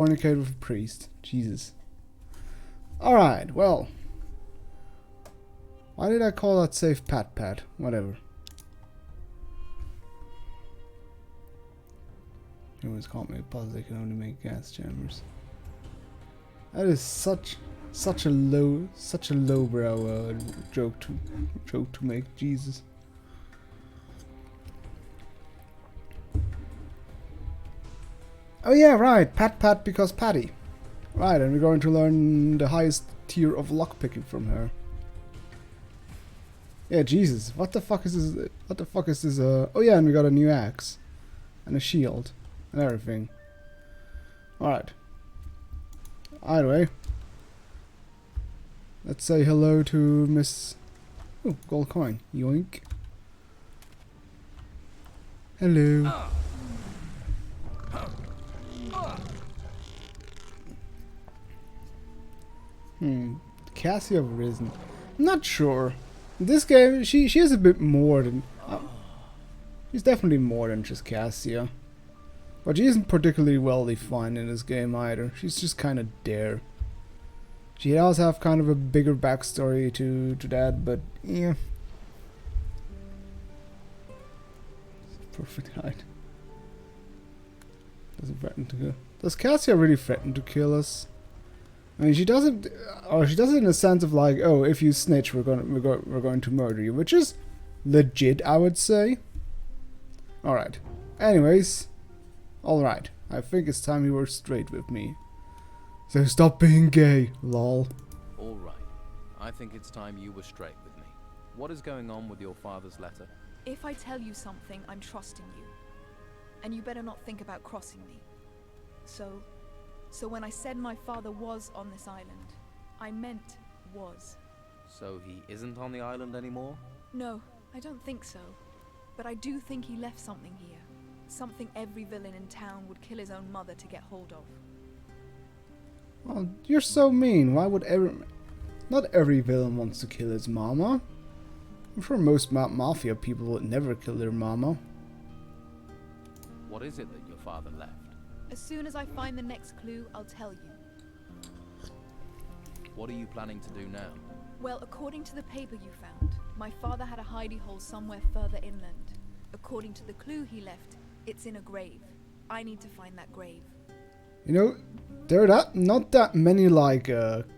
Fornicate with a priest. Jesus. Alright, well. Why did I call that safe Pat Pat? Whatever. He always called me a puzzle, they can only make gas chambers. That is such a lowbrow joke to make. Jesus. Oh yeah, right. Pat Pat because Patty. Right, and we're going to learn the highest tier of lockpicking from her. Yeah, Jesus. What the fuck is this? What the fuck is this? Oh yeah, and we got a new axe. And a shield. And everything. Alright. Either way. Let's say hello to Miss... Oh, gold coin. Yoink. Hello. Cassie have risen. Not sure. In this game, she is a bit more than... she's definitely more than just Cassia. But she isn't particularly well defined in this game either. She's just kind of there. She does have kind of a bigger backstory to that, but yeah. Perfect height. Doesn't threaten to kill. Does Cassia really threaten to kill us? I mean, she doesn't, or she does it in a sense of like, oh, if you snitch, we're going to murder you, which is legit, I would say. All right. Anyways, all right. I think it's time you were straight with me. So stop being gay, lol. All right. I think it's time you were straight with me. What is going on with your father's letter? If I tell you something, I'm trusting you. And you better not think about crossing me. So when I said my father was on this island, I meant was. So he isn't on the island anymore? No, I don't think so. But I do think he left something here. Something every villain in town would kill his own mother to get hold of. Well, you're so mean. Why would not every villain wants to kill his mama. I'm sure most mafia people would never kill their mama. What is it that your father left? As soon as I find the next clue, I'll tell you. What are you planning to do now? Well, according to the paper you found, my father had a hidey hole somewhere further inland. According to the clue he left, it's in a grave. I need to find that grave. You know, there are not that many like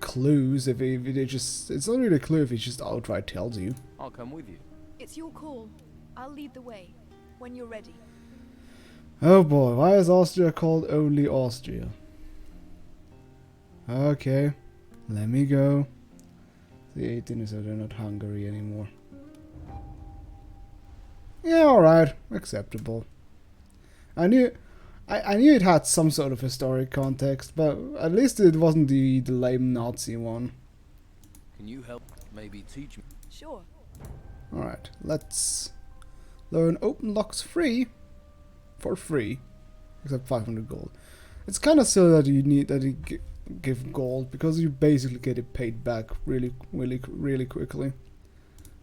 clues if they just... It's not really a clue if he just outright tells you. I'll come with you. It's your call. I'll lead the way. When you're ready. Oh boy, why is Austria called only Austria? Okay, let me go. The 18 is they're not Hungary anymore. Yeah, alright, acceptable. I knew it had some sort of historic context, but at least it wasn't the lame Nazi one. Can you help maybe teach me? Sure. Alright, let's learn open locks free. For free. Except 500 gold. It's kind of silly that you give gold, because you basically get it paid back really quickly.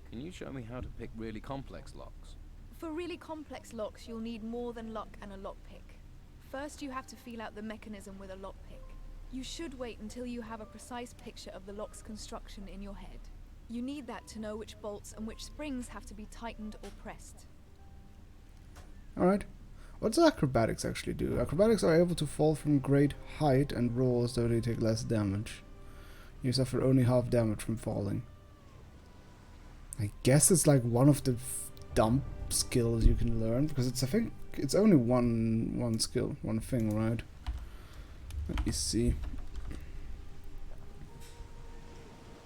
Can you show me how to pick really complex locks? For really complex locks, you'll need more than luck and a lockpick. First, you have to feel out the mechanism with a lockpick. You should wait until you have a precise picture of the lock's construction in your head. You need that to know which bolts and which springs have to be tightened or pressed. Alright. What does acrobatics actually do? Acrobatics are able to fall from great height and roll so they take less damage. You suffer only half damage from falling. I guess it's like one of the dump skills you can learn, because I think it's only one skill, one thing, right? Let me see.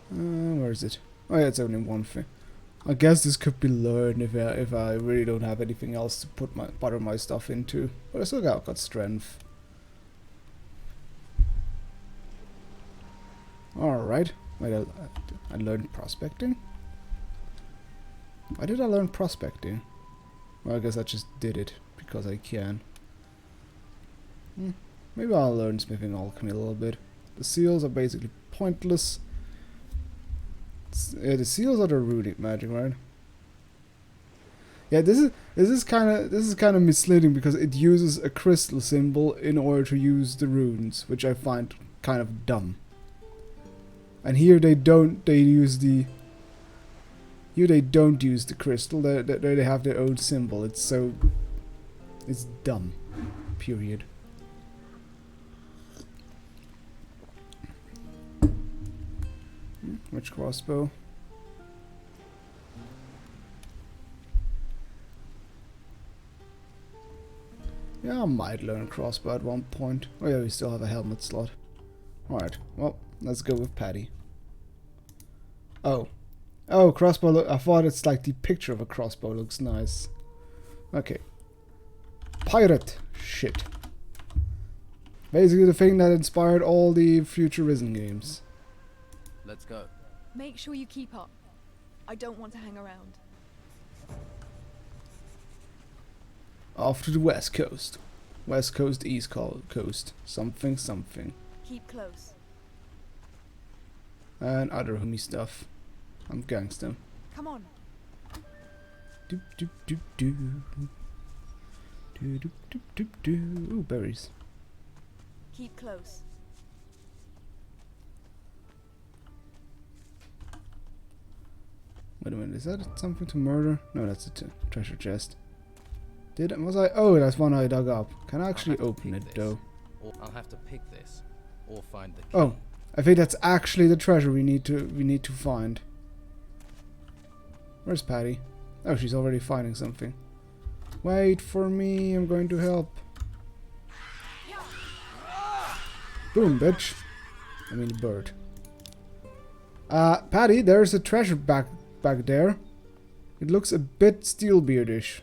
Where is it? Oh yeah, it's only one thing. I guess this could be learned if I really don't have anything else to put part of my stuff into. But I still got strength. Alright. Wait, I learned prospecting? Why did I learn prospecting? Well, I guess I just did it because I can. Maybe I'll learn smithing alchemy a little bit. The seals are basically pointless. Yeah, the seals are the runic magic, right? Yeah, this is kind of misleading because it uses a crystal symbol in order to use the runes, which I find kind of dumb. And here they don't. They use the. Here they don't use the crystal. They have their own symbol. It's dumb. Period. Which crossbow? Yeah, I might learn crossbow at one point. Oh yeah, we still have a helmet slot. Alright, well, let's go with Paddy. Oh. Oh, crossbow, I thought it's like the picture of a crossbow looks nice. Okay. Pirate shit. Basically the thing that inspired all the future Risen games. Let's go. Make sure you keep up. I don't want to hang around. Off to the west coast. West coast, east coast. Something, something. Keep close. And other homie stuff. I'm gangster. Come on. Doop doop doop doo. Doo doop doop doop doo. Ooh, berries. Keep close. Wait a minute, is that something to murder? No, that's a treasure chest. Was I? Oh, that's one I dug up. Can I actually open it though? Or I'll have to pick this, or find the key. Oh, I think that's actually the treasure we need to find. Where's Patty? Oh, she's already finding something. Wait for me, I'm going to help. Boom, bitch. I mean, bird. Patty, there's a treasure back there. It looks a bit Steelbeardish.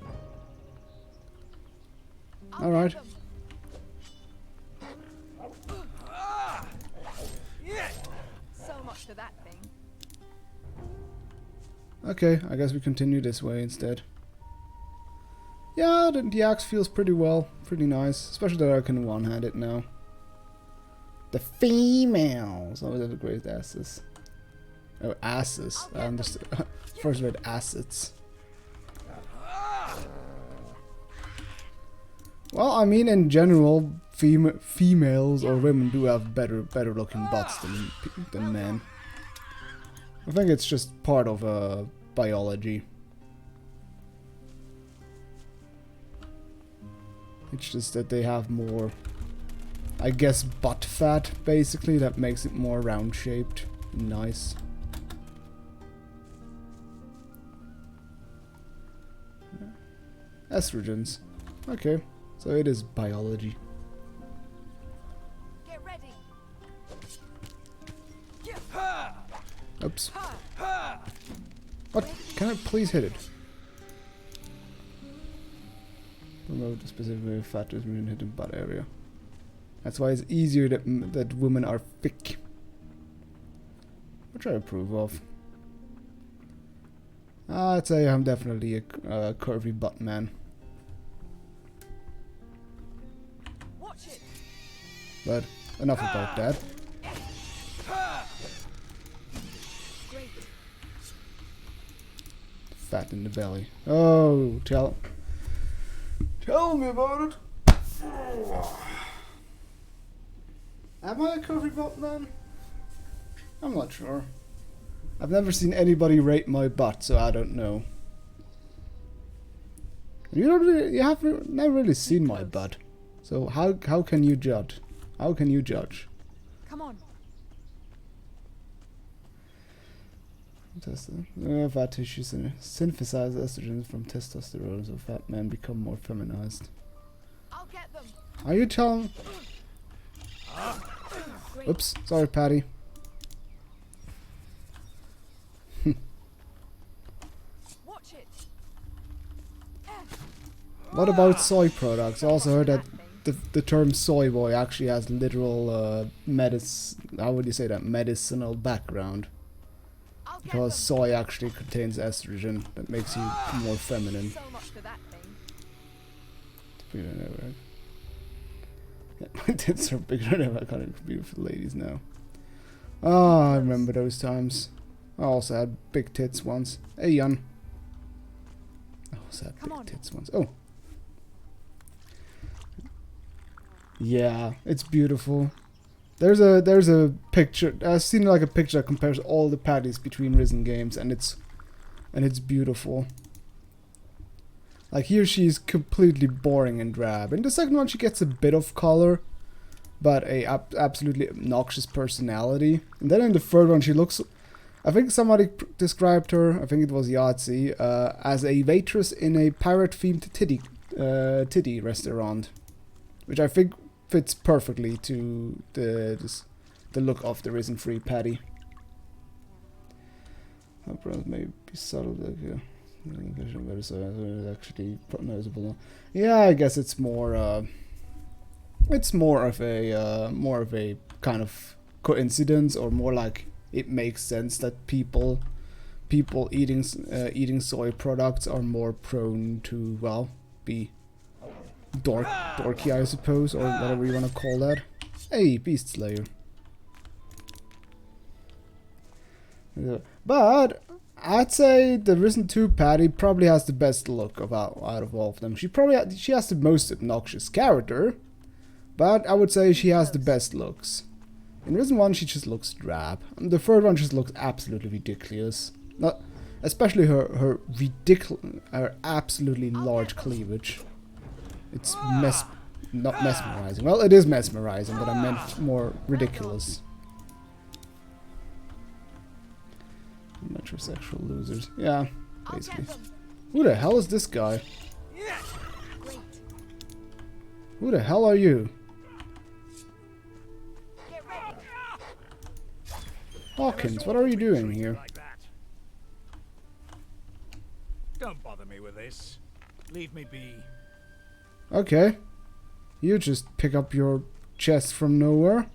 Alright. So much for that thing. Okay, I guess we continue this way instead. Yeah, the axe feels pretty well. Pretty nice. Especially that I can one-hand it now. The females! Oh, they're the great asses. Oh, asses. I understood. First read assets. Well, I mean, in general, females or women do have better looking butts than men. I think it's just part of biology. It's just that they have more, I guess, butt fat, basically, that makes it more round-shaped. Nice. Estrogens. Okay, so it is biology. Get ready. Oops. What? Can I please hit it? Promote a specific way of fat is being hit in butt area. That's why it's easier that women are thick. Which I approve of. I'd say I'm definitely a curvy butt man. Watch it. But enough about that. Great. Fat in the belly. Oh, tell me about it. Am I a curvy butt man? I'm not sure. I've never seen anybody rate my butt, so I don't know. You have never really seen my butt, so how can you judge? How can you judge? Come on. Fat tissue synthesize estrogens from testosterone, so fat men become more feminized. I'll get them. Are you telling? Great. Oops, sorry, Patty. Watch it. What about soy products? I also heard that the term soy boy actually has literal how would you say that, medicinal background. I'll get Because them. soy actually contains estrogen that makes you more feminine. So much for that thing. Yeah, my tits are bigger than I can't be with ladies now. Ah, I remember those times. I also had big tits once. Hey, Jan. Sad Come big on. tits ones. Oh. Yeah, it's beautiful. There's a picture. I've seen like a picture that compares all the patties between Risen games, and it's beautiful. Like here she's completely boring and drab. In the second one she gets a bit of color, but a absolutely obnoxious personality. And then in the third one she looks, I think somebody described her, I think it was Yahtzee, as a waitress in a pirate-themed titty restaurant, which I think fits perfectly to the look of the Risen 3 patty. Maybe subtle, like actually noticeable. Yeah, I guess it's more of a kind of coincidence, or more like it makes sense that people eating soy products are more prone to, well, be dorky, I suppose, or whatever you want to call that. Hey, Beast Slayer. But I'd say the Risen 2 patty probably has the best look out of all of them. She has the most obnoxious character, but I would say she has the best looks. In Risen 1 she just looks drab, and the third one just looks absolutely ridiculous. Not, especially her absolutely large cleavage. It's not mesmerizing. Well, it is mesmerizing, but I meant more ridiculous. Metrosexual losers. Yeah, basically. Who the hell is this guy? Who the hell are you? Hawkins, what are you doing here? Don't bother me with this. Leave me be. Okay. You just pick up your chest from nowhere.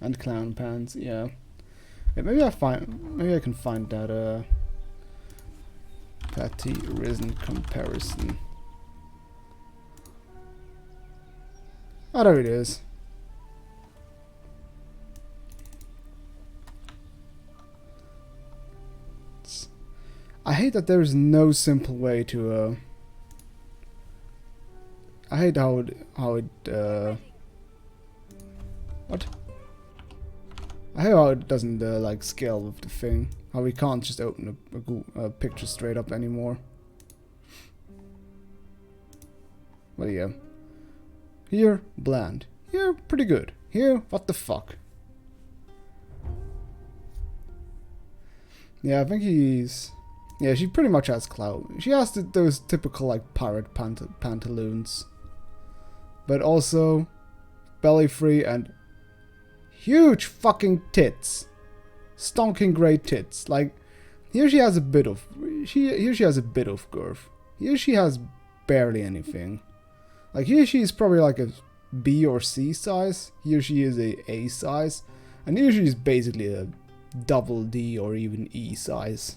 And clown pants, yeah. Maybe I can find that Patty Risen comparison. Oh, there it is. I hate that there is no simple way to I hate how it what? I hate how it doesn't like scale with the thing. How we can't just open a picture straight up anymore. Well, yeah. Here, bland. Here, pretty good. Here, what the fuck? Yeah, I think he's... Yeah, she pretty much has clout. She has those typical, like, pirate pantaloons. But also, belly free and huge fucking tits. Stonking great tits. Like, here she has a bit of... Here she has a bit of girth. Here she has barely anything. Like, here she is probably like a B or C size. Here she is a size. And here she is basically a double D or even E size.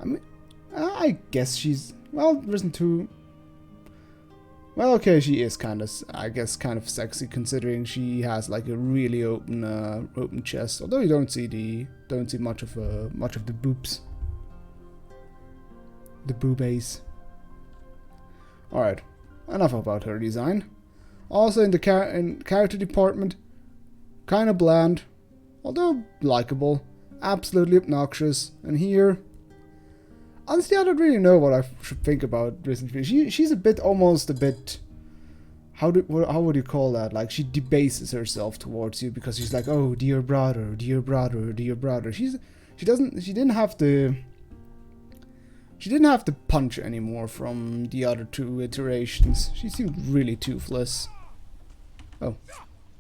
I mean, I guess she's... Well, Risen 2... Well, okay, she is kind of, I guess, kind of sexy, considering she has like a really open chest. Although you don't see much of the boobs. The boobies. Alright, enough about her design. Also in the character department, kind of bland, although likable, absolutely obnoxious, and here, honestly I don't really know what I should think about Risen 3. She's almost a bit, how would you call that? Like, she debases herself towards you because she's like, oh, dear brother, dear brother, dear brother. She didn't have to punch anymore from the other two iterations. She seemed really toothless. Oh.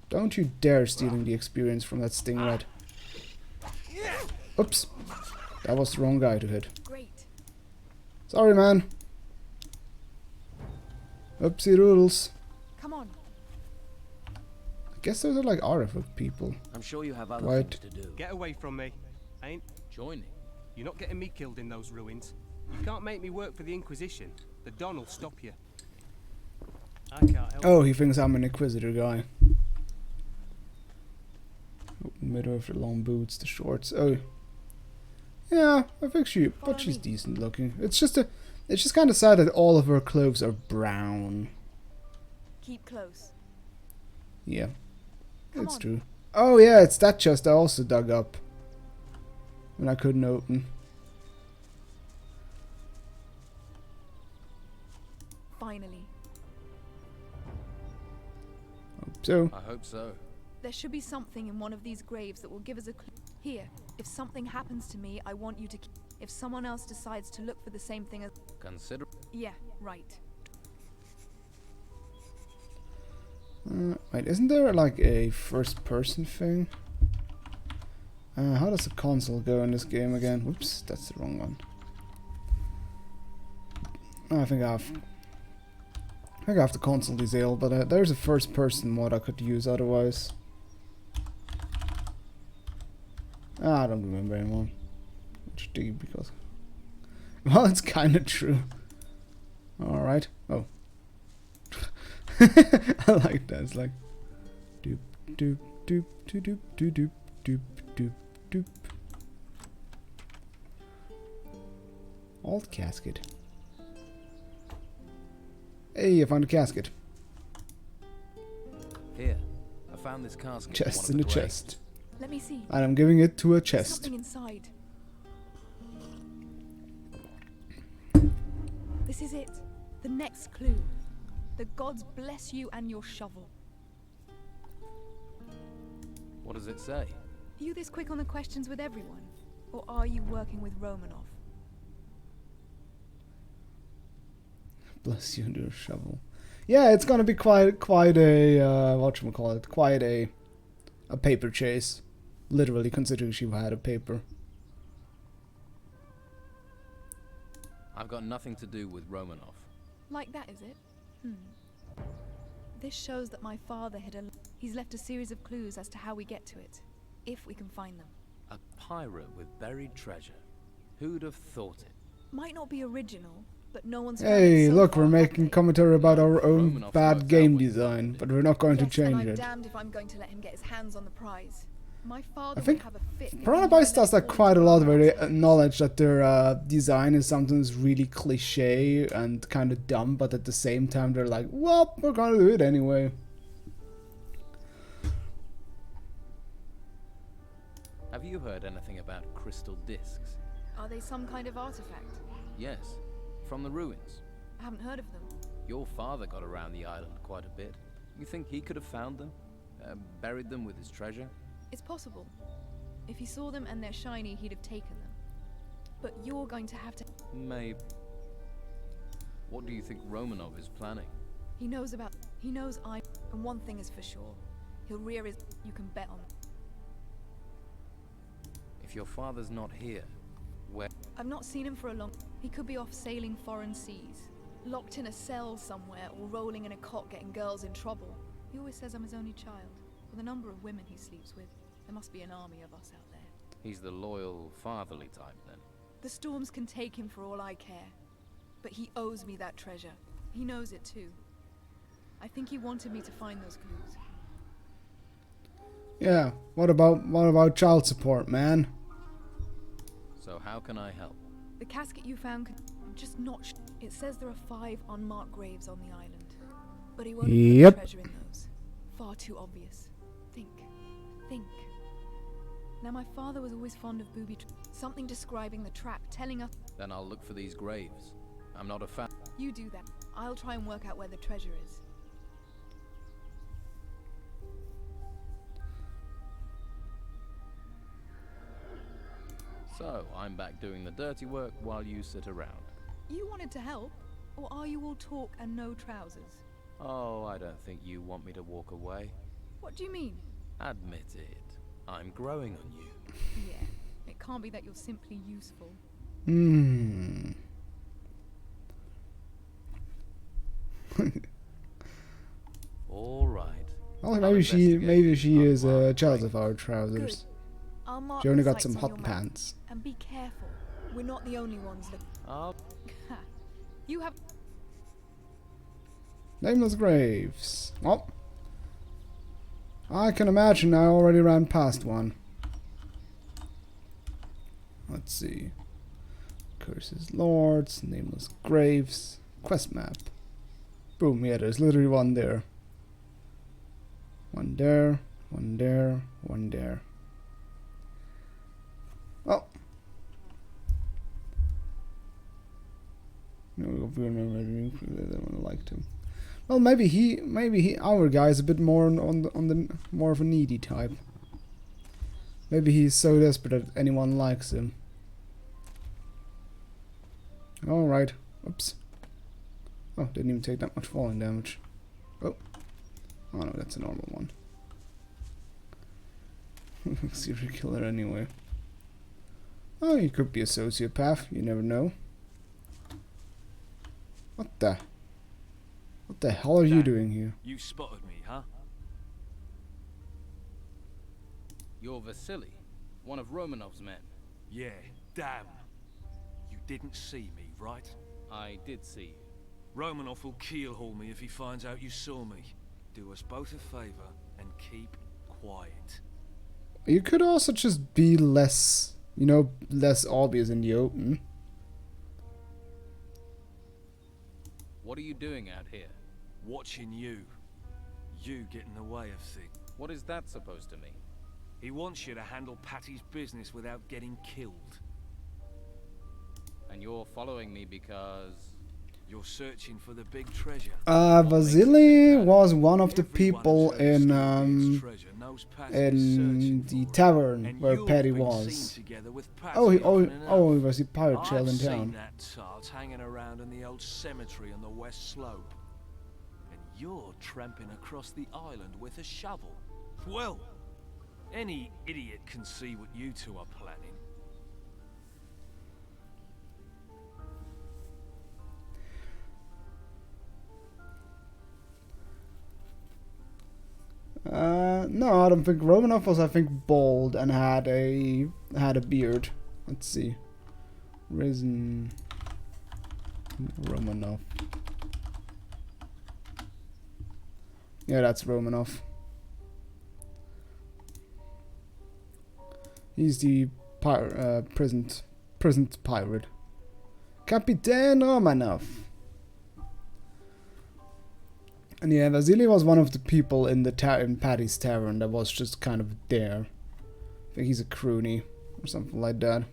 Don't you dare stealing the experience from that Stingray. Oops. That was the wrong guy to hit. Great. Sorry, man. Oopsie doodles. Come on. I guess those are like artifact people. I'm sure you have other Right. things to do. Get away from me. Ain't. Joining. You're not getting me killed in those ruins. You can't make me work for the Inquisition. The Don will stop you. I can't help Oh, he thinks I'm an Inquisitor guy. Made her with the long boots, the shorts. Oh, yeah, I think she, but Follow she's me. decent looking. It's just kind of sad that all of her clothes are brown. Keep close. Yeah, Come it's on. true. Oh yeah, it's that chest I also dug up when I couldn't open. Finally. Hope so. I hope so. There should be something in one of these graves that will give us a clue. Here, if something happens to me, I want you to keep. If someone else decides to look for the same thing as. Consider. Yeah, right. Wait, isn't there like a first-person thing? How does the console go in this game again? Whoops, that's the wrong one. Oh, I think I have the console disabled, but there's a first-person mod I could use otherwise. I don't remember anymore. Which do because well, it's kind of true. All right. Oh. I like that. It's like doop doop doop doop doop doop doop doop doop. Alt casket. Hey, I found a casket. Here, I found this casket. Chest in in one a of the graves. chest. Let me see. And I'm giving it to a There's chest. something inside. This is it. The next clue. The gods bless you and your shovel. What does it say? Are you this quick on the questions with everyone? Or are you working with Romanov? Bless you and your shovel. Yeah, it's gonna be quite a whatchamacallit, quite a paper chase. Literally, considering she had a paper. I've got nothing to do with Romanov. Like that, is it? This shows that my father hid a... He's left a series of clues as to how we get to it. If we can find them. A pirate with buried treasure. Who'd have thought it? Might not be original, but no one's found Hey, it so look, far, we're have making they? commentary about our own Romanov's bad worked game out what he design, wanted. but we're not going to Yes, and change I'm it. damned if I'm going to let him get his hands on the prize. My father I think would have a fit. if he Piranha knew Bytes I let does that it fall quite a into lot, where they Romanov's hands. acknowledge that their design is sometimes really cliche and kind of dumb, but at the same time they're like, well, we're gonna do it anyway. Have you heard anything about crystal discs? Are they some kind of artifact? Yes, from the ruins. I haven't heard of them. Your father got around the island quite a bit. You think he could have found them? Buried them with his treasure? It's possible. If he saw them and they're shiny, he'd have taken them. But you're going to have to... Maybe. What do you think Romanov is planning? He knows about... He knows I... And one thing is for sure. He'll rear his... You can bet on... If your father's not here, where? I've not seen him for a long... He could be off sailing foreign seas. Locked in a cell somewhere or rolling in a cot getting girls in trouble. He always says I'm his only child. With the number of women he sleeps with, there must be an army of us out there. He's the loyal, fatherly type then. The storms can take him for all I care. But he owes me that treasure. He knows it too. I think he wanted me to find those clues. Yeah, what about child support, man? So how can I help? The casket you found could just not... It says there are 5 unmarked graves on the island. But he won't Yep. put treasure in those. Far too obvious. Think. Now my father was always fond of booby something describing the trap, telling us... Then I'll look for these graves. I'm not a fan. You do that. I'll try and work out where the treasure is. So, I'm back doing the dirty work while you sit around. You wanted to help? Or are you all talk and no trousers? Oh, I don't think you want me to walk away. What do you mean? Admit it. I'm growing on you. Yeah, it can't be that you're simply useful. All right. Well, I'll maybe she investigate. is Unmarked jealous of graves. our Good. trousers. I'll mark She only the got some sites on hot your map. pants. And be careful. We're not the only ones that... I'll You have... Nameless graves. Well, I can imagine I already ran past one. Let's see. Curses Lords, Nameless Graves, Quest Map. Boom, yeah, there's literally one there. One there, one there, one there. Oh. No, I liked him. Well, maybe our guy is a bit more on the more of a needy type. Maybe he's so desperate that anyone likes him. All right. Oops. Oh, didn't even take that much falling damage. Oh. Oh no, that's a normal one. Serial killer anyway. Oh, he could be a sociopath. You never know. What the hell are you doing here? You spotted me, huh? You're Vasily, one of Romanov's men. Yeah, damn. You didn't see me, right? I did see you. Romanov will keelhaul me if he finds out you saw me. Do us both a favor and keep quiet. You could also just be less, you know, less obvious in the open. What are you doing out here? Watching you. You get in the way of things. What is that supposed to mean? He wants you to handle Patty's business without getting killed. And you're following me because... You're searching for the big treasure. Vasily was one of the Everyone people who's in heard of Big's treasure knows Patty is in searching the for it. tavern And where you've Patty been was. seen together with Patty Oh, he often enough. he was the pirate child I've in seen town. that tart hanging around in the old cemetery on the west slope. And you're tramping across the island with a shovel. Well, any idiot can see what you two are planning. No, I don't think Romanov was. I think bald and had a beard. Let's see, Risen Romanov. Yeah, that's Romanov. He's the prisoned pirate, Capitan Romanov. And yeah, Vasily was one of the people in the in Patty's tavern that was just kind of there. I think he's a crony or something like that.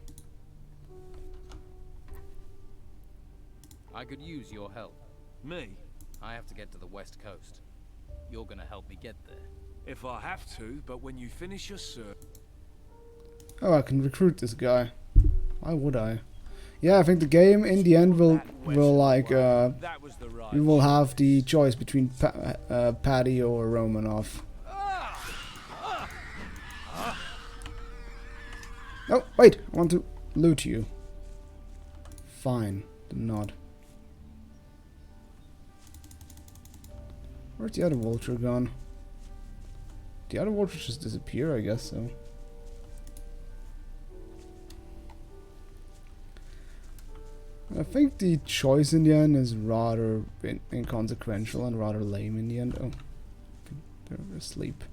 I could use your help. Me? I have to get to the west coast. You're gonna help me get there. If I have to, but when you finish your search... Oh, I can recruit this guy. Why would I? Yeah, I think the game in the end will like we will have the choice between Patty or Romanov. Oh, wait! I want to loot you. Fine, do not. Where's the other vulture gone? The other vulture just disappear, I guess so. I think the choice in the end is rather inconsequential and rather lame in the end. Oh, they're asleep.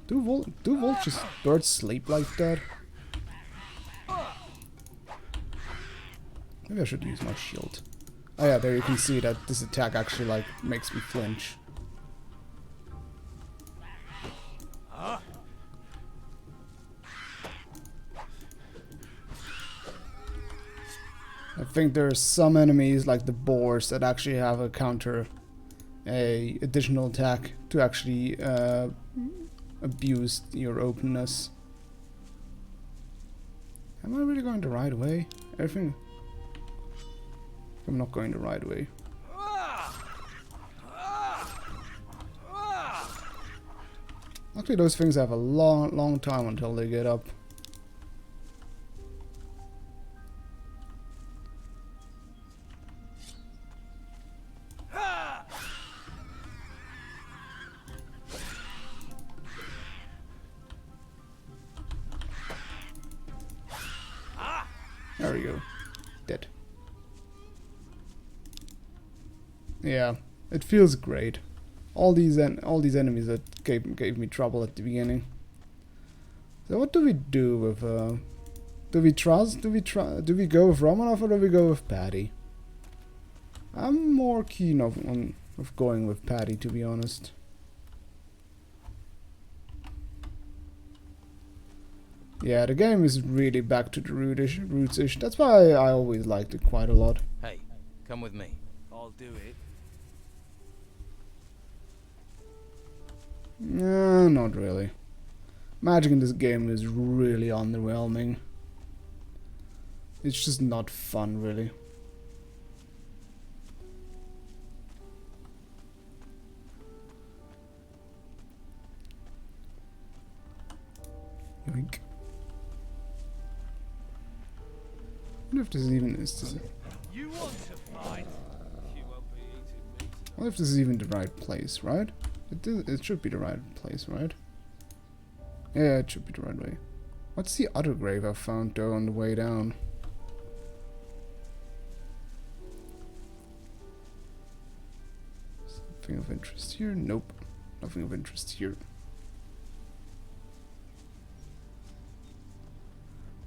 Do vultures birds sleep like that? Maybe I should use my shield. Oh yeah, there you can see that this attack actually like makes me flinch. I think there's some enemies like the boars that actually have a additional attack to actually abuse your openness. Am I really going the right way? Everything. I'm not going the right way. Luckily those things have a long time until they get up. There we go. Dead. Yeah, It feels great. All these enemies that gave me trouble at the beginning. So what do we do with do we trust? Do we go with Romanov or do we go with Paddy? I'm more keen of going with Paddy, to be honest. Yeah, the game is really back to the roots-ish. That's why I always liked it quite a lot. Hey, come with me. I'll do it. Not really. Magic in this game is really underwhelming. It's just not fun, really. Yoink. I wonder if this is even... You want to fight? You won't be eating me. I wonder if this is even the right place, right? It should be the right place, right? Yeah, it should be the right way. What's the other grave I found, though, on the way down? Something of interest here? Nope. Nothing of interest here.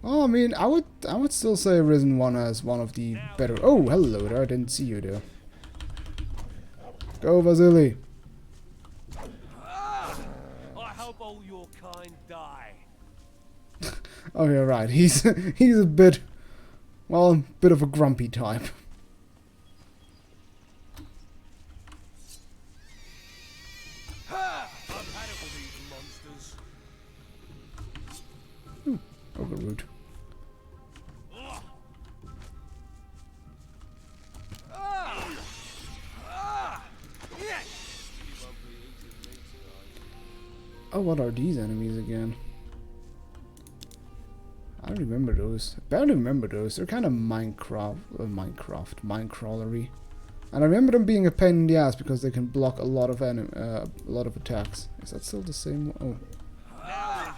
Oh, I mean, I would still say Risen 1 has one of the better... Oh, hello there, I didn't see you there. Go, Vasily! I hope all your kind die. Oh, yeah, right, he's a bit... Well, a bit of a grumpy type. I've had it with these monsters. Overroot. Oh, what are these enemies again? I don't remember those. I barely remember those. They're kind of Minecrawlery. And I remember them being a pain in the ass because they can block a lot of attacks. Is that still the same one? Oh.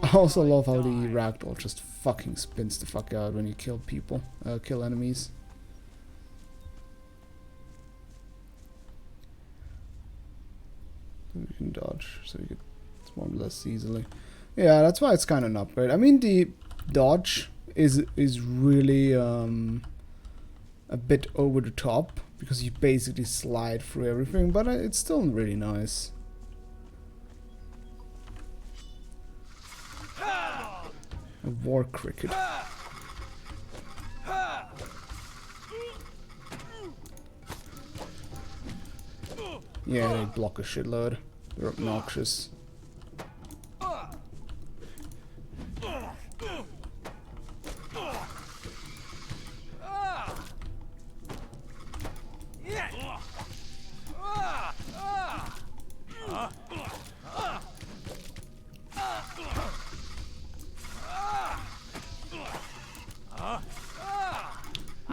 I also love how the ragdoll just fucking spins the fuck out when you kill people, kill enemies. You can dodge, so you get more or less easily. Yeah, that's why it's kind of not great. I mean, the dodge is really a bit over the top because you basically slide through everything, but it's still really nice. A war cricket. Yeah, they block a shitload. They're obnoxious.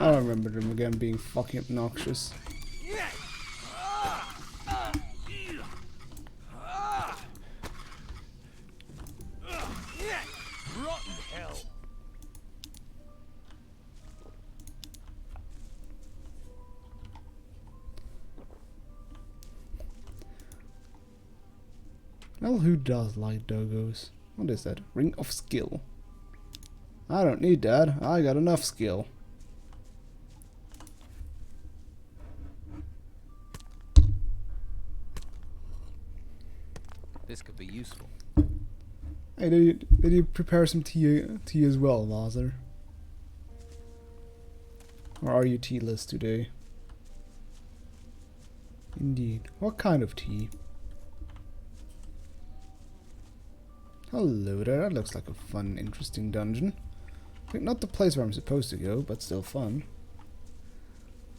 I remember them again being fucking obnoxious. Rotten hell. Well, who does like doggos? What is that? Ring of skill. I don't need that. I got enough skill. This could be useful. Hey, did you prepare some tea as well, Lazar? Or are you tealess today? Indeed. What kind of tea? Hello there, that looks like a fun, interesting dungeon. I think not the place where I'm supposed to go, but still fun.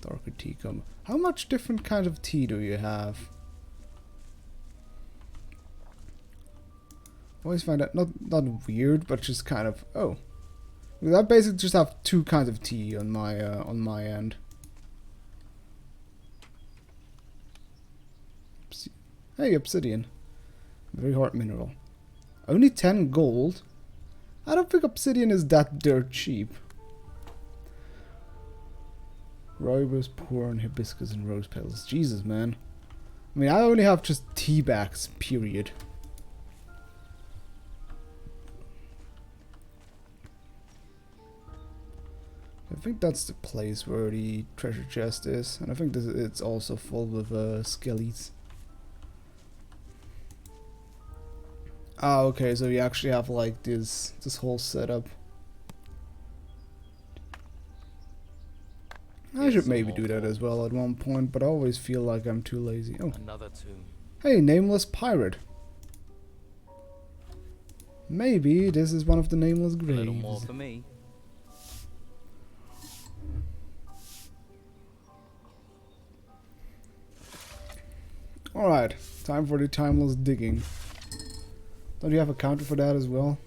Darker tea combo. How much different kinds of tea do you have? I always find that not weird, but just kind of because I basically just have two kinds of tea on my end. Hey, obsidian, very hard mineral. Only 10 gold. I don't think obsidian is that dirt cheap. Rooibos, corn, hibiscus, and rose petals. Jesus, man. I mean, I only have just tea bags, period. I think that's the place where the treasure chest is, and I think this, it's also full with skellies. Ah, okay, so you actually have like this whole setup. I should maybe do that as well at one point, but I always feel like I'm too lazy. Oh, Another tomb. hey, nameless pirate. Maybe this is one of the nameless A little more graves. for me. Alright, time for the timeless digging. Don't you have a counter for that as well?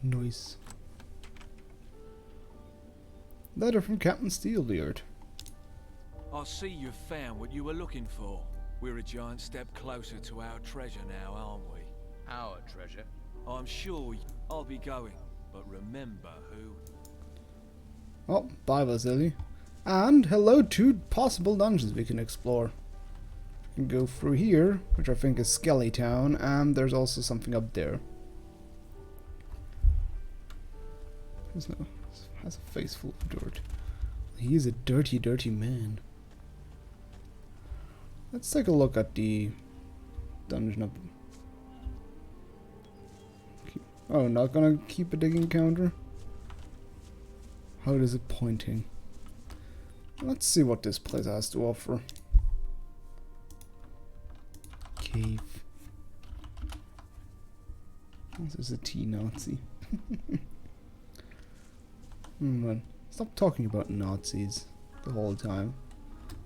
Nice. Letter from Captain Steelbeard. I see you've found what you were looking for. We're a giant step closer to our treasure now, aren't we? Our treasure. I'm sure I'll be going, but remember who... Oh, bye Vasily. And hello to possible dungeons we can explore. We can go through here, which I think is Skelly Town, and there's also something up there. Has a face full of dirt. He is a dirty, dirty man. Let's take a look at the dungeon up. Oh, not gonna keep a digging counter? How disappointing. Let's see what this place has to offer. Cave. This is a T-Nazi. Man, stop talking about Nazis the whole time.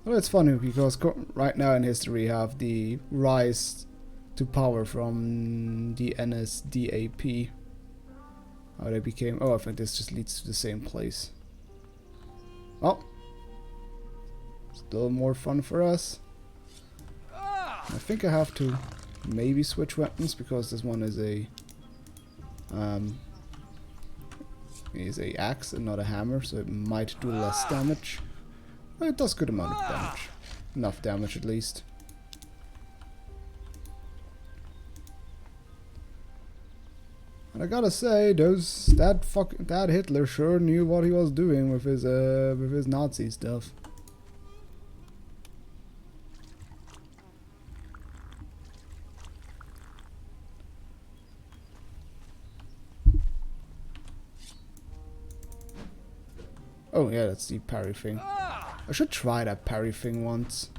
Well, it's funny because right now in history we have the rise to power from the NSDAP. How they became... Oh, I think this just leads to the same place. Oh. Still more fun for us. I think I have to maybe switch weapons because this one is a... is a axe and not a hammer, so it might do less damage. But it does good amount of damage. Enough damage at least. And I gotta say, that Hitler sure knew what he was doing with his Nazi stuff. Oh yeah, that's the parry thing. I should try that parry thing once.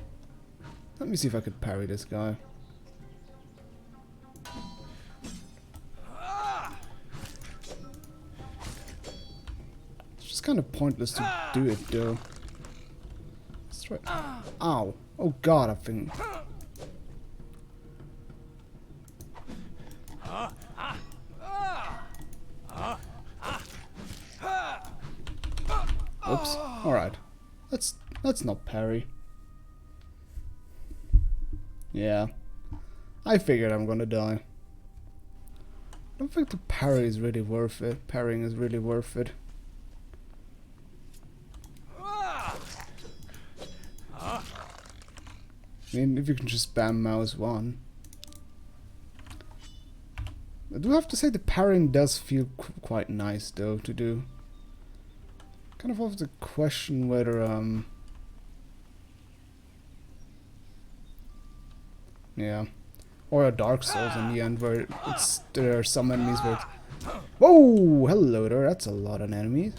Let me see if I could parry this guy. It's just kind of pointless to do it though. Let's try. Ow! Oh god, I think. Oops. Alright. Let's not parry. Yeah. I figured I'm gonna die. I don't think the parry is really worth it. Parrying is really worth it. I mean, if you can just spam mouse 1. I do have to say the parrying does feel quite nice though to do. Kind of have to question whether yeah, or a Dark Souls in the end where there are some enemies where whoa, hello there, that's a lot of enemies,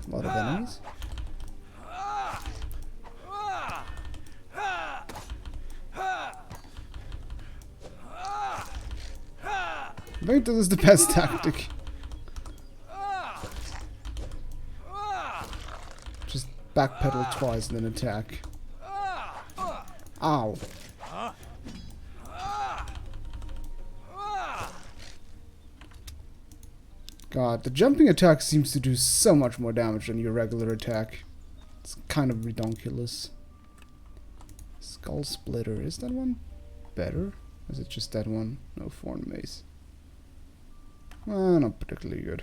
I think this is the best tactic. Just backpedal twice and then attack. Ow. God, the jumping attack seems to do so much more damage than your regular attack. It's kind of redonkulous. Skull Splitter, is that one better? Or is it just that one? No, Thorn Mace. Well, not particularly good.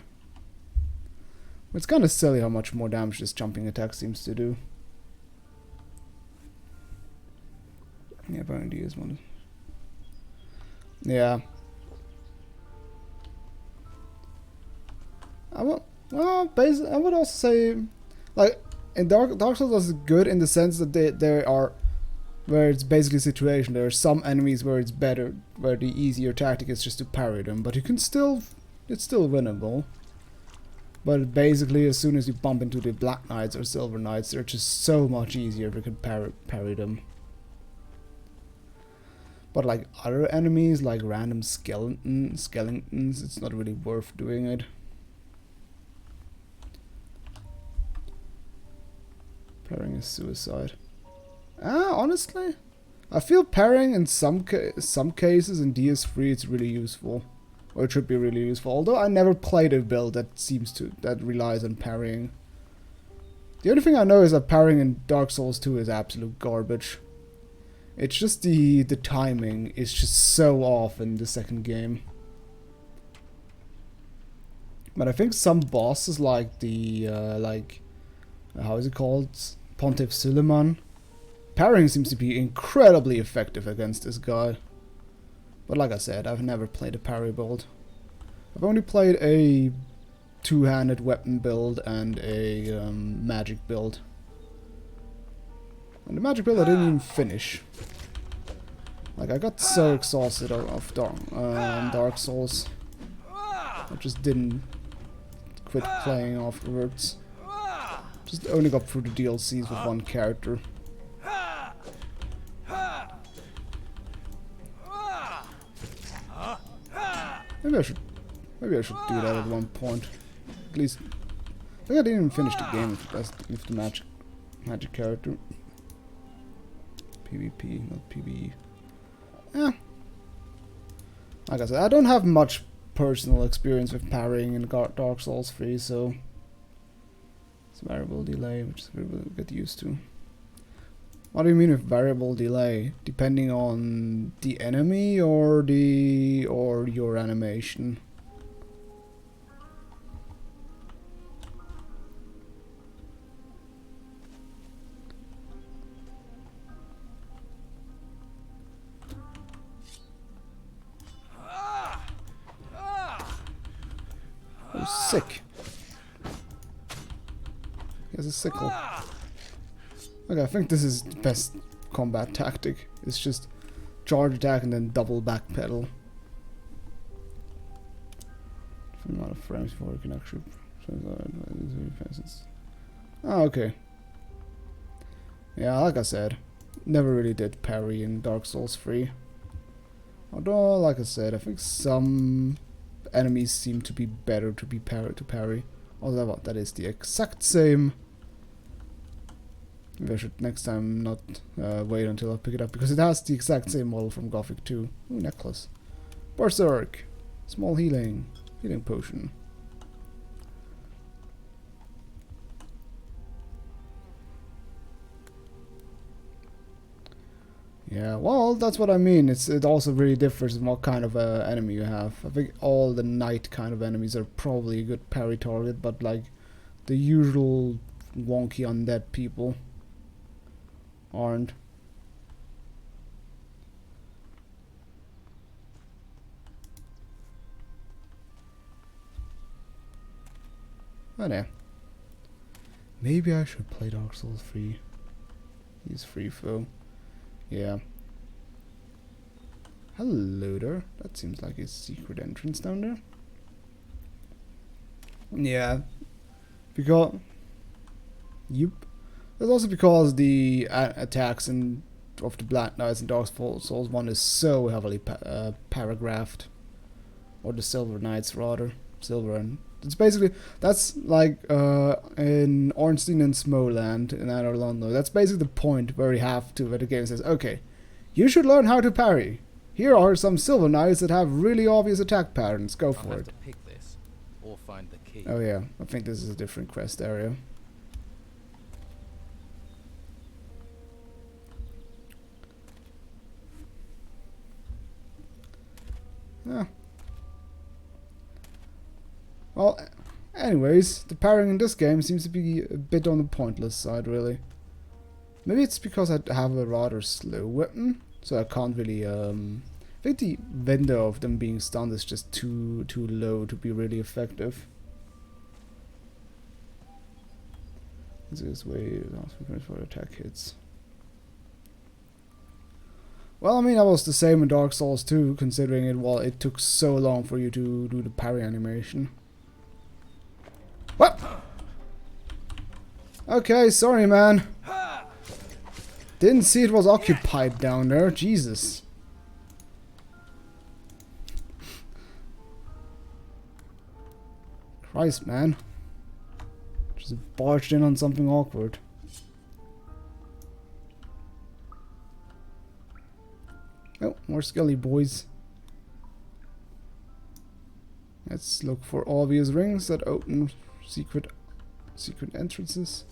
It's kind of silly how much more damage this jumping attack seems to do. Yeah, apparently is one. Yeah. Well, basically, I would also say, like, in Dark Souls is good in the sense that they are, where it's basically a situation. There are some enemies where it's better, where the easier tactic is just to parry them, but you can still, it's still winnable. But basically, as soon as you bump into the Black Knights or Silver Knights, they're just so much easier if you can parry them. But like other enemies, like random skeletons, it's not really worth doing it. Parrying is suicide. Honestly, I feel parrying in some cases in DS3 it's really useful, or it should be really useful. Although I never played a build that relies on parrying. The only thing I know is that parrying in Dark Souls 2 is absolute garbage. It's just the timing is just so off in the second game. But I think some bosses like the how is it called? Pontiff Suleiman. Parrying seems to be incredibly effective against this guy. But like I said, I've never played a parry build. I've only played a two-handed weapon build and a magic build. And the magic build I didn't even finish. Like, I got so exhausted of Dark Souls. I just didn't quit playing afterwards. Just only got through the DLCs with one character. Maybe I should do that at one point. At least, I think I didn't even finish the game with the magic character. PvP, not PvE. Yeah. Like I said, I don't have much personal experience with parrying in Dark Souls 3, so it's variable delay, which is we'll get used to. What do you mean with variable delay? Depending on the enemy or your animation? Oh, sick. He has a sickle. Okay, I think this is the best combat tactic. It's just charge attack and then double backpedal. Amount of frames before you can actually. Oh, okay. Yeah, like I said, never really did parry in Dark Souls 3. Although, like I said, I think some enemies seem to be better to parry. Although that is the exact same. Maybe I should next time not wait until I pick it up, because it has the exact same model from Gothic 2. Ooh, necklace. Berserk. Small healing potion. Yeah, well, that's what I mean. It also really differs in what kind of enemy you have. I think all the knight kind of enemies are probably a good parry target, but like the usual wonky undead people aren't. But yeah. Maybe I should play Dark Souls 3. He's free foe. Yeah. Hello there. That seems like a secret entrance down there. Yeah. Because... Yep. That's also because the attacks of the Black Knights in Dark Souls 1 is so heavily paragraphed. Or the Silver Knights, rather. Silver and... It's basically... That's like in Ornstein and Smoland in Anor Londo. That's basically the point where the game says, okay, you should learn how to parry. Here are some Silver Knights that have really obvious attack patterns. Go for it. To pick this or find the key. Oh yeah, I think this is a different quest area. Anyways, the parrying in this game seems to be a bit on the pointless side, really. Maybe it's because I have a rather slow weapon, so I can't really, I think the window of them being stunned is just too low to be really effective. This way for attack hits. Well, I mean, that was the same in Dark Souls 2, considering it took so long for you to do the parry animation. What? Okay, sorry, man. Didn't see it was occupied down there. Jesus. Christ, man. Just barged in on something awkward. Oh, more skelly boys. Let's look for obvious rings that open secret entrances.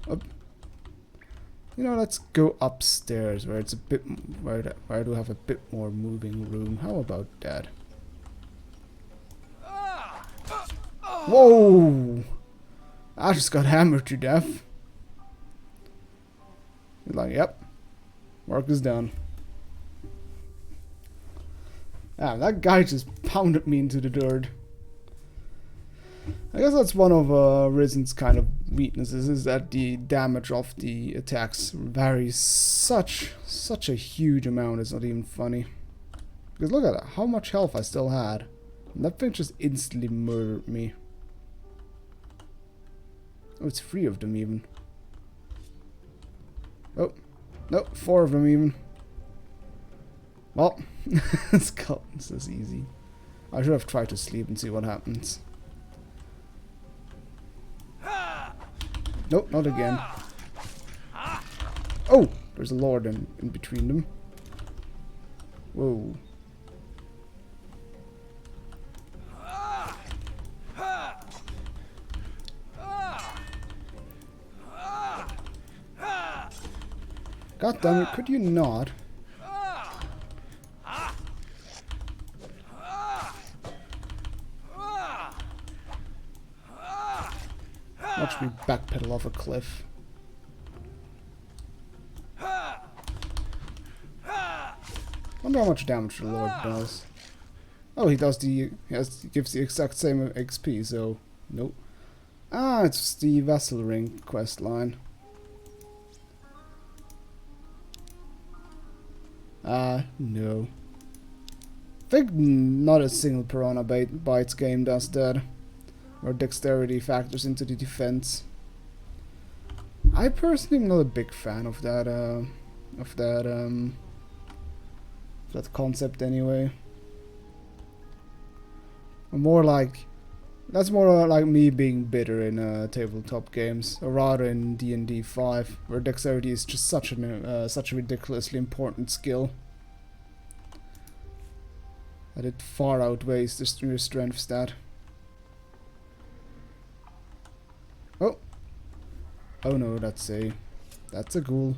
Up. You know, let's go upstairs where it's a bit where I do have a bit more moving room. How about that? Whoa! I just got hammered to death. Like, yep, work is done. Ah, that guy just pounded me into the dirt. I guess that's one of Risen's kind of weaknesses, is that the damage of the attacks varies such a huge amount. It's not even funny. Because look at that, how much health I still had. And that thing just instantly murdered me. Oh, it's 3 of them even. Oh, no, 4 of them even. Well, it's this easy. I should have tried to sleep and see what happens. Nope, not again. Oh, there's a lord in between them. Whoa. God damn it, could you not? Watch me backpedal off a cliff. Wonder how much damage the Lord does. Oh, he does he gives the exact same XP, so nope. Ah, it's the Vessel Ring quest line. No. I think not a single Piranha Bytes game does that, where dexterity factors into the defense. I personally am not a big fan of that concept anyway. That's more like me being bitter in tabletop games, or rather in D&D 5, where dexterity is just such a ridiculously important skill that it far outweighs your strength stat. Oh no, that's a ghoul.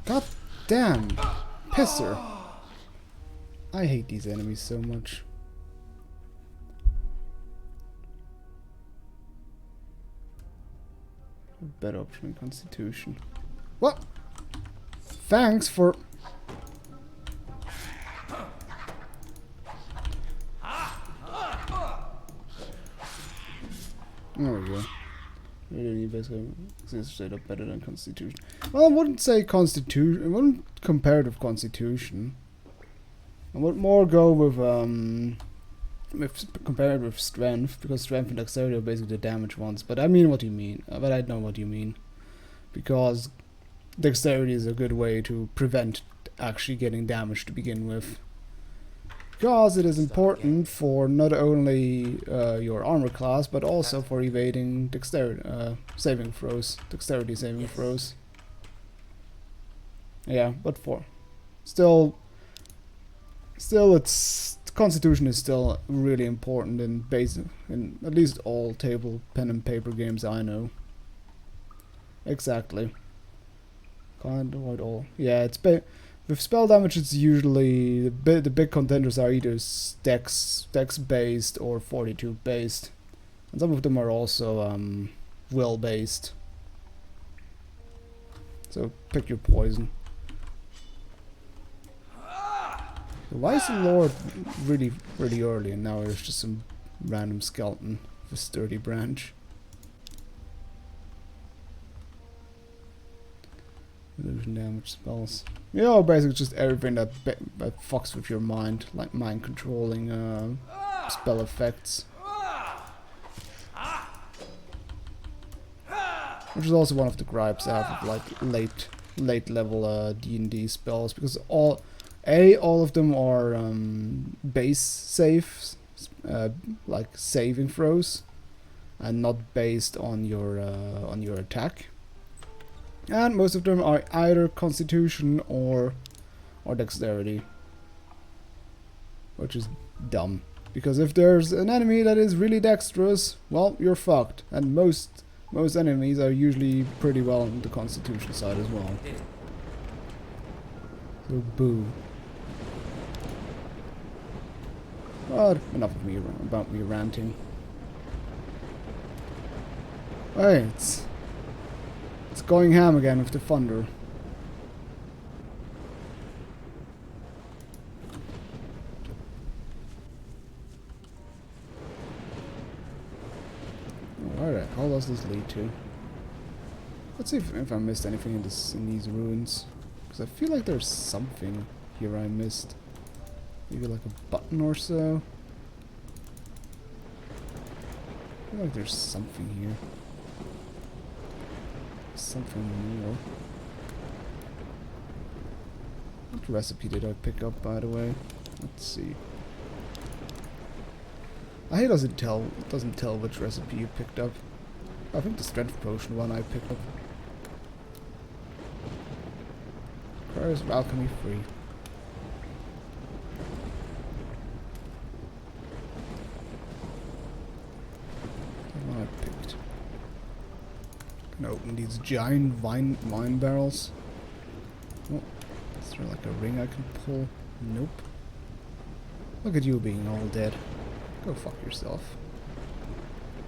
God damn, pisser! I hate these enemies so much. A better option in Constitution. What? Thanks for. There we go. Really, basically, it's straight up better than Constitution. Well, I wouldn't say Constitution. I wouldn't compare it with Constitution. I would more go with compare it with Strength, because Strength and Dexterity are basically the damage ones. But I mean what you mean. But I know what you mean, because Dexterity is a good way to prevent actually getting damage to begin with. Because it is important for not only your armor class, but also for evading dexterity saving throws. Yeah, but still, it's Constitution is still really important in at least all pen and paper games I know. Exactly. Can't avoid all. Yeah, it's with spell damage. It's usually the big contenders are either dex based or fortitude based, and some of them are also will based. So pick your poison. So why is the Lord really early, and now there's just some random skeleton with a sturdy branch? Illusion damage spells. Yeah, basically just everything that fucks with your mind, like mind controlling spell effects. Which is also one of the gripes I have of like late level D&D spells, because all of them are base saves, like saving throws, and not based on your attack. And most of them are either Constitution or Dexterity, which is dumb, because if there's an enemy that is really dexterous, well, you're fucked. And most enemies are usually pretty well on the Constitution side as well. So boo. But enough of me about me ranting. Hey, it's going ham again with the thunder. Where the hell does this lead to? Let's see if I missed anything in these ruins, because I feel like there's something here I missed. Maybe like a button or so. I feel like there's something here. Something more. What recipe did I pick up, by the way? Let's see. I hate it doesn't tell which recipe you picked up. I think the strength potion one I picked up. Requires alchemy free. The one I picked. Can open these giant wine barrels. Oh, is there like a ring I can pull? Nope. Look at you being all dead. Go fuck yourself.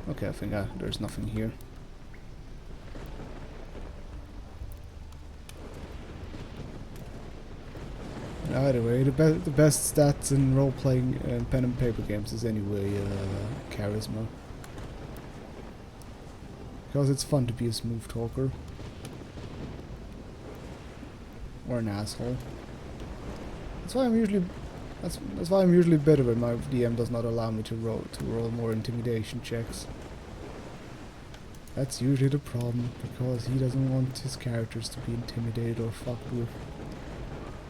Okay, I think there's nothing here. Either way, the best stats in role-playing and pen and paper games is anyway charisma. Because it's fun to be a smooth talker. Or an asshole. That's why I'm usually better when my DM does not allow me to roll more intimidation checks. That's usually the problem, because he doesn't want his characters to be intimidated or fucked with.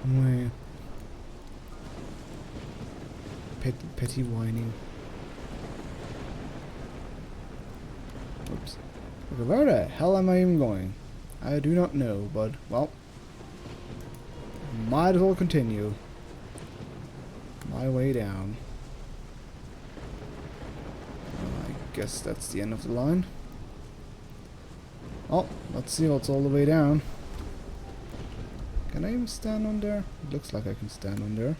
Meh. Petty whining. Oops. Okay, where the hell am I even going? I do not know, but, well, might as well continue my way down. I guess that's the end of the line. Oh, let's see what's all the way down. Can I even stand on there? It looks like I can stand on there.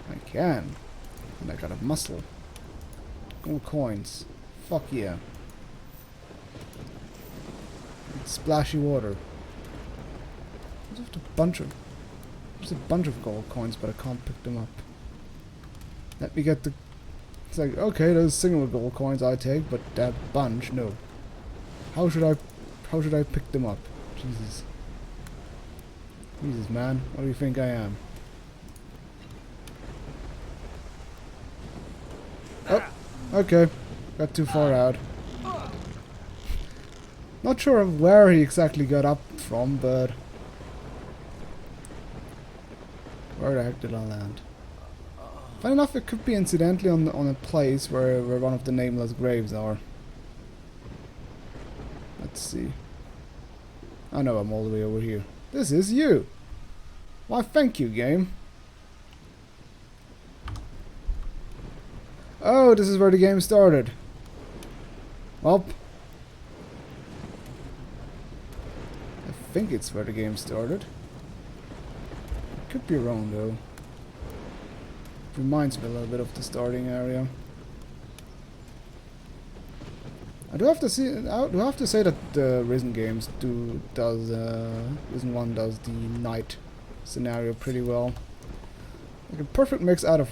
I can. And I got a muscle. Gold coins. Fuck yeah. And splashy water. There's a bunch of gold coins, but I can't pick them up. Let me get the... It's like, okay, those single gold coins I take, but that bunch, no. How should I pick them up? Jesus. Jesus, man. What do you think I am? Oh, okay. Got too far out. Not sure where he exactly got up from, but... Where the heck did I land? Funny enough, it could be incidentally on a place where one of the nameless graves are. Let's see. I know I'm all the way over here. This is you! Why, thank you, game. Oh, this is where the game started. Well, I think it's where the game started. Could be wrong though. Reminds me a little bit of the starting area. I do have to say that the Risen games Risen 1 does the night scenario pretty well. Like a perfect mix out of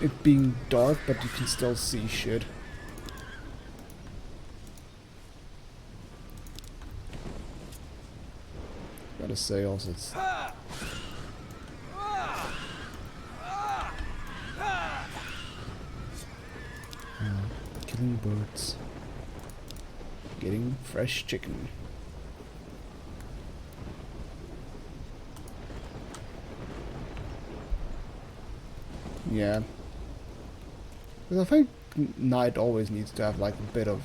it being dark, but you can still see shit. Gotta say also it's killing birds. Getting fresh chicken. Yeah. Because I think night always needs to have like a bit of...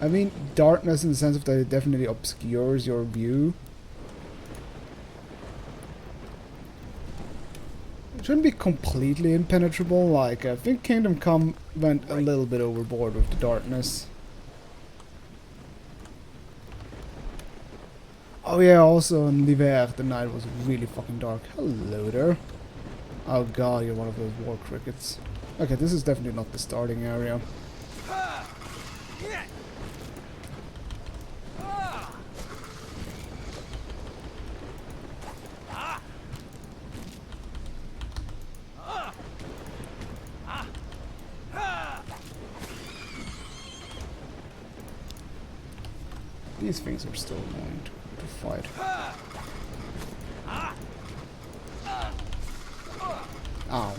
I mean, darkness in the sense of that it definitely obscures your view. It shouldn't be completely impenetrable, like I think Kingdom Come went a little bit overboard with the darkness. Oh yeah, also in L'Hiver the night was really fucking dark. Hello there. Oh god, you're one of those war crickets. Okay, this is definitely not the starting area. These things are still annoying to fight. Ow.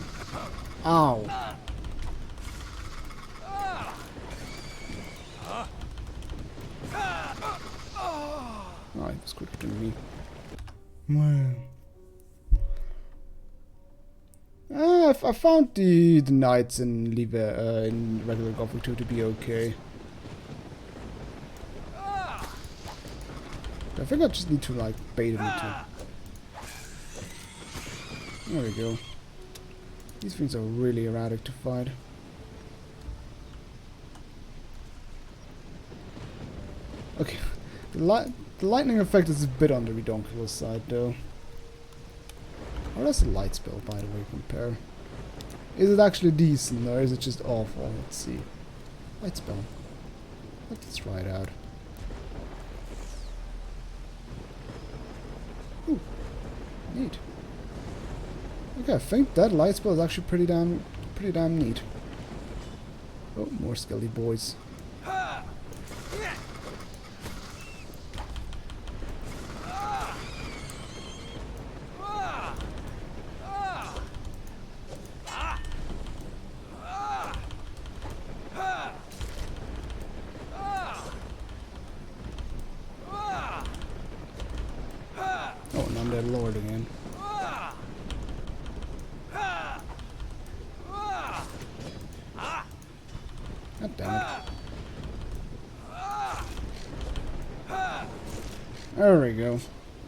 Ow. Oh, he was quicker than me. Well. I found the knights in in regular Gothic 2 to be okay. I think I just need to like bait him into. There we go. These things are really erratic to fight. Okay, the lightning effect is a bit on the redonkulous side though. How does the light spell, by the way, compare? Is it actually decent or is it just awful? Let's see. Light spell. Let's try it out. Ooh, neat. Okay, I think that light spell is actually pretty damn neat. Oh, more skelly boys. Oh, and I'm their lord again. God damn it. There we go.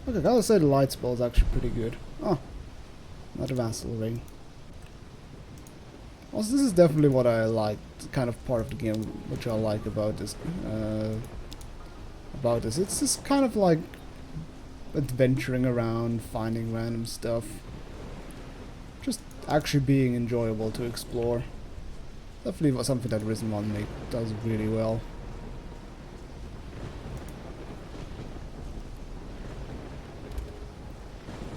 Okay, I gotta say the light spell is actually pretty good. Oh, not a vassal ring. Also, this is definitely what I like, kind of part of the game which I like about this. It's just kind of like adventuring around, finding random stuff. Just actually being enjoyable to explore. Definitely something that Risen 1 does really well.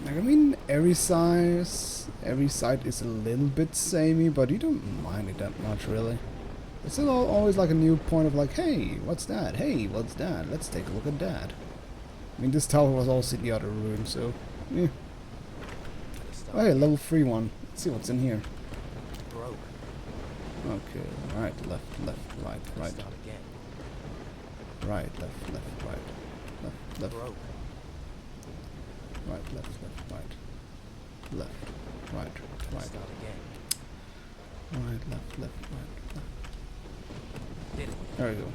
Like, I mean, every site is a little bit samey, but you don't mind it that much, really. It's still always like a new point of like, hey, what's that? Hey, what's that? Let's take a look at that. I mean, this tower was also in the other room, so yeah. Oh, hey, level 3 one. Let's see what's in here. Okay, right, left, right. Right, left, right. Left. Right, left, right. Right. Right, left, right. There we go.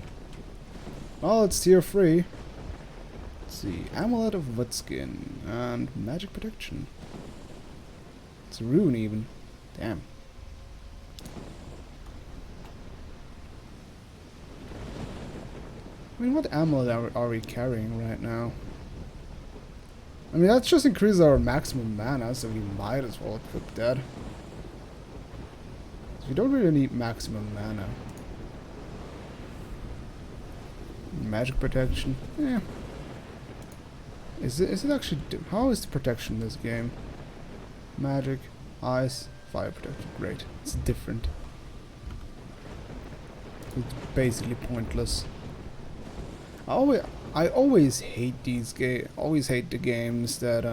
Oh, it's tier 3. Let's see. Amulet of Woodskin and Magic Protection. It's a rune even. Damn. I mean, what ammo are we carrying right now? I mean, that just increases our maximum mana, so we might as well equip that. So we don't really need maximum mana. Magic protection? Yeah. Is it actually... How is the protection in this game? Magic, ice, fire protection. Great. It's different. It's basically pointless. I always hate these always hate the games that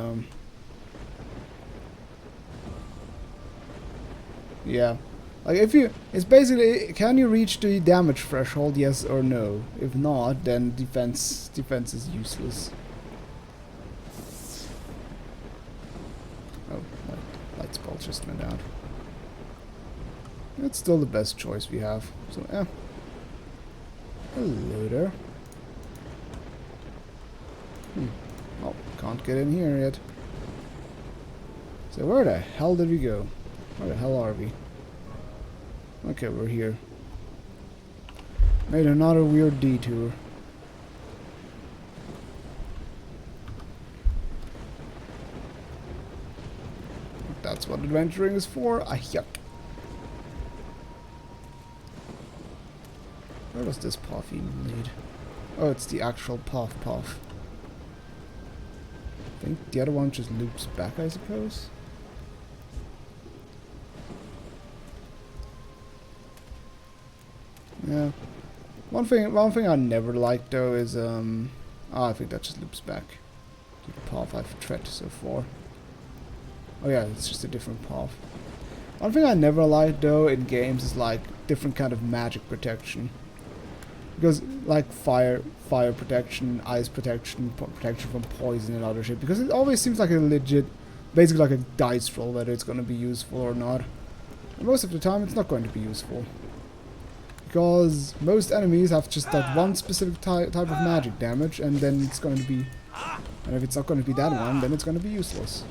yeah, like it's basically, can you reach the damage threshold, yes or no? If not, then defense is useless. Oh, light spell just went out. It's still the best choice we have. So yeah. Hello there. Oh, can't get in here yet. So where the hell did we go? Where the hell are we? Okay, we're here. Made another weird detour. That's what adventuring is for. Ah, yuck. Where does this path even lead? Oh, it's the actual path. I think the other one just loops back, I suppose. Yeah. One thing I never liked though is I think that just loops back to the path I've tread so far. Oh yeah, it's just a different path. One thing I never liked though in games is like different kind of magic protection. Because like fire protection, ice protection, protection from poison and other shit. Because it always seems like a legit, basically like a dice roll whether it's going to be useful or not. And most of the time it's not going to be useful. Because most enemies have just that one specific type of magic damage, and then it's going to be... And if it's not going to be that one, then it's going to be useless.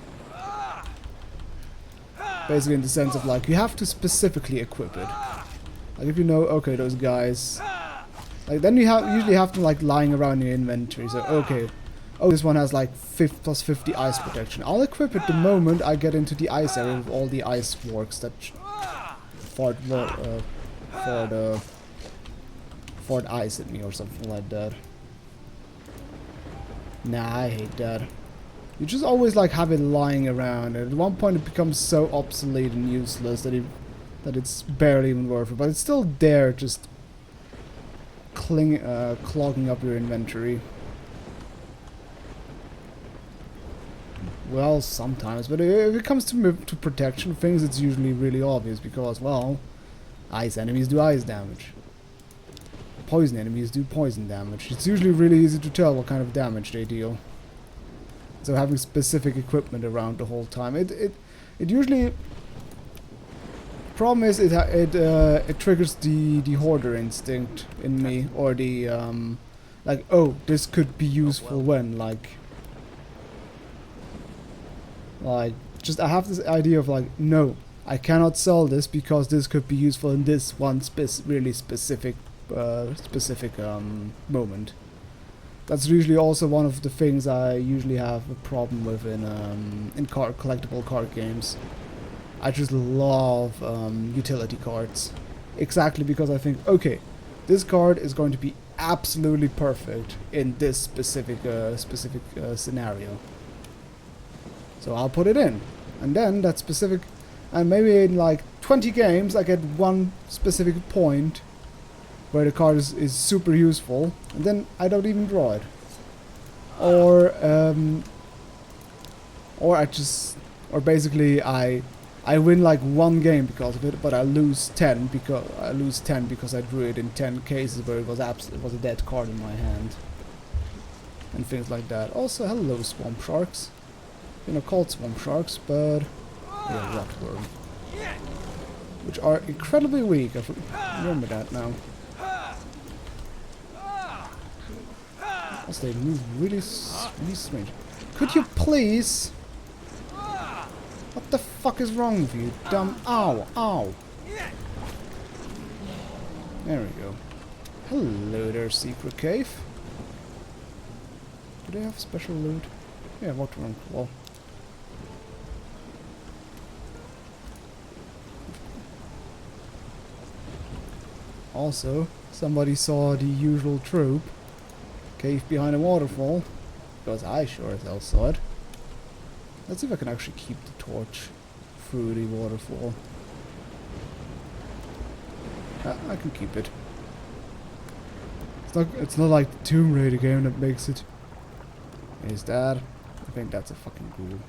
Basically in the sense of like, you have to specifically equip it. Like if you know, okay, those guys... Like then you usually have them like lying around in your inventory. So okay, oh this one has like plus 50 ice protection. I'll equip it the moment I get into the ice area with all the ice works that fought ice at me or something like that. Nah, I hate that. You just always like have it lying around, and at one point it becomes so obsolete and useless that it's barely even worth it. But it's still there, just clogging up your inventory. Well, sometimes, but if it comes to protection things, it's usually really obvious because, well, ice enemies do ice damage. Poison enemies do poison damage. It's usually really easy to tell what kind of damage they deal. So having specific equipment around the whole time, it usually... Problem is it triggers the hoarder instinct in me, or the like, oh, this could be useful when, like just I have this idea of like, no, I cannot sell this because this could be useful in this one really specific moment. That's usually also one of the things I usually have a problem with in collectible card games. I just love utility cards. Exactly because I think, okay, this card is going to be absolutely perfect in this specific scenario. So I'll put it in. And then that specific... And maybe in like 20 games I get one specific point where the card is super useful, and then I don't even draw it. Or basically I win like one game because of it, but I lose 10 because I drew it in 10 cases where it was a dead card in my hand, and things like that. Also, hello swamp sharks. You know, called swamp sharks, but yeah, rotworm, which are incredibly weak. I remember that now. Also, they move really strange. Could you please? What the fuck is wrong with you, dumb? Ow, ow. There we go. Hello there, secret cave. Do they have special loot? Yeah, water and claw. Also, somebody saw the usual trope. Cave behind a waterfall. Because I sure as hell saw it. Let's see if I can actually keep the torch through the waterfall. I can keep it. It's not like the Tomb Raider game that makes it. Is that? I think that's a fucking ghoul.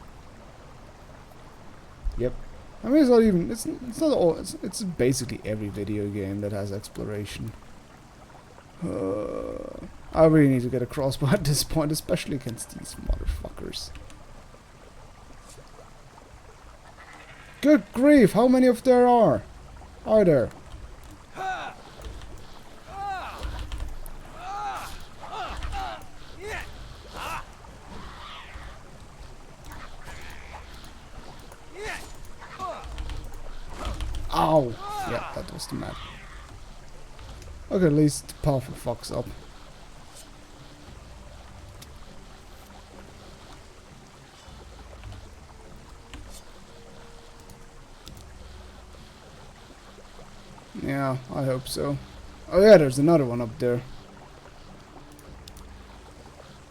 Yep. I mean, it's not even. It's not all. It's basically every video game that has exploration. I really need to get a crossbow at this point, especially against these motherfuckers. Good grief! How many of there are? Are there? Ow! Yeah, that was the map. Okay, at least the powerful fucks up. Yeah, I hope so. Oh yeah, there's another one up there.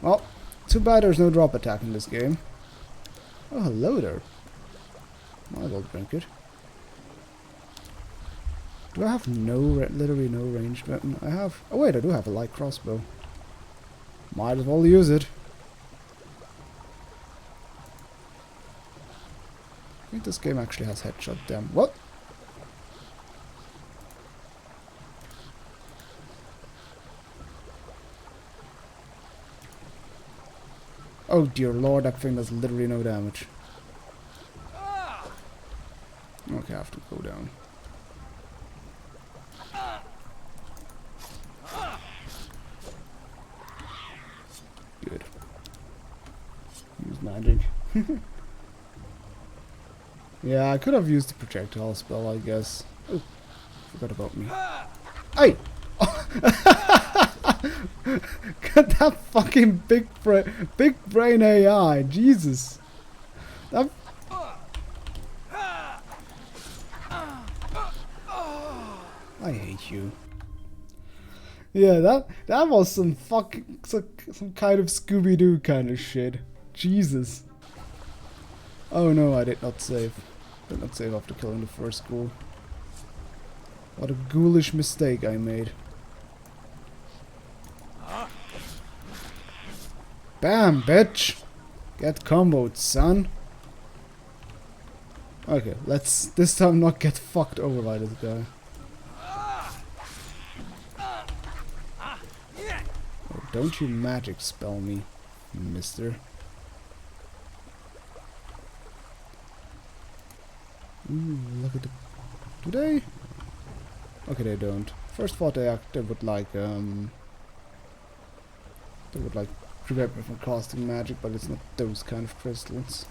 Well, too bad there's no drop attack in this game. Oh, hello there. Might as well drink it. Do I have literally no ranged weapon? I have... Oh wait, I do have a light crossbow. Might as well use it. I think this game actually has headshot damage. What? Oh dear lord, that thing does literally no damage. Okay, I have to go down. Good. Use magic. Yeah, I could have used the projectile spell, I guess. Oh, forgot about me. Hey! Got that fucking big brain AI, Jesus. That I hate you. Yeah, that was some fucking some kind of Scooby-Doo kind of shit. Jesus. Oh no, I did not save. Did not save after killing the first ghoul. What a ghoulish mistake I made. Bam, bitch! Get comboed, son. Okay, let's this time not get fucked over by this guy. Oh, don't you magic spell me, mister. Ooh, look at the... Do they? Okay, they don't. First thought they would like prevent me from casting magic, but it's not those kind of crystals.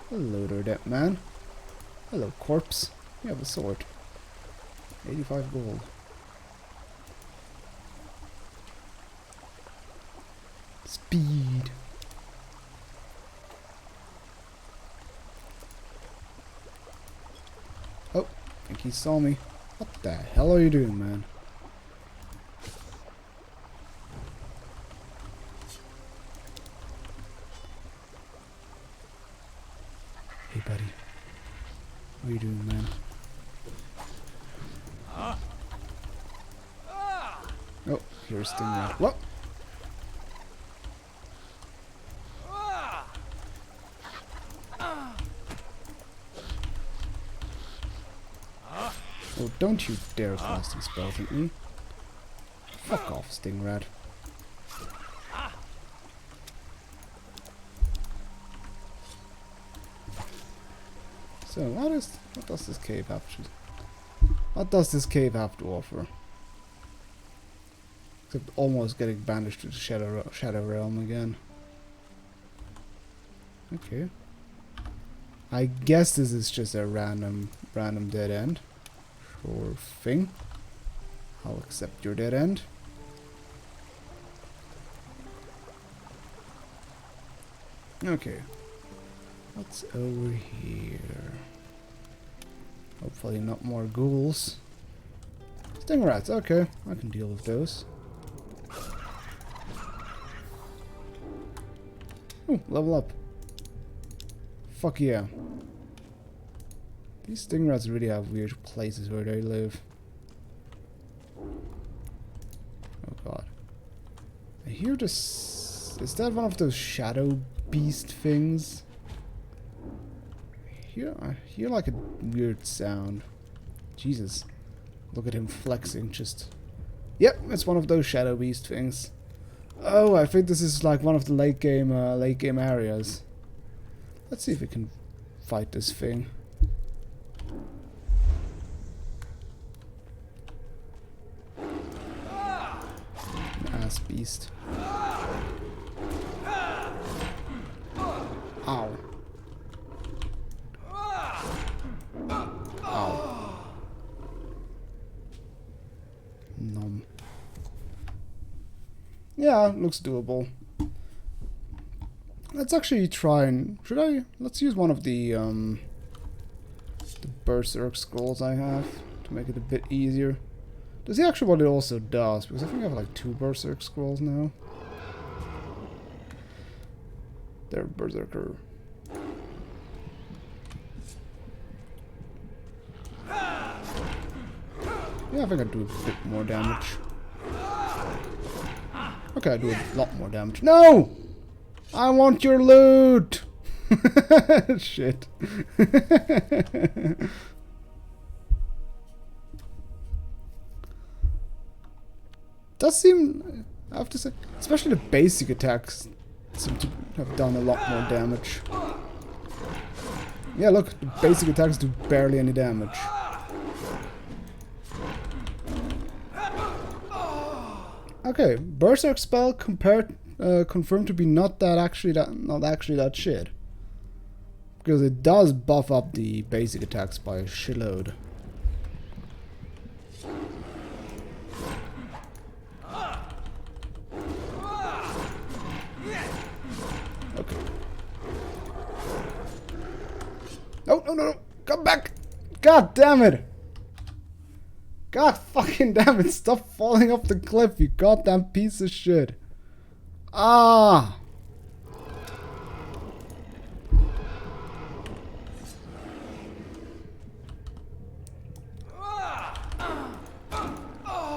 Hello there, dead man. Hello, corpse. You have a sword. 85 gold. Speed. Oh, I think he saw me. What the hell are you doing, man? Hey, buddy. What are you doing, man? Oh, here's Stingray. What? Oh, don't you dare casting spells at me. Fuck off, Stingray. So, what does this cave have to... What does this cave have to offer? Except almost getting banished to the Shadow Realm again. Okay. I guess this is just a random dead end. Sure thing. I'll accept your dead end. Okay. What's over here? Hopefully not more ghouls. Sting rats, okay. I can deal with those. Ooh, level up. Fuck yeah. These sting rats really have weird places where they live. Oh god. I hear this... Is that one of those shadow beast things? I hear like a weird sound. Jesus. Look at him flexing, just... Yep, it's one of those shadow beast things. Oh, I think this is like one of the late game areas. Let's see if we can fight this thing. Ass beast. Ow. Ow. Nom. Yeah, looks doable. Let's actually try and... Let's use one of the Berserk Scrolls I have to make it a bit easier. Does he actually what it also does? Because I think I have like 2 Berserk Scrolls now. They're Berserker. Yeah, I think I do a bit more damage. Okay, I do a lot more damage. No! I want your loot! Shit. Does seem, I have to say, especially the basic attacks seem to have done a lot more damage. Yeah, look, the basic attacks do barely any damage. Okay, Berserk spell confirmed to be not actually that shit. Because it does buff up the basic attacks by a shitload. Okay. No, no, no, no! Come back! God damn it! God fucking damn it, stop falling off the cliff, you goddamn piece of shit. Ah!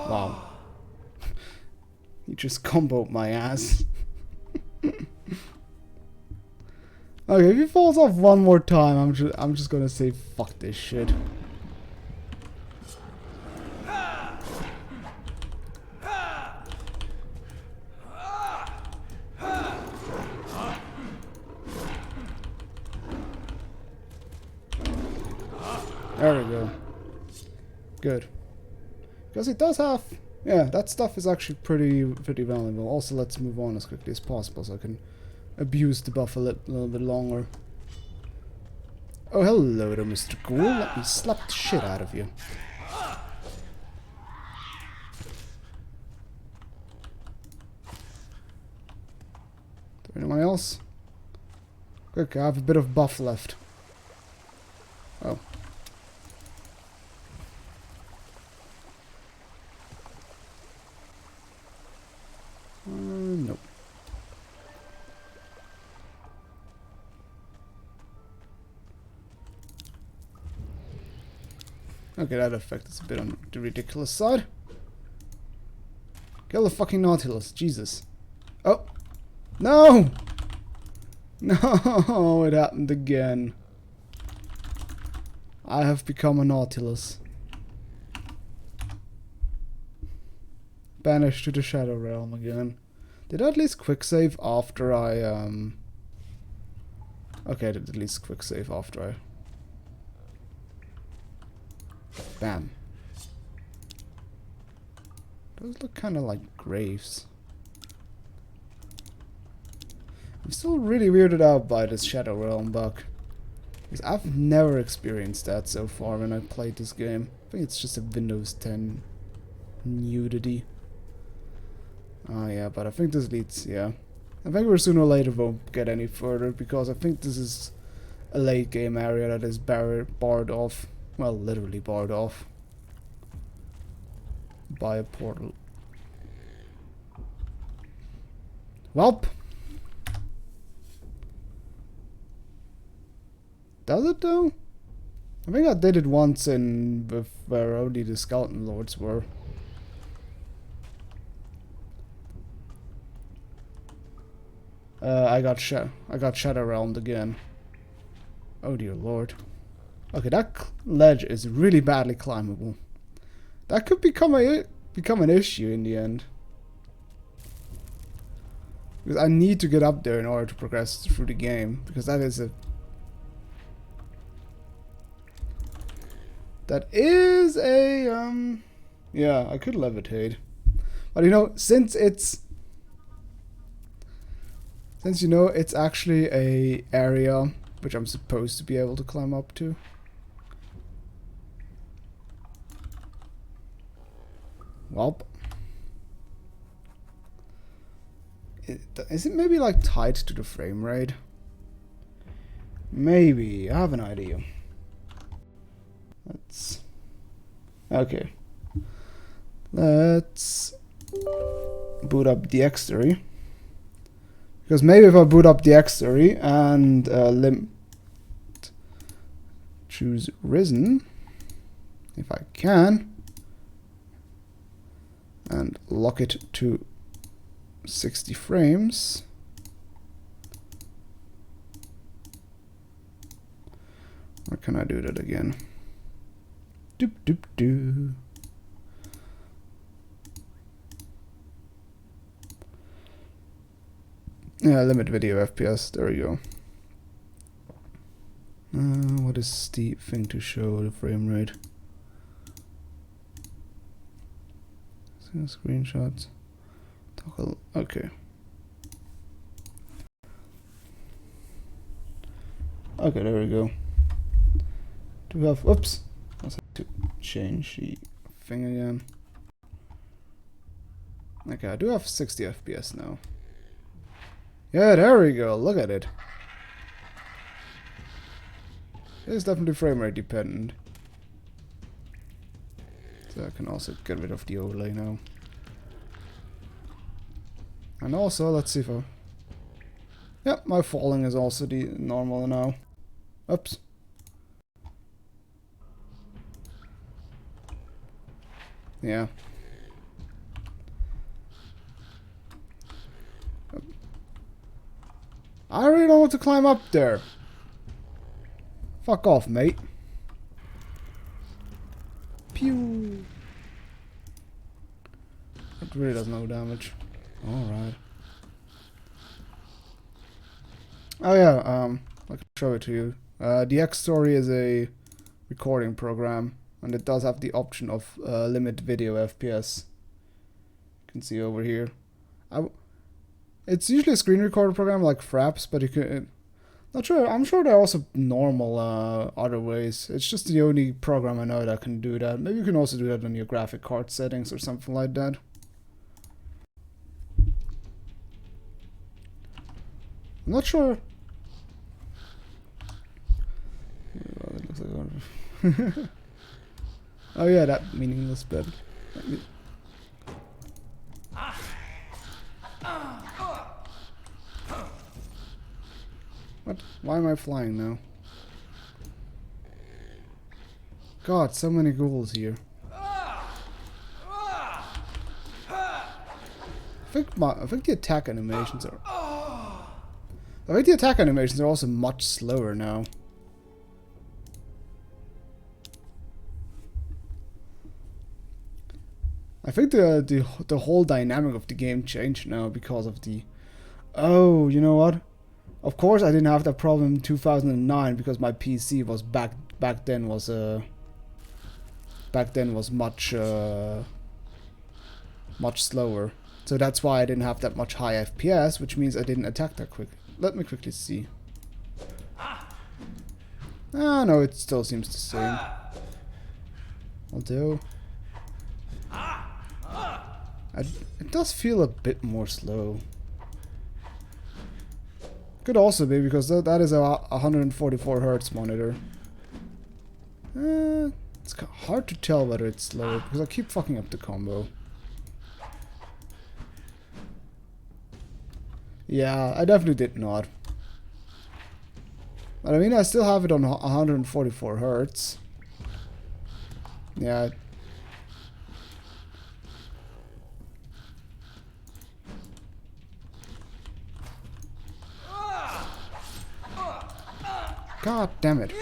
Wow. You just comboed my ass. Okay, if he falls off one more time, I'm just gonna say fuck this shit. There we go. Good. Because it does have... Yeah, that stuff is actually pretty valuable. Also, let's move on as quickly as possible so I can abuse the buff a little bit longer. Oh, hello there, Mr. Ghoul. Let me slap the shit out of you. Is there anyone else? Quick, I have a bit of buff left. Oh. Nope. Okay, that effect is a bit on the ridiculous side. Kill the fucking Nautilus, Jesus. Oh! No! No, it happened again. I have become a Nautilus. Banished to the Shadow Realm again. Did I at least quick save after I Okay, I did at least quick save after I... Bam. Those look kinda like graves. I'm still really weirded out by this Shadow Realm bug. Because I've never experienced that so far when I played this game. I think it's just a Windows 10 nudity. Oh yeah, but I think this leads, yeah. I think we're sooner or later won't get any further, because I think this is a late game area that is barred off. Well, literally barred off by a portal. Welp. Does it though? I think I did it once in where only the skeleton lords were. I got shadow realmed again. Oh dear lord. Okay, that ledge is really badly climbable. That could become an issue in the end. Because I need to get up there in order to progress through the game, because that is a yeah, I could levitate. But you know, since you know it's actually a area which I'm supposed to be able to climb up to. Welp. Is it maybe like tied to the frame rate? Maybe. I have an idea. Okay. Let's boot up the Dexterity. Because maybe if I boot up the Dexterity and choose Risen, if I can, and lock it to 60 frames. Or can I do that again? Doop doop doo. Yeah, limit video FPS. There we go. What is the thing to show the frame rate? Screenshots. Toggle. Okay. Okay, there we go. Do we have? Whoops. I have to change the thing again. Okay, I do have 60 FPS now. Yeah, there we go. Look at it. It's definitely frame rate dependent. So I can also get rid of the overlay now. And also, let's see if I... Yep, my falling is also the normal now. Oops. Yeah. I really don't want to climb up there. Fuck off, mate. Pew. It really does no damage. Alright. Oh yeah, I can show it to you. The X-Story is a recording program, and it does have the option of limit video FPS. You can see over here. It's usually a screen recorder program like Fraps, but you can... Not sure. I'm sure there are also normal other ways. It's just the only program I know that can do that. Maybe you can also do that on your graphic card settings or something like that. I'm not sure. Oh, that looks like oh yeah, that meaningless bit. What? Why am I flying now? God, so many ghouls here. I think the attack animations are... I think the attack animations are also much slower now. I think the whole dynamic of the game changed now because of the... Oh, you know what? Of course I didn't have that problem in 2009 because my PC was back then was much slower. So that's why I didn't have that much high FPS, which means I didn't attack that quick. Let me quickly see. Ah no, it still seems the same. Although It does feel a bit more slow. Could also be because that is a 144 hertz monitor. It's hard to tell whether it's slow because I keep fucking up the combo. Yeah, I definitely did not. But I mean, I still have it on 144 hertz. Yeah. God damn it.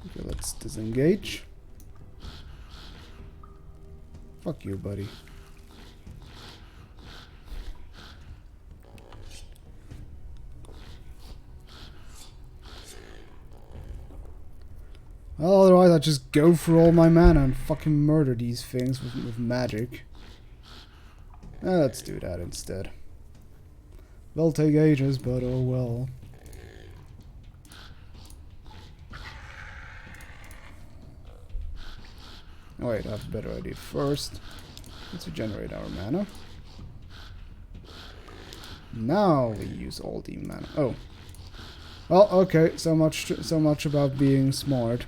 Okay, let's disengage. Fuck you, buddy. Well, otherwise I just go for all my mana and fucking murder these things with magic. Let's do that instead. Will take ages, but oh well. Oh wait, I have a better idea. First, let's regenerate our mana. Now we use all the mana. Oh. Well, okay, so much about being smart.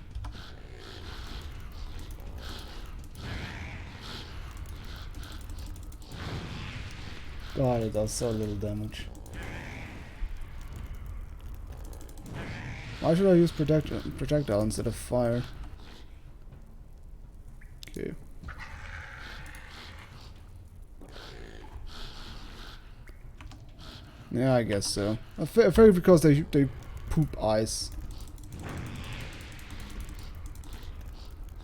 God, it does so little damage. Why should I use projectile instead of fire? Okay. Yeah, I guess so. I figured because they poop ice.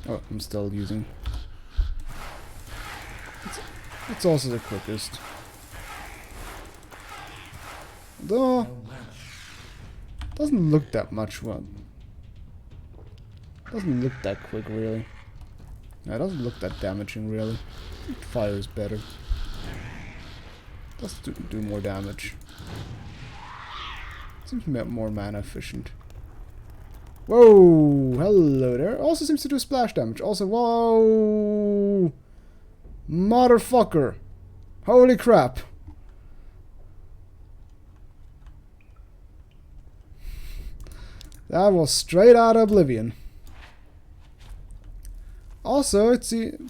Oh, I'm still using. It's also the quickest. Though doesn't look that much well. Doesn't look that quick really. Yeah, it doesn't look that damaging really. Fire is better. Does do more damage. Seems to be more mana efficient. Whoa! Hello there. Also seems to do splash damage. Also, whoa! Motherfucker! Holy crap! That was straight out of Oblivion. Also,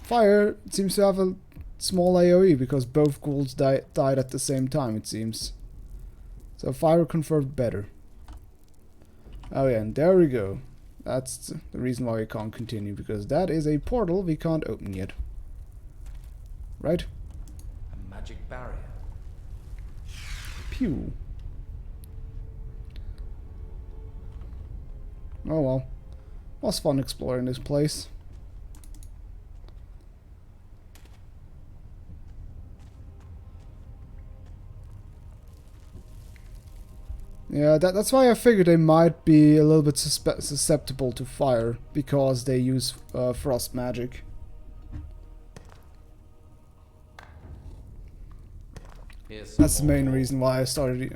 fire seems to have a small AoE because both ghouls died at the same time, it seems. So fire confirmed better. Oh yeah, and there we go. That's the reason why we can't continue, because that is a portal we can't open yet. Right? A magic barrier. Pew. Oh well. Was fun exploring this place. Yeah, that's why I figured they might be a little bit susceptible to fire, because they use frost magic. That's the main reason why I started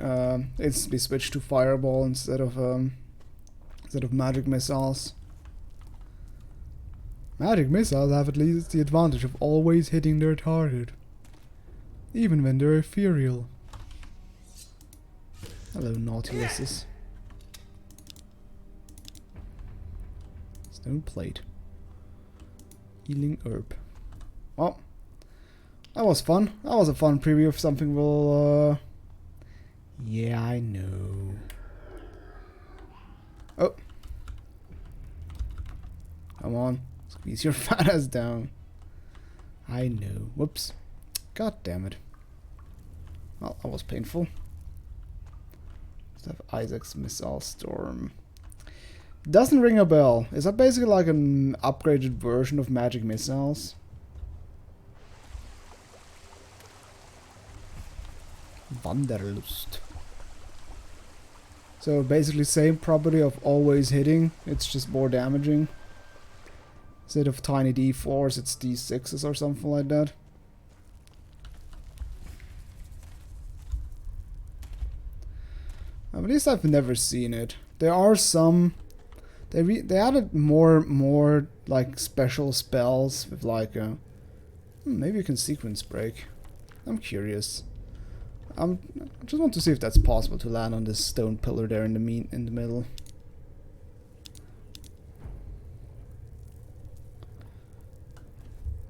instantly switched to fireball instead of magic missiles. Magic missiles have at least the advantage of always hitting their target, even when they're ethereal. Hello, Nautiluses. Stone plate. Healing herb. Well, that was fun. That was a fun preview of something we'll, yeah, I know. Oh. Come on. Squeeze your fat ass down. I know. Whoops. God damn it. Well, that was painful. Let's have Isaac's Missile Storm. Doesn't ring a bell. Is that basically like an upgraded version of magic missiles? Wanderlust. So basically same property of always hitting, it's just more damaging. Instead of tiny d4s, it's d6s or something like that. At least I've never seen it. There are some They added more like special spells with like maybe you can sequence break. I'm curious. I just want to see if that's possible to land on this stone pillar there in the middle.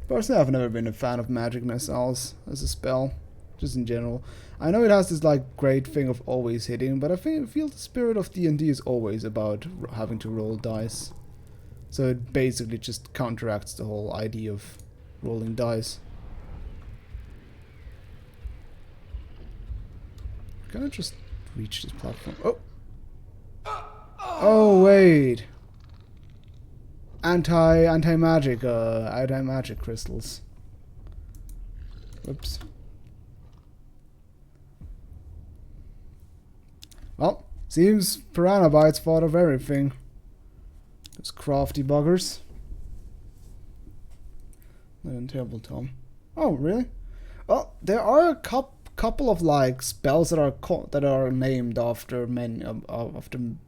Personally, I've never been a fan of magic missiles as a spell, just in general. I know it has this like great thing of always hitting, but I feel the spirit of D&D is always about having to roll dice. So it basically just counteracts the whole idea of rolling dice. Can I just reach this platform? Oh! Oh wait! Anti-magic crystals. Whoops. Well, seems Piranha Bytes thought of everything. Those crafty buggers. Untitled Tom. Oh, really? Well, there are a couple of like spells that are named after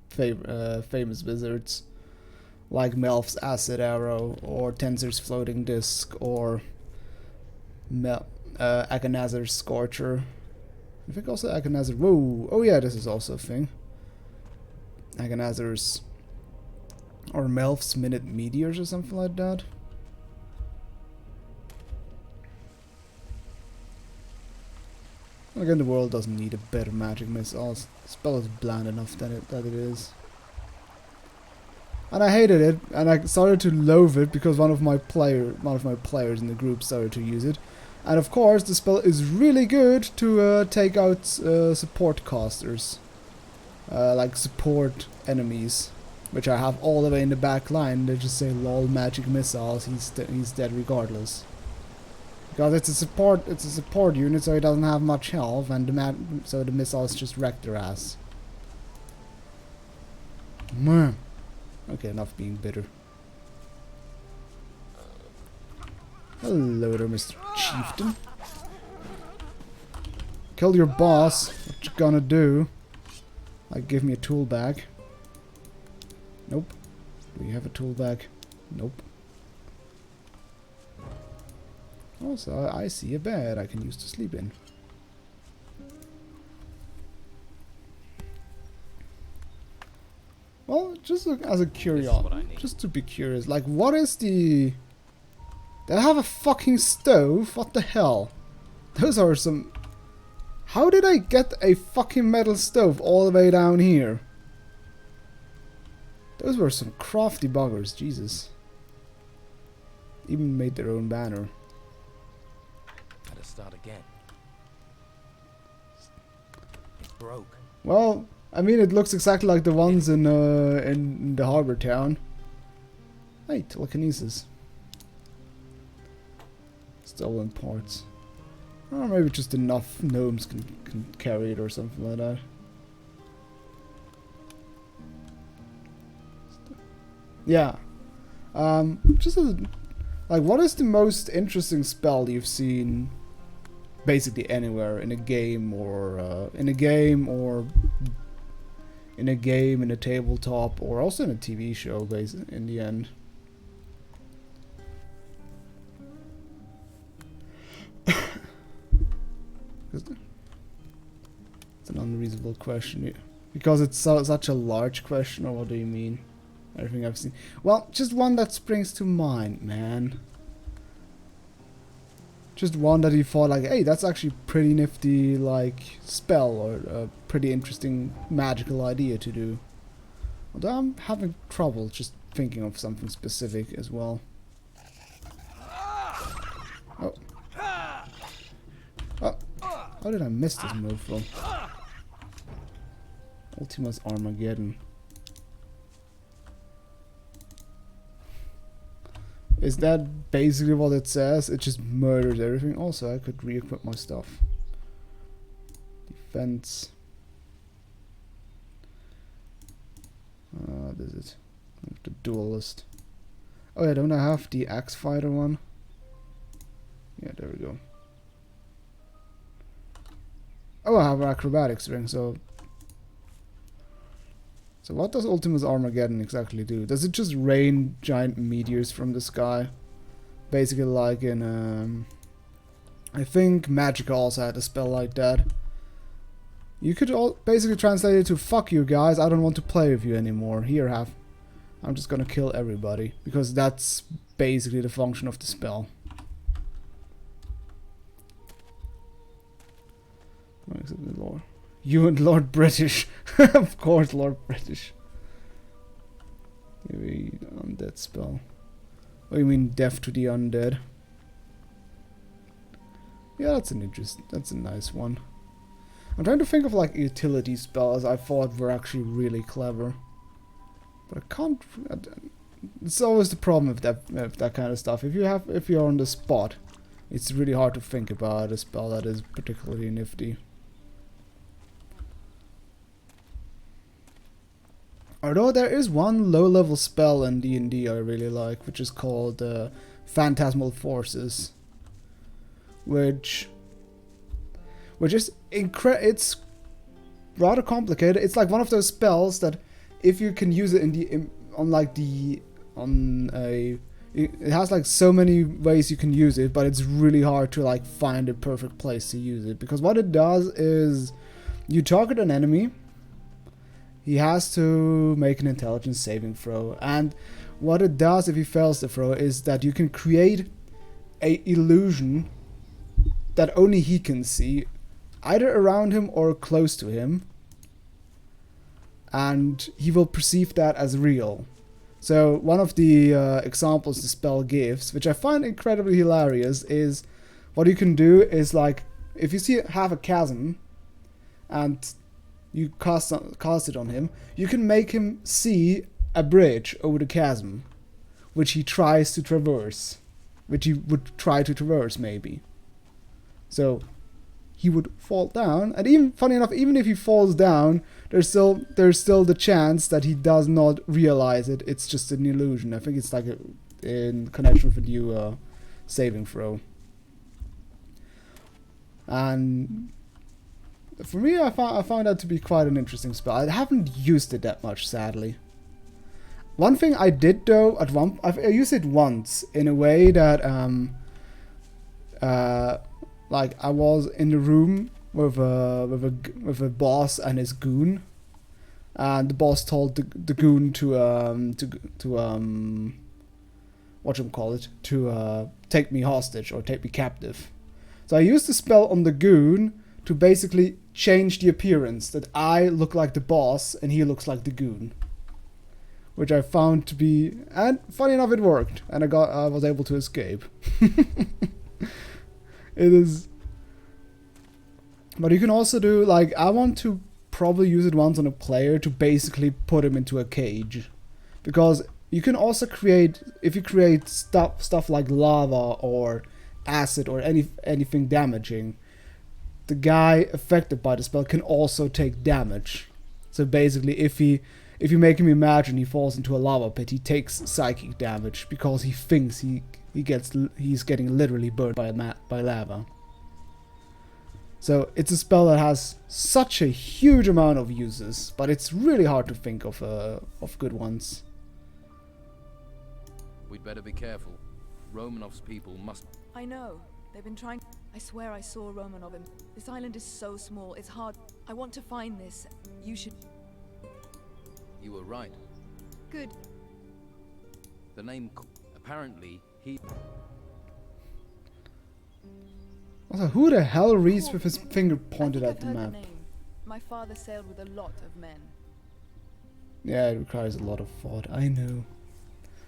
famous wizards, like Melf's Acid Arrow or Tensor's Floating Disc or Agonazer's Scorcher. I think also Agonazer. Whoa! Oh yeah, this is also a thing. Agonazer's or Melf's Minute Meteors or something like that. Again, the world doesn't need a better magic missile. The spell is bland enough that it is. And I hated it, and I started to loathe it because one of my players in the group started to use it. And of course, the spell is really good to take out support casters, like support enemies, which I have all the way in the back line. They just say "lol magic missiles." He's dead regardless. Because it's a support unit, so he doesn't have much health, and so the missiles just wreck their ass. Meh. Okay, enough being bitter. Hello there, Mr. Chieftain. Killed your boss. What you gonna do? Like, give me a tool bag. Nope. Do you have a tool bag? Nope. Also, I see a bed I can use to sleep in. Well, just as a curiosity, just to be curious, like, what is the... They have a fucking stove? What the hell? Those are some... How did I get a fucking metal stove all the way down here? Those were some crafty buggers, Jesus. Even made their own banner. Gotta start again. It broke. Well, I mean, it looks exactly like the ones in the harbor town. Hey, telekinesis. Stolen parts. Or maybe just enough gnomes can carry it or something like that. Yeah. Just as, like, what is the most interesting spell you've seen basically anywhere in a game or in a tabletop, or also in a TV show, basically, in the end? It's an unreasonable question. Because it's such a large question, or what do you mean? Everything I've seen. Well, just one that springs to mind, man. Just one that you thought, like, hey, that's actually pretty nifty, like, spell, or a pretty interesting magical idea to do. Although I'm having trouble just thinking of something specific as well. Oh. Oh. How did I miss this move from? Ultima's Armageddon. Is that basically what it says? It just murders everything. Also, I could re-equip my stuff. Defense. What is it? The duelist. Oh yeah, don't I have the axe fighter one? Yeah, there we go. Oh, I have an acrobatics ring, so... So what does Ultimus Armageddon exactly do? Does it just rain giant meteors from the sky? Basically like in, I think Magica also had a spell like that. You could all basically translate it to, fuck you guys, I don't want to play with you anymore. Here, have. I'm just gonna kill everybody. Because that's basically the function of the spell. Lord. You and Lord British. Of course, Lord British. Maybe undead spell. Oh, you mean death to the undead? Yeah, that's a nice one. I'm trying to think of like utility spells I thought were actually really clever. But I can't. It's always the problem with that kind of stuff. If you're on the spot, it's really hard to think about a spell that is particularly nifty. Although there is one low-level spell in D&D I really like, which is called Phantasmal Forces, which is it's rather complicated. It's like one of those spells that if you can use it it has like so many ways you can use it, but it's really hard to like find a perfect place to use it, because what it does is you target an enemy. He has to make an intelligence saving throw, and what it does if he fails the throw is that you can create a illusion that only he can see, either around him or close to him, and he will perceive that as real. So one of the examples the spell gives, which I find incredibly hilarious, is what you can do is like, if you have a chasm and you cast it on him, you can make him see a bridge over the chasm, which he tries to traverse, which he would try to traverse maybe. So he would fall down, and even funny enough, even if he falls down, there's still the chance that he does not realize it. It's just an illusion. I think it's like in connection with a new saving throw. And for me, I found that to be quite an interesting spell. I haven't used it that much, sadly. One thing I did though, I used it once in a way that like I was in the room with a boss and his goon, and the boss told the goon to whatchamacallit, to take me hostage or take me captive. So I used the spell on the goon to basically change the appearance, that I look like the boss and he looks like the goon, which I found to be, and funny enough, it worked, and I was able to escape. It is, but you can also do, like, I want to probably use it once on a player to basically put him into a cage, because you can also create, if you create stuff like lava or acid or anything damaging, the guy affected by the spell can also take damage. So basically, if you make him imagine he falls into a lava pit, he takes psychic damage because he thinks he's getting literally burned by lava. So it's a spell that has such a huge amount of uses, but it's really hard to think of good ones. We'd better be careful. Romanov's people must... I know. They've been trying... I swear I saw Romanov in... This island is so small, it's hard. I want to find this. You should... You were right. Good. The name... Apparently, he... Also, who the hell reads Cool. with his finger pointed I at the think I've heard map? name. My father sailed with a lot of men. Yeah, it requires a lot of thought, I know.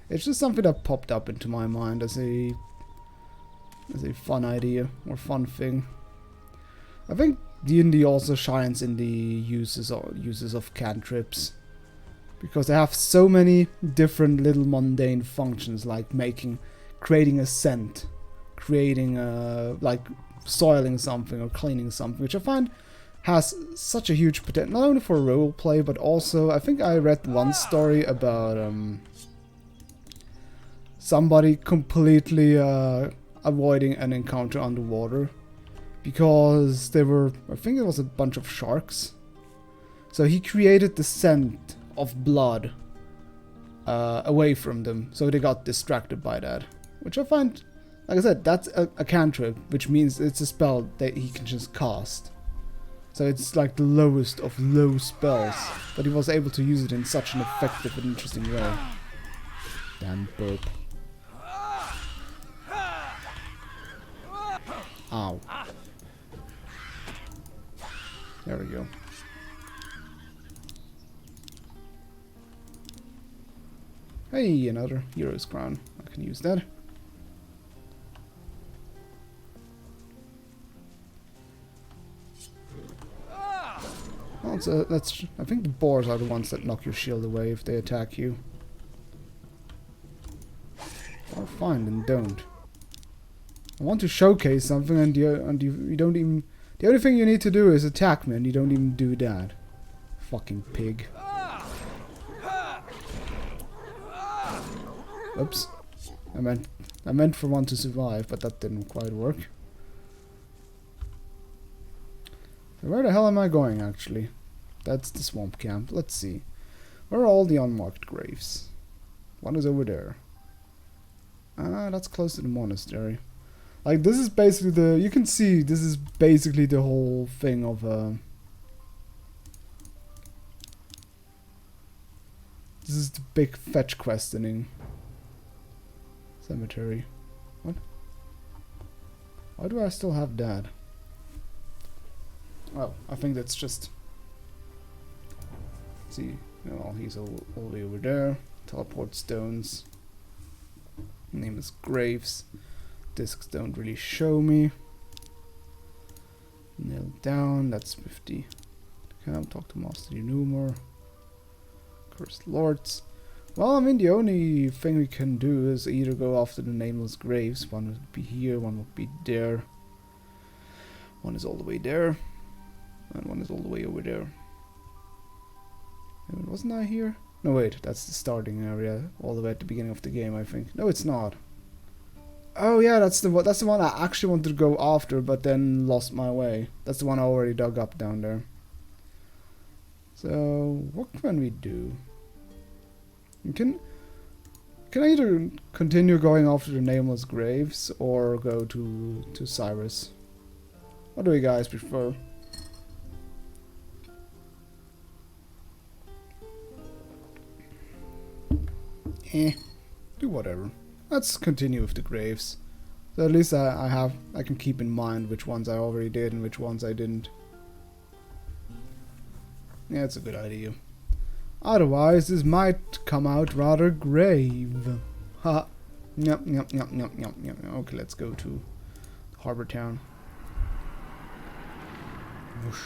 It's just something that popped up into my mind as a fun idea or fun thing. I think D&D also shines in the uses of cantrips, because they have so many different little mundane functions, like creating a scent, creating like soiling something or cleaning something, which I find has such a huge potential, not only for roleplay, but also I think I read one story about somebody completely avoiding an encounter underwater because there were, I think it was a bunch of sharks. So he created the scent of blood away from them, so they got distracted by that. Which I find, like I said, that's a cantrip, which means it's a spell that he can just cast. So it's like the lowest of low spells, but he was able to use it in such an effective and interesting way. Damn burp. Ow. There we go. Hey, another hero's crown. I can use that. Also, I think the boars are the ones that knock your shield away if they attack you. Or fine, then don't. I want to showcase something, and you don't even. The only thing you need to do is attack me, and you don't even do that. Fucking pig. Oops. I meant for one to survive, but that didn't quite work. So where the hell am I going, actually? That's the swamp camp. Let's see. Where are all the unmarked graves? One is over there. Ah, that's close to the monastery. Like, this is basically the... You can see this is basically the whole thing of... This is the big fetch questioning. Cemetery. What? Why do I still have that? Oh, I think that's just... Let's see, no, he's all the way over there. Teleport stones. Name is Graves. Discs don't really show me. Nail down, that's 50. Can't talk to Master Numor. Cursed Lords. Well, I mean, the only thing we can do is either go after the nameless graves. One would be here, one would be there. One is all the way there. And one is all the way over there. Wasn't I here? No, wait, that's the starting area. All the way at the beginning of the game, I think. No, it's not. Oh yeah, that's the one I actually wanted to go after, but then lost my way. That's the one I already dug up down there. So, what can we do? You can either continue going after the nameless graves or go to Cyrus. What do you guys prefer? Do whatever. Let's continue with the graves. So at least I can keep in mind which ones I already did and which ones I didn't. Yeah, it's a good idea. Otherwise, this might come out rather grave. Ha. Yep. Okay, let's go to Harbor Town. Whoosh.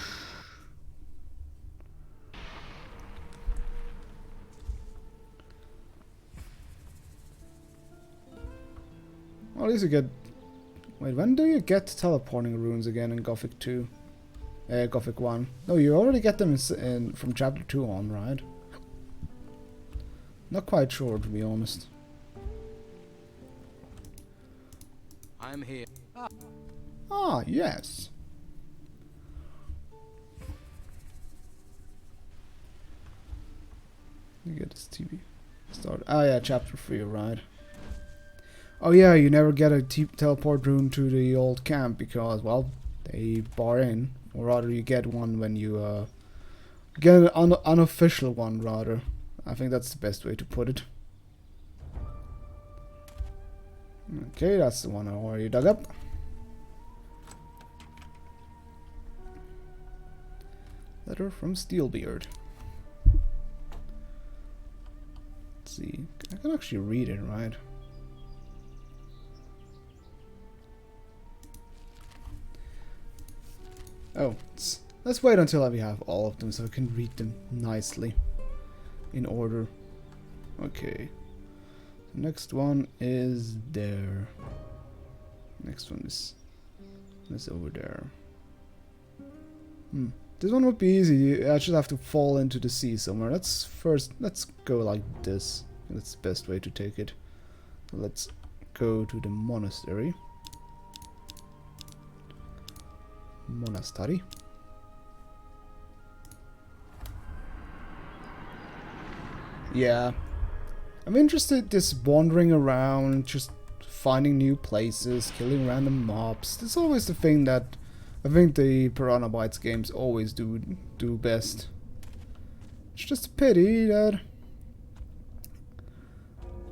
Well, at least you get... Wait, when do you get teleporting runes again in Gothic 2? Gothic 1. No, you already get them from Chapter 2 on, right? Not quite sure, to be honest. I'm here. Ah, yes. You get this TV start. Ah, yeah, Chapter 3, right? Oh yeah, you never get a teleport rune to the old camp because, well, they bar in. Or rather, you get one when you get an unofficial one, rather. I think that's the best way to put it. Okay, that's the one I already dug up. Letter from Steelbeard. Let's see. I can actually read it, right? Oh, let's wait until we have all of them so I can read them nicely. In order. Okay. The next one is there. Next one is over there. This one would be easy. I should have to fall into the sea somewhere. Let's go like this. That's the best way to take it. Let's go to the monastery. Monastery. Yeah. I'm interested just wandering around, just finding new places, killing random mobs. That's always the thing that I think the Piranha Bytes games always do best. It's just a pity that...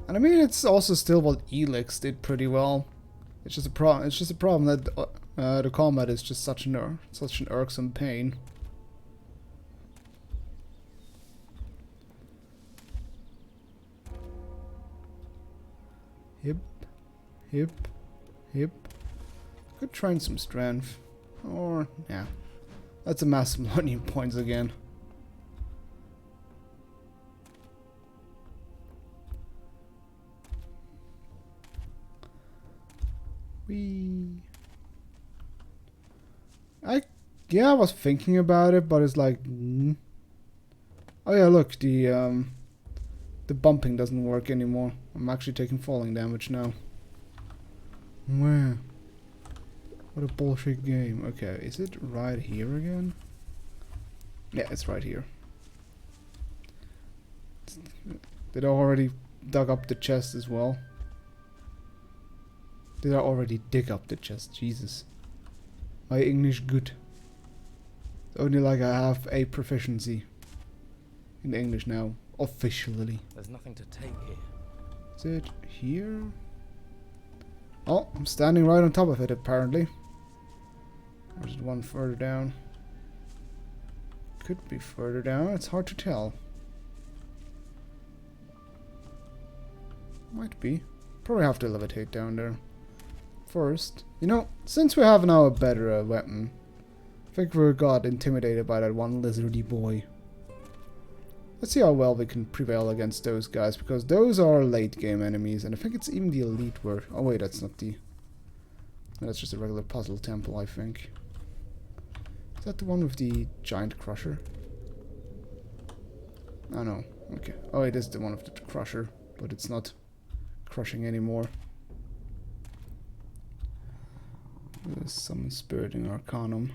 And I mean, it's also still what Elix did pretty well. It's just a problem. It's just a problem that the combat is just such an irksome pain. Hip, hip, hip. Could train some strength, or yeah, that's a mass learning points again. Yeah, I was thinking about it, but it's like, oh yeah, look, the bumping doesn't work anymore. I'm actually taking falling damage now. Wow, what a bullshit game. Okay, is it right here again? Yeah, it's right here. Did I already dug up the chest as well? Did I already dig up the chest? Jesus. My English good. It's only like I have a proficiency in English now, officially. There's nothing to take here. Is it here? Oh, I'm standing right on top of it apparently. Or is it one further down? Could be further down, it's hard to tell. Might be. Probably have to levitate down there. First, you know, since we have now a better weapon, I think we got intimidated by that one lizardy boy. Let's see how well we can prevail against those guys, because those are late game enemies, and I think it's even the elite word. Oh wait, that's not the... That's just a regular puzzle temple, I think. Is that the one with the giant crusher? Oh no, okay. Oh, it is the one with the crusher, but it's not crushing anymore. Summon Spiriting Arcanum.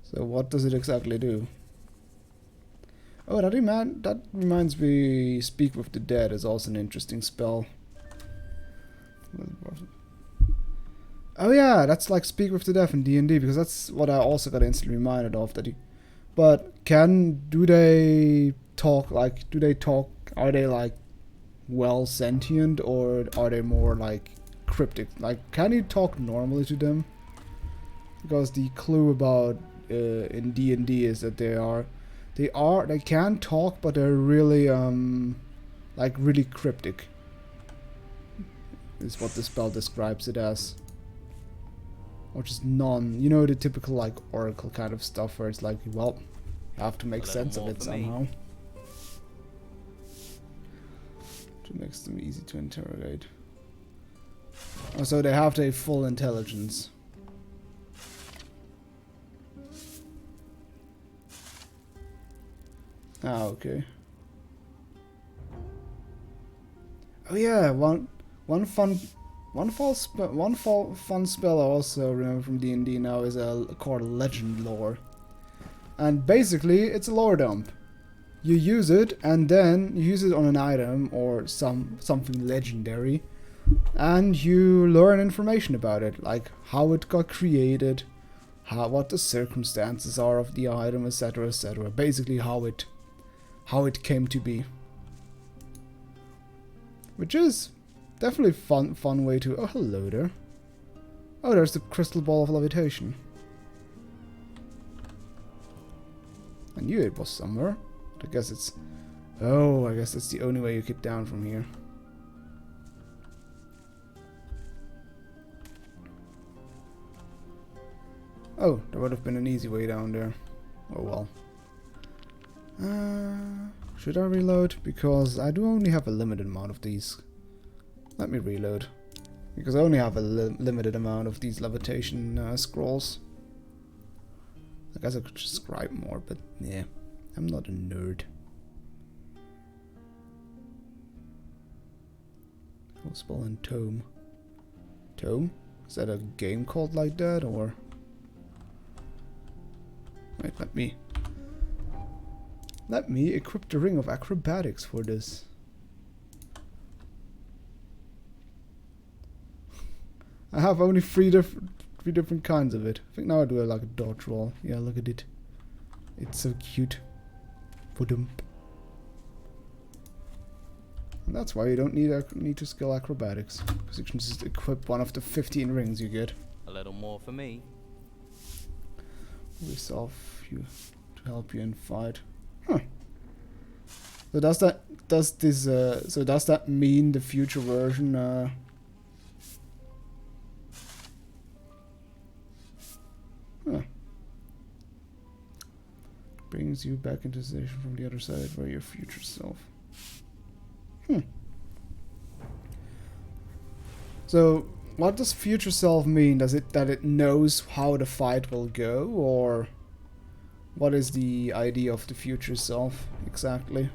So what does it exactly do? Oh, that reminds me, Speak with the Dead is also an interesting spell. Oh yeah, that's like Speak with the Dead in D&D, because that's what I also got instantly reminded of. But do they talk, are they like well sentient, or are they more like cryptic? Like, can you talk normally to them? Because the clue about in D&D is that they can talk, but they're really like really cryptic. Is what the spell describes it as. Which is you know, the typical like oracle kind of stuff where it's like, well, you have to make sense of it somehow. Which makes them easy to interrogate. Oh, so they have their full intelligence. Ah, okay. Oh yeah, one fun spell I also remember from D&D now is called Legend Lore. And basically, it's a lore dump. You use it, and then you use it on an item or something legendary, and you learn information about it, like how it got created, what the circumstances are of the item, etc., etc. Basically, how it came to be, which is definitely fun way to. Oh, hello there. Oh, there's the crystal ball of levitation. I knew it was somewhere. I guess it's... Oh, I guess that's the only way you get down from here. Oh, there would have been an easy way down there. Oh well. Should I reload? Because I do only have a limited amount of these. Let me reload. Because I only have a limited amount of these levitation scrolls. I guess I could just scribe more, but yeah, I'm not a nerd. Spell and Tome. Tome? Is that a game called like that, or... Wait, let me... Let me equip the ring of acrobatics for this. I have only three different kinds of it. I think now I do it like a dodge roll. Yeah, look at it. It's so cute. Ba-dum. And that's why you don't need to skill acrobatics, because you can just equip one of the 15 rings you get. A little more for me. Resolve you to help you in fight. Huh. So does that mean the future version brings you back into station from the other side where your future self. So what does future self mean? Does it that it knows how the fight will go, or what is the idea of the future self exactly?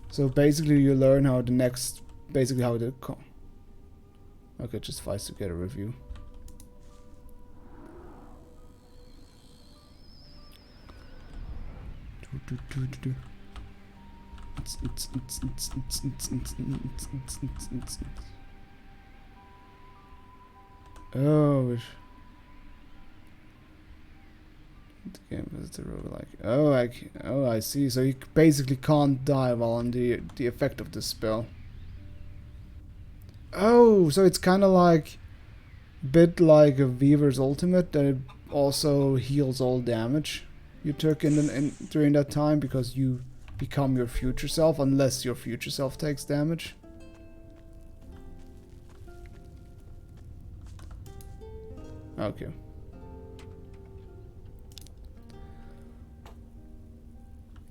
So basically you learn how the next, basically how the okay, just fights to get a review. Oh, the game is the roguelike. Oh, I see. So you basically can't die while on the effect of the spell. Oh, so it's kind of like a bit like a Weaver's Ultimate, that it also heals all damage you took during that time, because you become your future self unless your future self takes damage. Okay.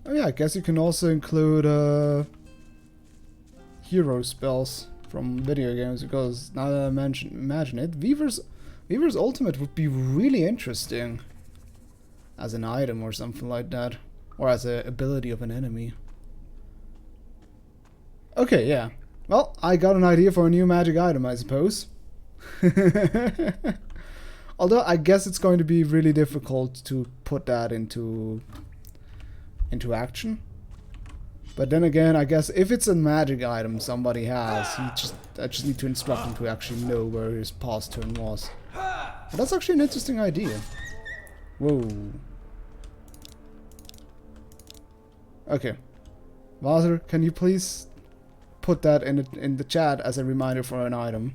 Oh yeah, I guess you can also include hero spells from video games, because now that I imagine it, Weaver's Ultimate would be really interesting as an item or something like that, or as an ability of an enemy. Okay, yeah. Well, I got an idea for a new magic item, I suppose. Although I guess it's going to be really difficult to put that into action. But then again, I guess if it's a magic item somebody has, I just need to instruct him to actually know where his past turn was. But that's actually an interesting idea. Whoa. Okay. Vaser, can you please put that in the chat as a reminder for an item?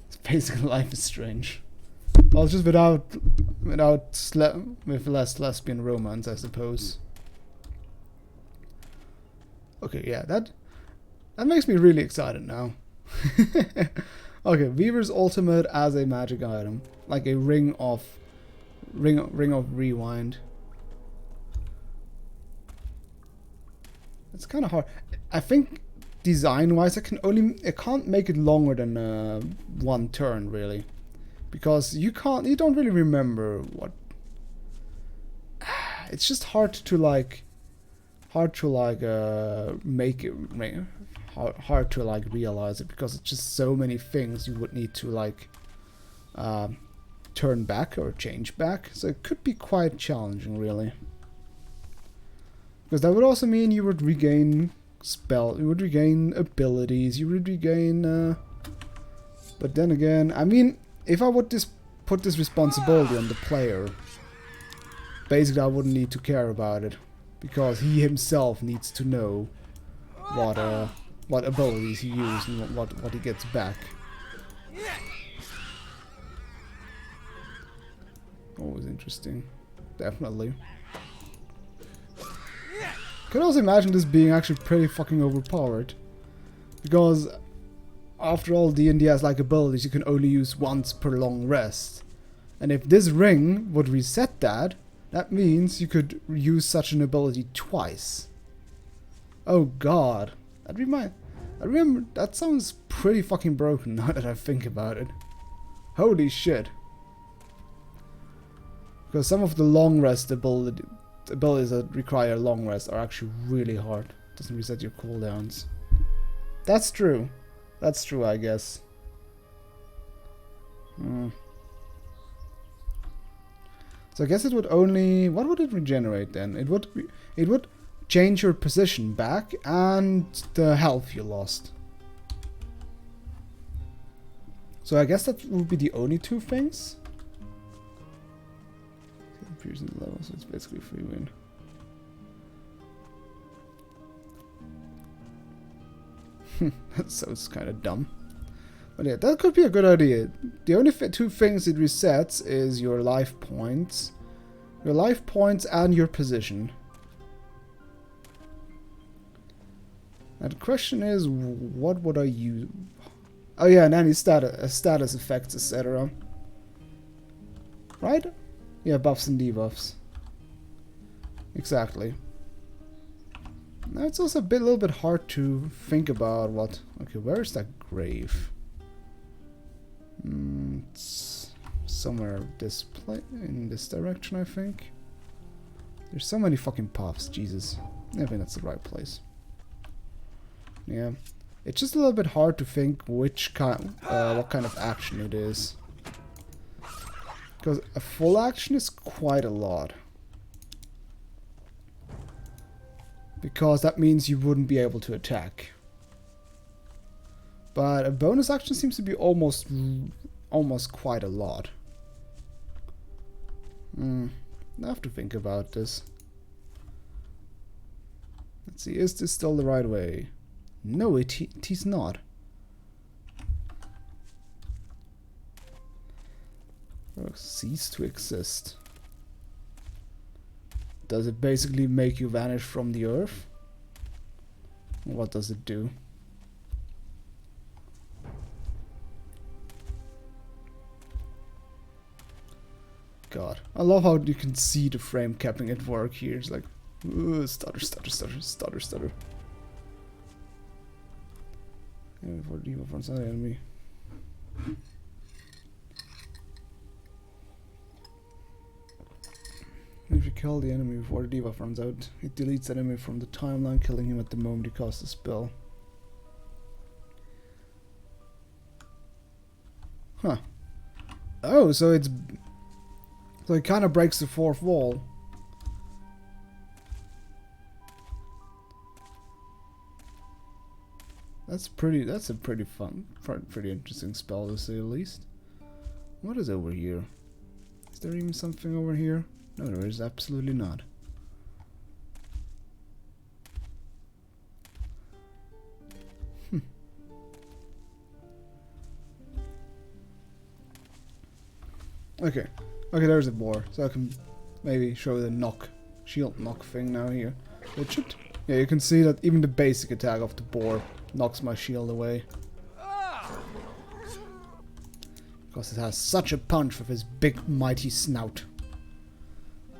It's basically Life is Strange. Well, just with less lesbian romance, I suppose. Okay, yeah, that makes me really excited now. Okay, Weaver's Ultimate as a magic item, like a ring of rewind. It's kind of hard. I think design-wise, I can't make it longer than one turn, really, because you don't really remember what. It's just hard to realize it, because it's just so many things you would need to turn back or change back. So it could be quite challenging, really. Because that would also mean you would regain you would regain abilities, you would regain. But then again, I mean, if I would put this responsibility on the player, basically I wouldn't need to care about it, because he himself needs to know what abilities he used and what he gets back. Always interesting, definitely. Could also imagine this being actually pretty fucking overpowered, because after all, D&D has abilities you can only use once per long rest, and if this ring would reset that, that means you could use such an ability twice. Oh god, I remember that sounds pretty fucking broken now that I think about it. Holy shit. Because some of the long rest abilities that require long rest are actually really hard. Doesn't reset your cooldowns. That's true. That's true, I guess. Hmm. So I guess it would only... What would it regenerate then? It would change your position back and the health you lost. So I guess that would be the only two things. Appears in the level, so it's basically free win. That sounds kind of dumb. But yeah, that could be a good idea. The only two things it resets is your life points. Your life points and your position. Now the question is, what would I use? Oh yeah, and any status effects, etc. Right? Yeah, buffs and debuffs. Exactly. Now it's also a little bit hard to think about what... Okay, where is that grave? It's somewhere in this direction, I think. There's so many fucking paths, Jesus. I think that's the right place. Yeah. It's just a little bit hard to think what kind of action it is. Because a full action is quite a lot. Because that means you wouldn't be able to attack. But a bonus action seems to be almost quite a lot. I have to think about this. Let's see, is this still the right way? No, it is not. Cease to exist. Does it basically make you vanish from the earth? What does it do? God, I love how you can see the frame capping at work here. It's like, stutter, stutter, stutter, stutter, stutter. And before the front side enemy. If you kill the enemy before the debuff runs out, it deletes the enemy from the timeline, killing him at the moment he casts the spell. Huh. Oh, so it kind of breaks the fourth wall. That's a pretty fun, pretty interesting spell to say the least. What is over here? Is there even something over here? No, there is absolutely not. Okay. Okay, there's a boar. So I can maybe show the shield knock thing now here. It should... Yeah, you can see that even the basic attack of the boar knocks my shield away. Because it has such a punch with his big mighty snout.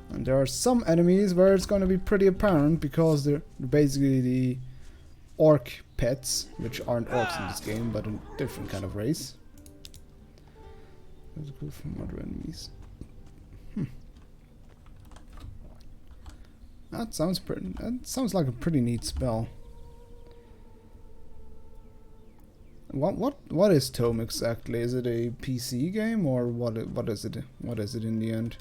And there are some enemies where it's going to be pretty apparent because they're basically the orc pets, which aren't orcs in this game, but a different kind of race. That's good from other enemies. That sounds like a pretty neat spell. What is Tome exactly? Is it a PC game or what is it? What is it in the end?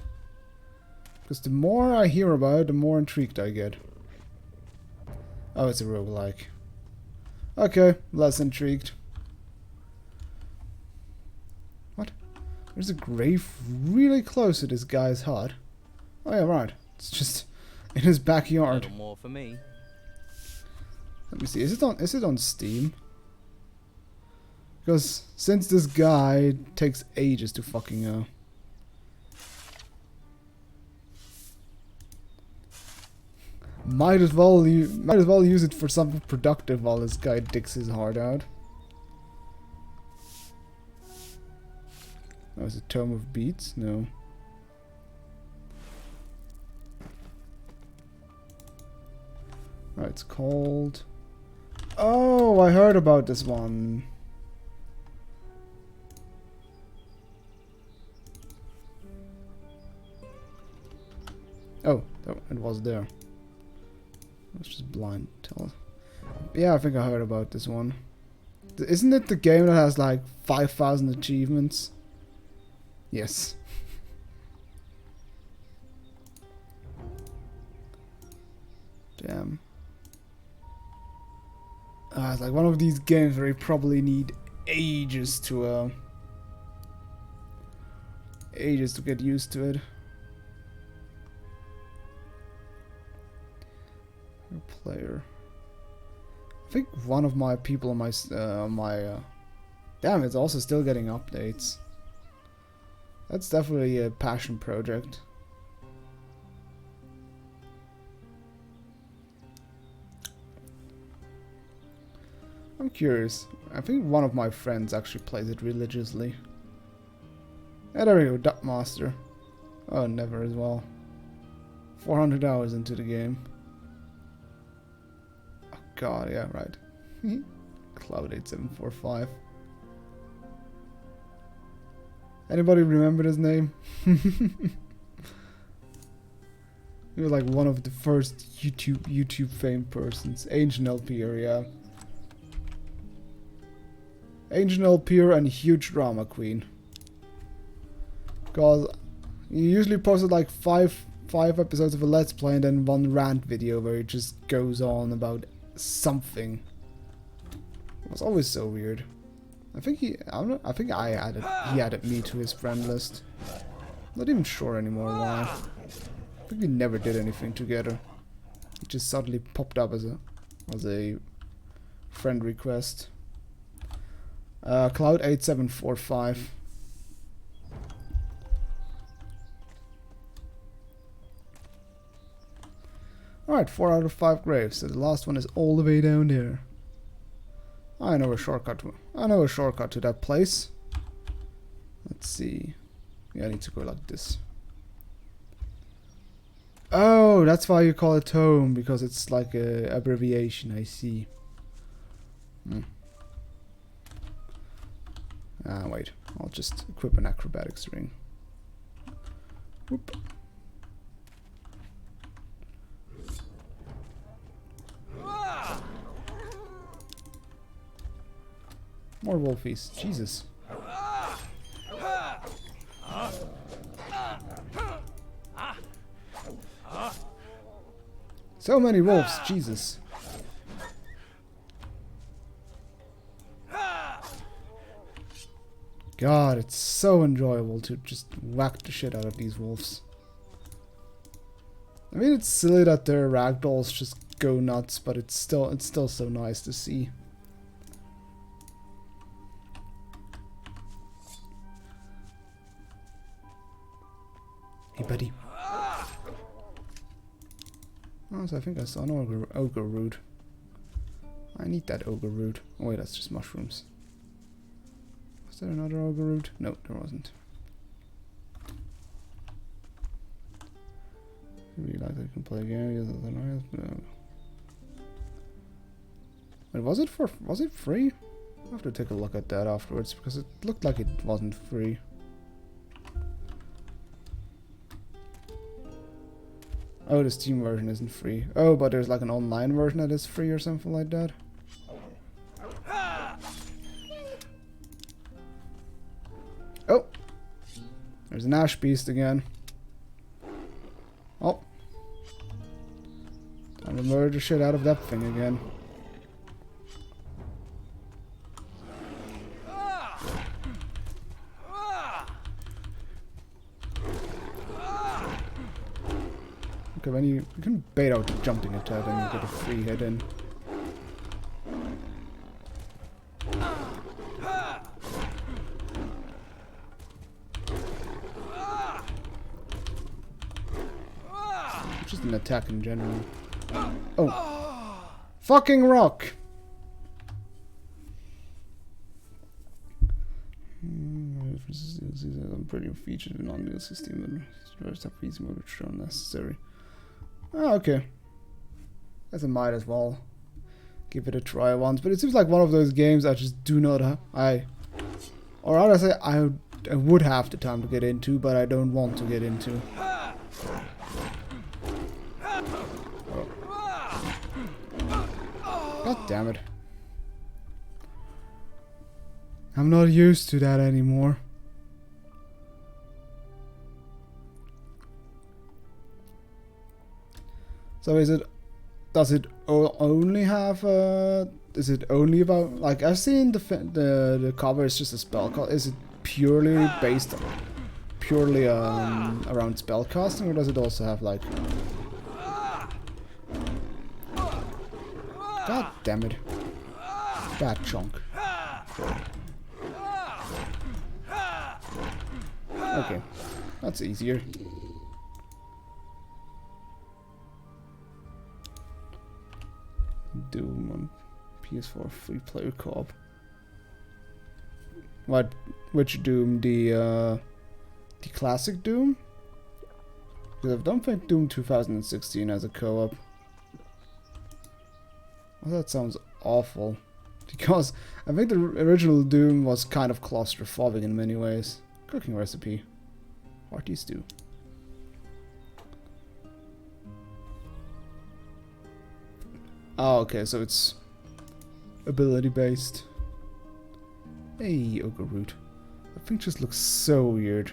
Because the more I hear about it, the more intrigued I get. Oh, it's a roguelike. Okay, less intrigued. What? There's a grave really close to this guy's hut. Oh yeah, right. It's just in his backyard. A little more for me. Let me see. Is it on Steam? Because since this guy takes ages to fucking might as well use it for something productive while this guy digs his heart out. Oh, is it Tome of Beats? No. Right, it's called... Oh, I heard about this one. Oh, it was there. I was just blind. Yeah, I think I heard about this one. Isn't it the game that has like 5,000 achievements? Yes. Damn. It's like one of these games where you probably need ages to get used to it. Player. I think one of my people on my damn, it's also still getting updates. That's definitely a passion project. I'm curious. I think one of my friends actually plays it religiously. Yeah, there we go, Duck Master. Oh, never as well. 400 hours into the game. Oh god, yeah, right. Cloud 8745. Anybody remember his name? He was like one of the first YouTube fame persons. Ancient LPR, yeah. Ancient LPR and huge drama queen. Because he usually posted like five episodes of a Let's Play and then one rant video where he just goes on about something. It was always so weird. I think he added me to his friend list. Not even sure anymore why. I think we never did anything together. It just suddenly popped up as a friend request. Cloud 8745. Alright, 4 out of 5 graves. So the last one is all the way down there. I know a shortcut to that place. Let's see. Yeah, I need to go like this. Oh, that's why you call it tome, because it's like a abbreviation, I see. Wait. I'll just equip an acrobatics ring. Whoop. More wolfies. Jesus. So many wolves. Jesus. God, it's so enjoyable to just whack the shit out of these wolves. I mean, it's silly that their ragdolls just go nuts, but it's still so nice to see. Hey, buddy. Oh, so I think I saw an ogre root. I need that ogre root. Oh wait, that's just mushrooms. Was there another ogre root? No, there wasn't. Really like I can play a game. Wait, was it free? I'll have to take a look at that afterwards because it looked like it wasn't free. Oh, the Steam version isn't free. Oh, but there's like an online version that is free or something like that. Oh! There's an ash beast again. Oh. Time to murder shit out of that thing again. Okay, when you can bait out the jumping attack and you get a free hit in. Just an attack in general. Oh. Fucking rock! I'm pretty featured in on the system, but first have these moves which are unnecessary. Oh, okay. Guess I might as well give it a try once, but it seems like one of those games I just do not have. Or rather say I would have the time to get into, but I don't want to get into. God damn it. I'm not used to that anymore. So does it only have is it only about, like, I've seen the cover is just a spell card. Is it purely based purely around spellcasting, or does it also have like, god damn it, bad chunk. Okay, that's easier. Doom on PS4 free player co-op. What? Which Doom? The classic Doom? Because I don't think Doom 2016 has a co-op. Well, that sounds awful. Because I think the original Doom was kind of claustrophobic in many ways. Cooking recipe. Hearty stew. Oh, okay, so it's ability based. Hey, Ogre Root. That thing just looks so weird.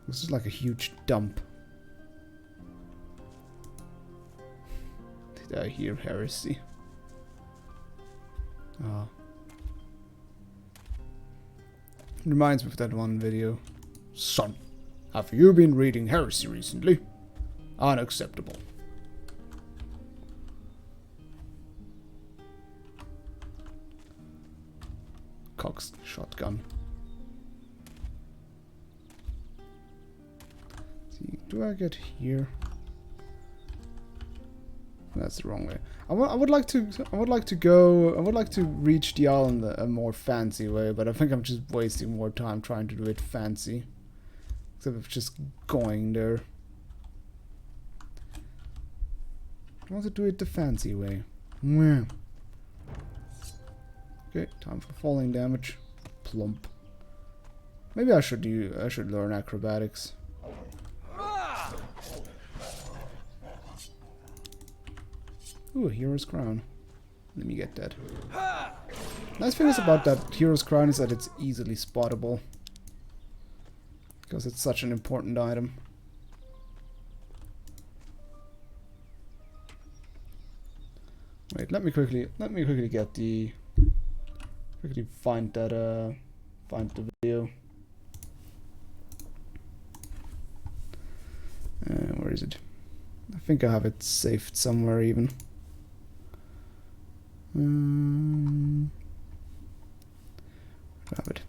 Looks just like a huge dump. Did I hear heresy? Ah. Reminds me of that one video. Son, have you been reading heresy recently? Unacceptable. Cox shotgun. See, do I get here? That's the wrong way. I would like to reach the island a more fancy way, but I think I'm just wasting more time trying to do it fancy. Instead of just going there. I want to do it the fancy way. Mwah. Okay, time for falling damage. Plump. Maybe I should learn acrobatics. Ooh, a hero's crown. Let me get that. Nice thing is about that hero's crown is that it's easily spottable. Because it's such an important item. Wait, let me quickly get the find the video. Where is it? I think I have it saved somewhere even. Have it.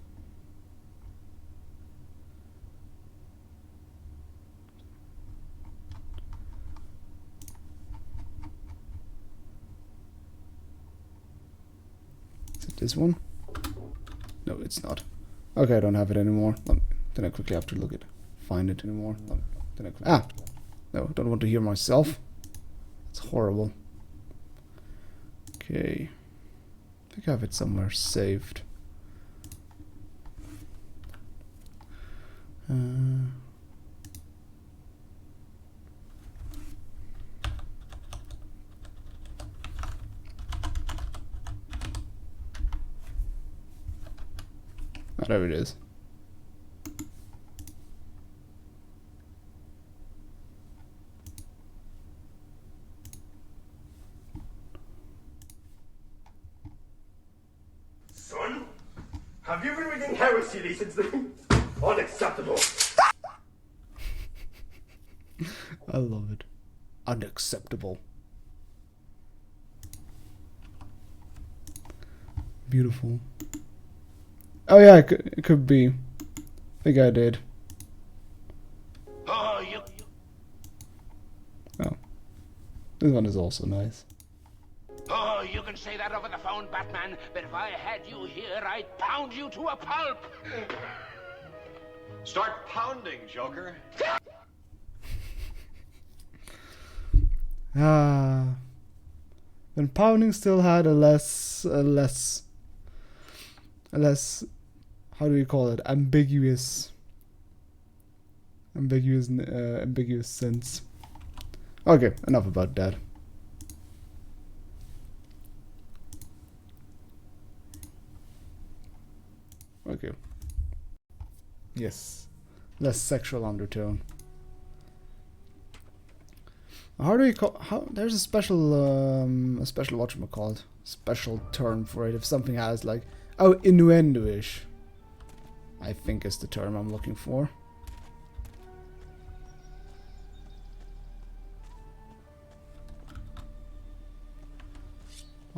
Is it this one? No, it's not. Okay, I don't have it anymore. Then I quickly have to find it anymore. No, don't want to hear myself. It's horrible. Okay. I think I have it somewhere saved. There it is. Son, have you been reading heresy recently? Unacceptable. I love it. Unacceptable. Beautiful. Oh yeah, it could be. I think I did. Oh, This one is also nice. Oh, you can say that over the phone, Batman, but if I had you here, I'd pound you to a pulp! Start pounding, Joker. When pounding still had a less, how do you call it? Ambiguous sense. Okay, enough about that. Okay. Yes. Less sexual undertone. How do you call? How there's a special whatchamacallit, special term for it if something has like, oh, innuendo-ish, I think is the term I'm looking for.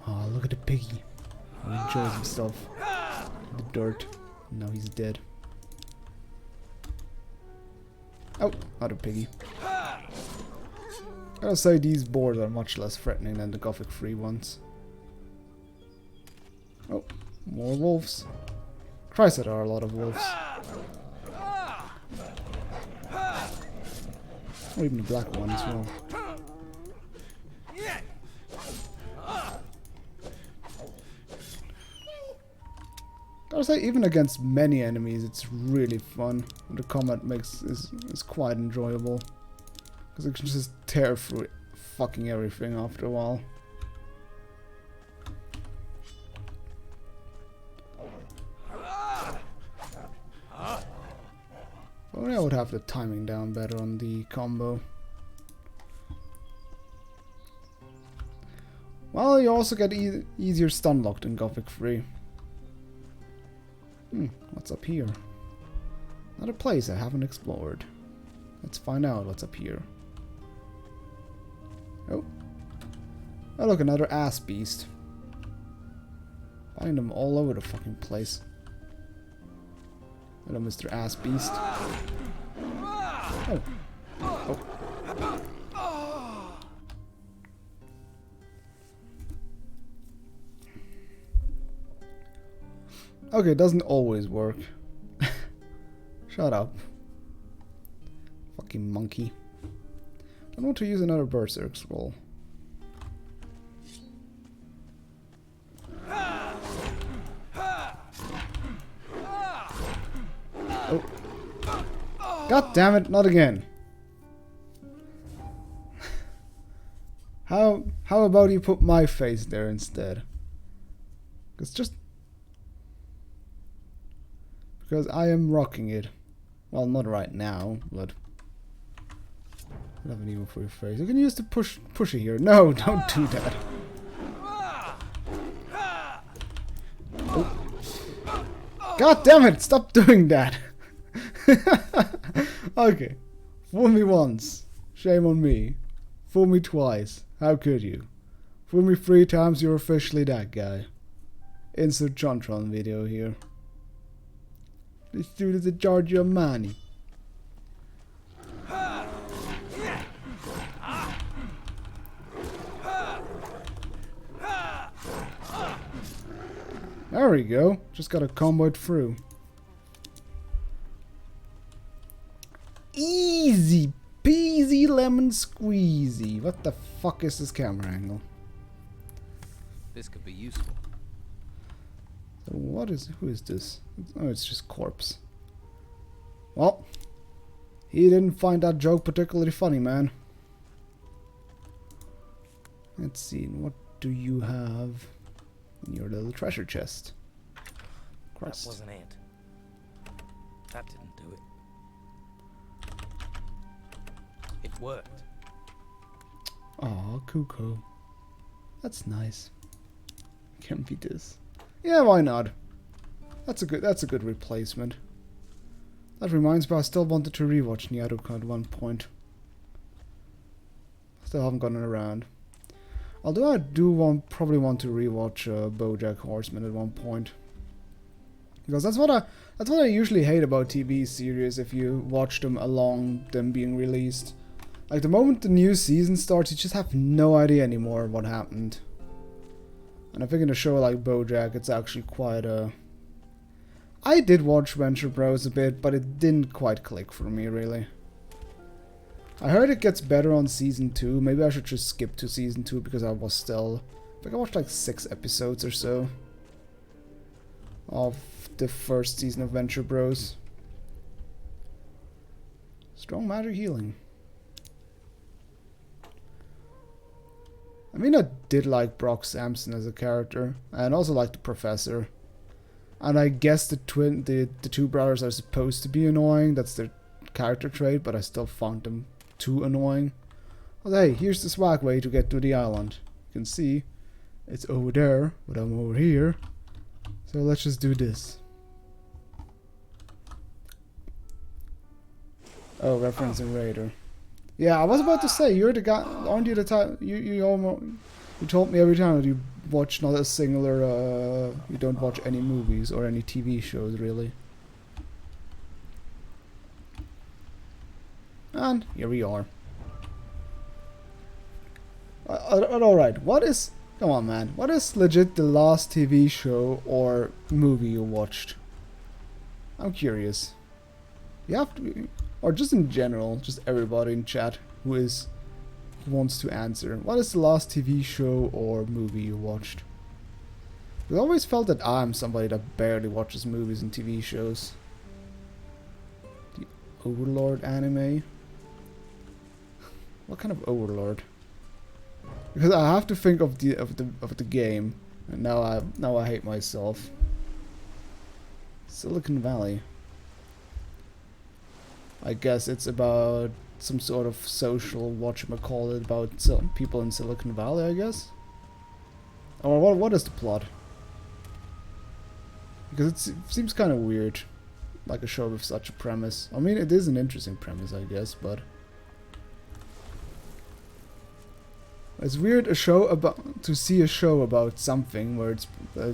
Oh, look at the piggy. He enjoys himself in the dirt. Now he's dead. Oh, other piggy. Gotta say, these boars are much less threatening than the Gothic 3 ones. Oh, more wolves. Christ, there are a lot of wolves. Or even the black one as well. Gotta say, even against many enemies, it's really fun. The combat is quite enjoyable. Because it can just tear through fucking everything after a while. Only I would have the timing down better on the combo. Well, you also get easier stun locked in Gothic 3. What's up here? Another place I haven't explored. Let's find out what's up here. Oh. Oh look, another ass beast. Find them all over the fucking place. Hello, Mr. Ass Beast. Oh. Oh. Okay, it doesn't always work. Shut up. Fucking monkey. I want to use another Berserk Scroll. Oh. God damn it, not again. How about you put my face there instead? Because I am rocking it. Well, not right now, but I have an evil for your face. You can use the pusher here. No, don't do that. Oh. God damn it! Stop doing that. Okay, fool me once, shame on me. Fool me twice, how could you? Fool me 3 times, you're officially that guy. Insert Jontron video here. This dude is a Giorgio Armani. There we go. Just got to combo it through. Easy peasy lemon squeezy. What the fuck is this camera angle? This could be useful. So who is this? Oh, it's just corpse. Well, he didn't find that joke particularly funny, man. Let's see, what do you have in your little treasure chest? Christ. That wasn't it. That didn't do it. It worked. Aw, Cuckoo. That's nice. Can be this. Yeah, why not? That's a good replacement. That reminds me, I still wanted to rewatch Nyaruka at one point. Still haven't gotten around. Although I probably want to rewatch BoJack Horseman at one point. Because that's what I usually hate about TV series if you watch them along them being released. Like the moment the new season starts, you just have no idea anymore what happened. And I think in a show like BoJack, it's actually quite a... I did watch Venture Bros a bit, but it didn't quite click for me, really. I heard it gets better on Season 2. Maybe I should just skip to Season 2 because I was still... I think I watched like 6 episodes or so of the first season of Venture Bros. Strong magic healing. I mean, I did like Brock Sampson as a character, and also like the Professor. And I guess the two brothers are supposed to be annoying. That's their character trait, but I still found them too annoying. Oh, hey, here's the swag way to get to the island. You can see it's over there, but I'm over here. So let's just do this. Oh, referencing Raider. Yeah, I was about to say, you're the guy, aren't you the type, you almost, you told me every time that you watch not a singular, you don't watch any movies or any TV shows, really. And here we are. Alright, what is, come on man, what is legit the last TV show or movie you watched? I'm curious. You have to be, or just in general, just everybody in chat who wants to answer. What is the last TV show or movie you watched? I always felt that I'm somebody that barely watches movies and TV shows. The Overlord anime? What kind of Overlord? Because I have to think of the game, and now I hate myself. Silicon Valley. I guess it's about some sort of social whatchamacallit about people in Silicon Valley, I guess? Or what is the plot? Because it seems kind of weird, like a show with such a premise. I mean, it is an interesting premise, I guess, but it's weird to see a show about something where it's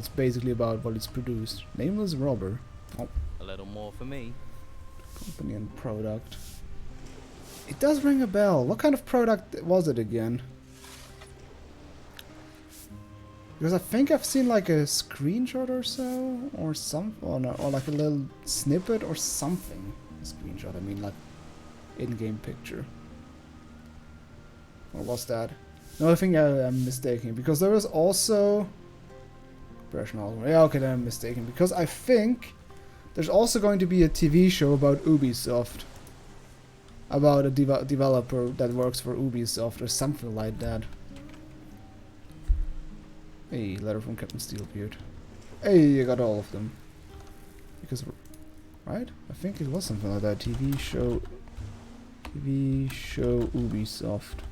basically about what it's produced. Nameless Robber. Oh. A little more for me. Company and product. It does ring a bell. What kind of product was it again? Because I think I've seen like a screenshot or so, or some, or like a little snippet or something. A screenshot, I mean like in-game picture. Or was that? No, I think I'm mistaken, because there was also yeah, okay, then I'm mistaken, because I think there's also going to be a TV show about Ubisoft. About a developer that works for Ubisoft or something like that. Hey, letter from Captain Steelbeard. Hey, you got all of them. Because, right? I think it was something like that. TV show Ubisoft.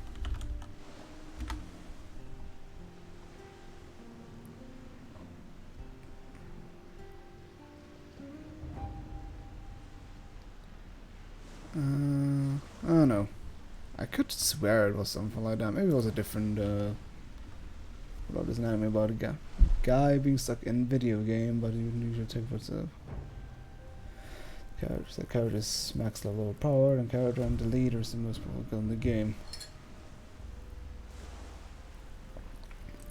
I don't know. I could swear it was something like that. Maybe it was a different, what is an anime about a guy being stuck in video game, but you usually take what's up. The character is max level of power, and character and the leader is the most powerful in the game.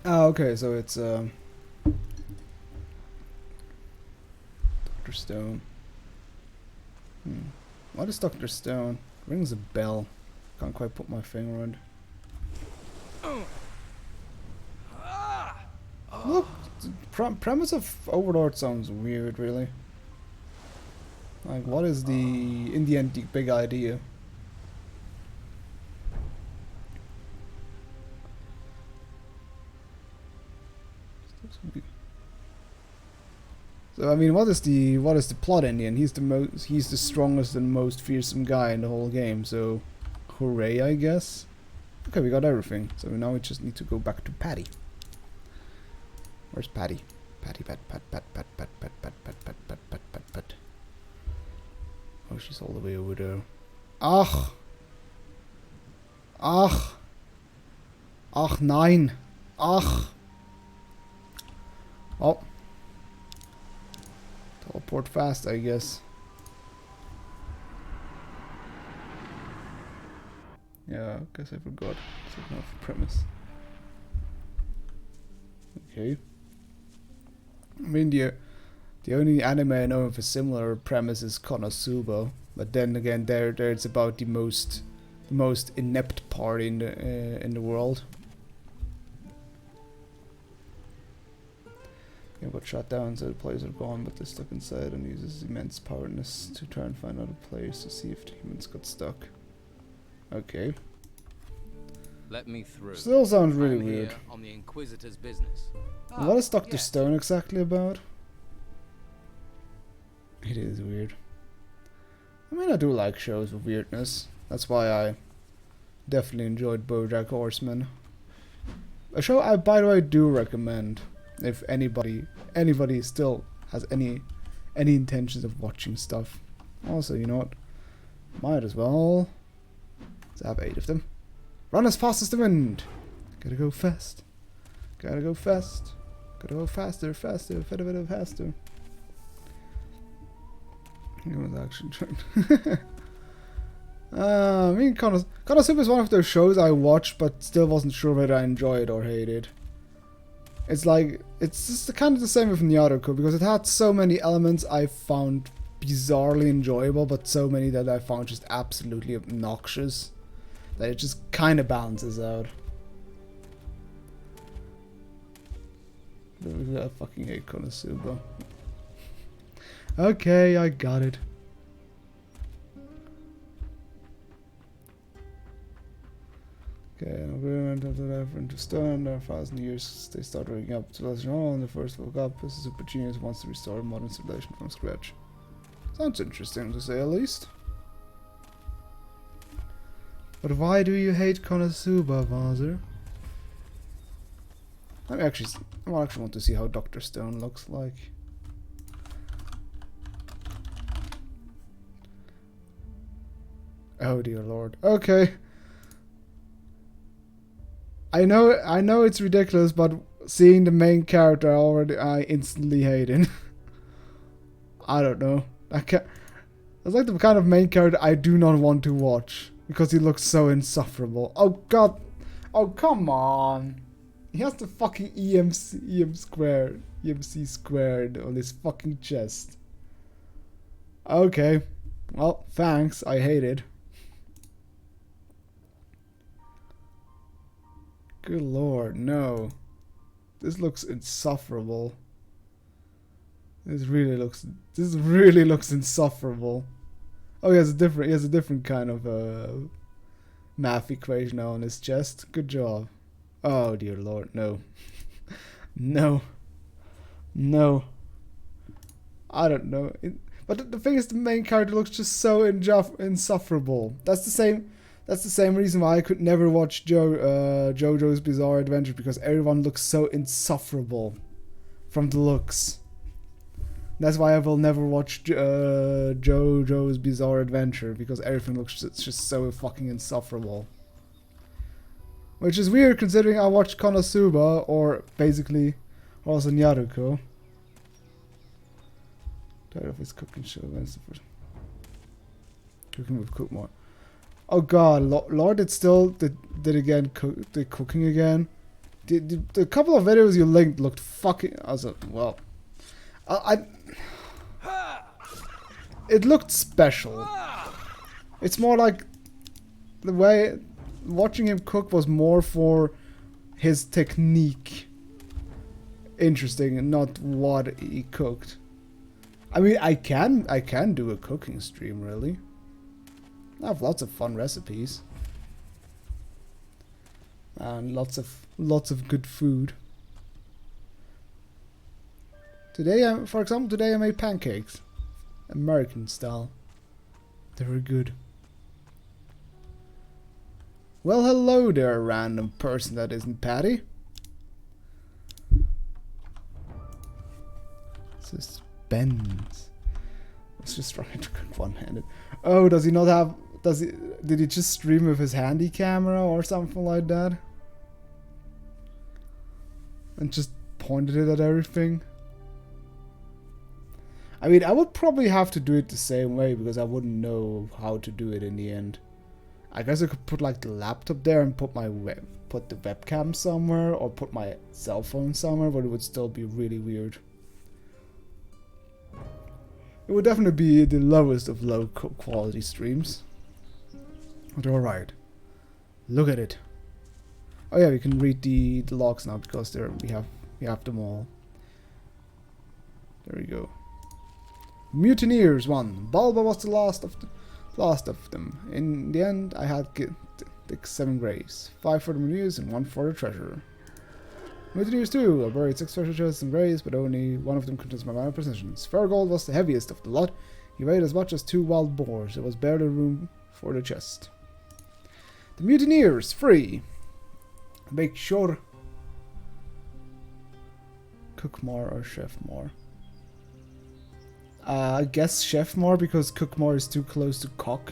Ah, okay, so it's, Dr. Stone. What is Dr. Stone? Rings a bell. Can't quite put my finger on it. Look, the premise of Overlord sounds weird, really. Like, what is in the end, the big idea? So I mean, what is the plot in the end? He's the strongest and most fearsome guy in the whole game. So, hooray, I guess. Okay, we got everything. So now we just need to go back to Patty. Where's Patty? Patty, pat. Oh, she's all the way over there. Ach, nein. Ach. Oh. Teleport fast, I guess. Yeah, I guess I forgot. Second off the premise. Okay. I mean, the only anime I know of a similar premise is Konosuba, but then again, there it's about the most inept party in the world. It got shut down, so the players are gone, but they're stuck inside and uses immense powerness to try and find other players to see if the humans got stuck. Okay. Let me through. Still sounds really I'm weird. here on the Inquisitor's business. What is Dr. Stone exactly about? It is weird. I mean, I do like shows with weirdness. That's why definitely enjoyed BoJack Horseman. A show I, by the way, do recommend if anybody still has any intentions of watching stuff. Also, you know what? Might as well. Let's have 8 of them. Run as fast as the wind. Gotta go fast. Gotta go fast. Gotta go faster, faster, faster, faster. It was action train. I mean, Konosuba is one of those shows I watched, but still wasn't sure whether I enjoyed or hated. It's like, it's just kind of the same with Nyaruko, because it had so many elements I found bizarrely enjoyable, but so many that I found just absolutely obnoxious, that it just kind of balances out. I fucking hate Konosuba. Okay, I got it. Okay, an agreement after that into stone. There are 1,000 years they start waking up. Civilization and the first woke up. This is super genius wants to restore modern civilization from scratch. Sounds interesting to say the least. But why do you hate Konosuba, Vazer? I actually want to see how Dr. Stone looks like. Oh dear lord. Okay. I know it's ridiculous, but seeing the main character already, I instantly hate him. I don't know. That's like the kind of main character I do not want to watch, because he looks so insufferable. Oh god. Oh come on. He has the fucking EMC squared on his fucking chest. Okay. Well, thanks. I hate it. Good lord, no. This looks insufferable. This really looks insufferable. Oh, he has a different kind of math equation now on his chest. Good job. Oh dear lord, no. No. No. I don't know. But the thing is, the main character looks just so insufferable. That's the same reason why I could never watch JoJo's Bizarre Adventure, because everyone looks so insufferable from the looks. That's why I will never watch JoJo's Bizarre Adventure, because everything looks just so fucking insufferable. Which is weird considering I watched Konosuba, or basically also Nyaruko. Tired of his cooking show. Cooking with Cookmore. Oh god, Lord, it still did again the cooking again. The couple of videos you linked looked fucking well. It looked special. It's more like the way watching him cook was more for his technique interesting and not what he cooked. I mean, I can do a cooking stream, really. I have lots of fun recipes and lots of good food. Today, for example, I made pancakes, American style. They were good. Well, hello there, random person that isn't Patty. Suspense. I was just trying to cook one-handed. Oh, does he not have? Did he just stream with his handy camera or something like that? And just pointed it at everything? I mean, I would probably have to do it the same way, because I wouldn't know how to do it in the end. I guess I could put like the laptop there and put the webcam somewhere, or put my cell phone somewhere, but it would still be really weird. It would definitely be the lowest of low quality streams. But alright. Look at it. Oh yeah, we can read the logs now, because we have them all. There we go. Mutineers 1. Balba was the last of them. In the end, I had 7 graves. 5 for the Mutineers and 1 for the treasure. Mutineers 2. I buried 6 treasure chests and graves, but only 1 of them contains my minor possessions. Fargold was the heaviest of the lot. He weighed as much as 2 wild boars. There was barely room for the chest. The Mutineers, free. Make sure. Cook more or chef more? I guess chef more because cook more is too close to cock.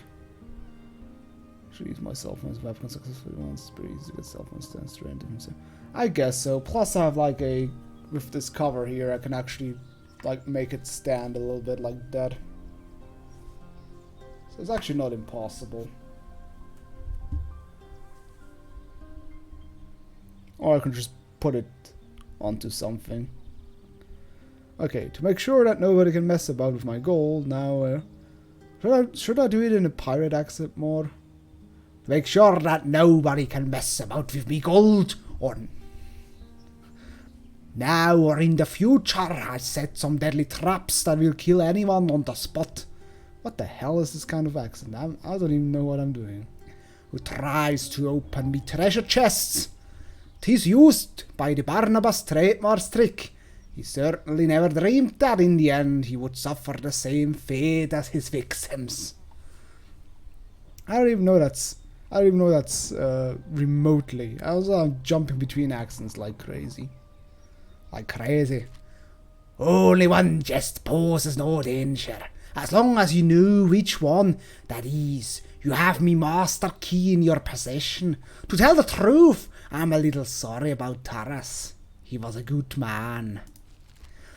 Should use my cell phone's weapon successfully once. It's pretty easy to get cell phone stands to random. So I guess so. Plus I have like a, with this cover here, I can actually like make it stand a little bit like that. So it's actually not impossible. Or I can just put it onto something. Okay, to make sure that nobody can mess about with my gold, now, should I do it in a pirate accent more? To make sure that nobody can mess about with me gold, or now or in the future, I set some deadly traps that will kill anyone on the spot. What the hell is this kind of accent? I don't even know what I'm doing. Who tries to open me treasure chests? 'Tis used by the Barnabas trademark trick. He certainly never dreamed that in the end he would suffer the same fate as his victims. I don't even know that's remotely. I'm jumping between accents like crazy. Like crazy. Only one jest poses no danger. As long as you know which one that is, you have me master key in your possession. To tell the truth, I'm a little sorry about Taras. He was a good man.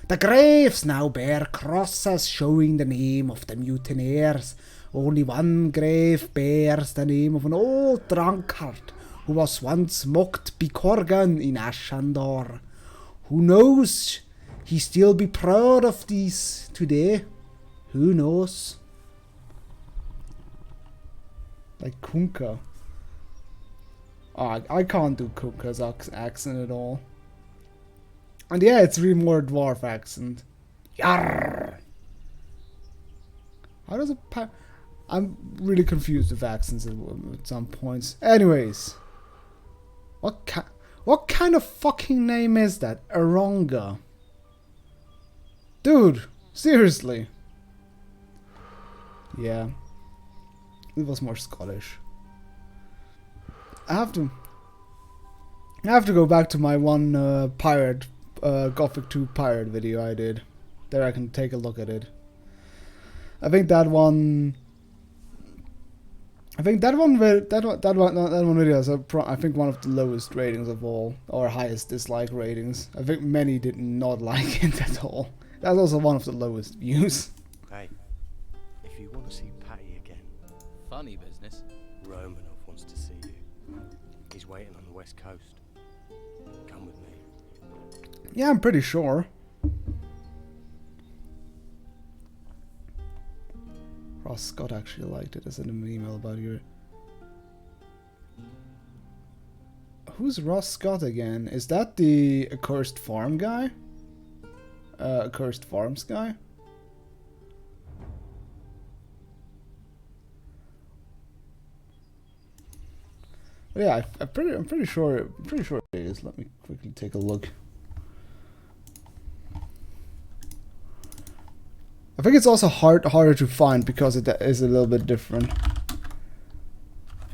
The graves now bear crosses showing the name of the mutineers. Only one grave bears the name of an old drunkard who was once mocked by Corgan in Ashandor. Who knows? He still be proud of these today. Who knows? Like Kunka. Oh, I can't do Kunka's accent at all. And yeah, it's really more dwarf accent. Yarr! How does it I'm really confused with accents at some points. Anyways. What kind of fucking name is that? Aronga. Dude, seriously. Yeah. It was more Scottish. I have to go back to my one pirate Gothic 2 pirate video I did. There I can take a look at it. I think that one video has I think one of the lowest ratings of all, or highest dislike ratings. I think many did not like it at all. That's also one of the lowest views. Hey, if you want to see Patty again, Funny business. Romanov wants to see you. He's waiting on the west coast. Come with me. Yeah, I'm pretty sure. Ross Scott actually liked it. I sent him an email about your... Who's Ross Scott again? Is that the Accursed Farm guy? Accursed Farms guy? But yeah, I'm pretty sure it is. Let me quickly take a look. I think it's also harder to find because it is a little bit different.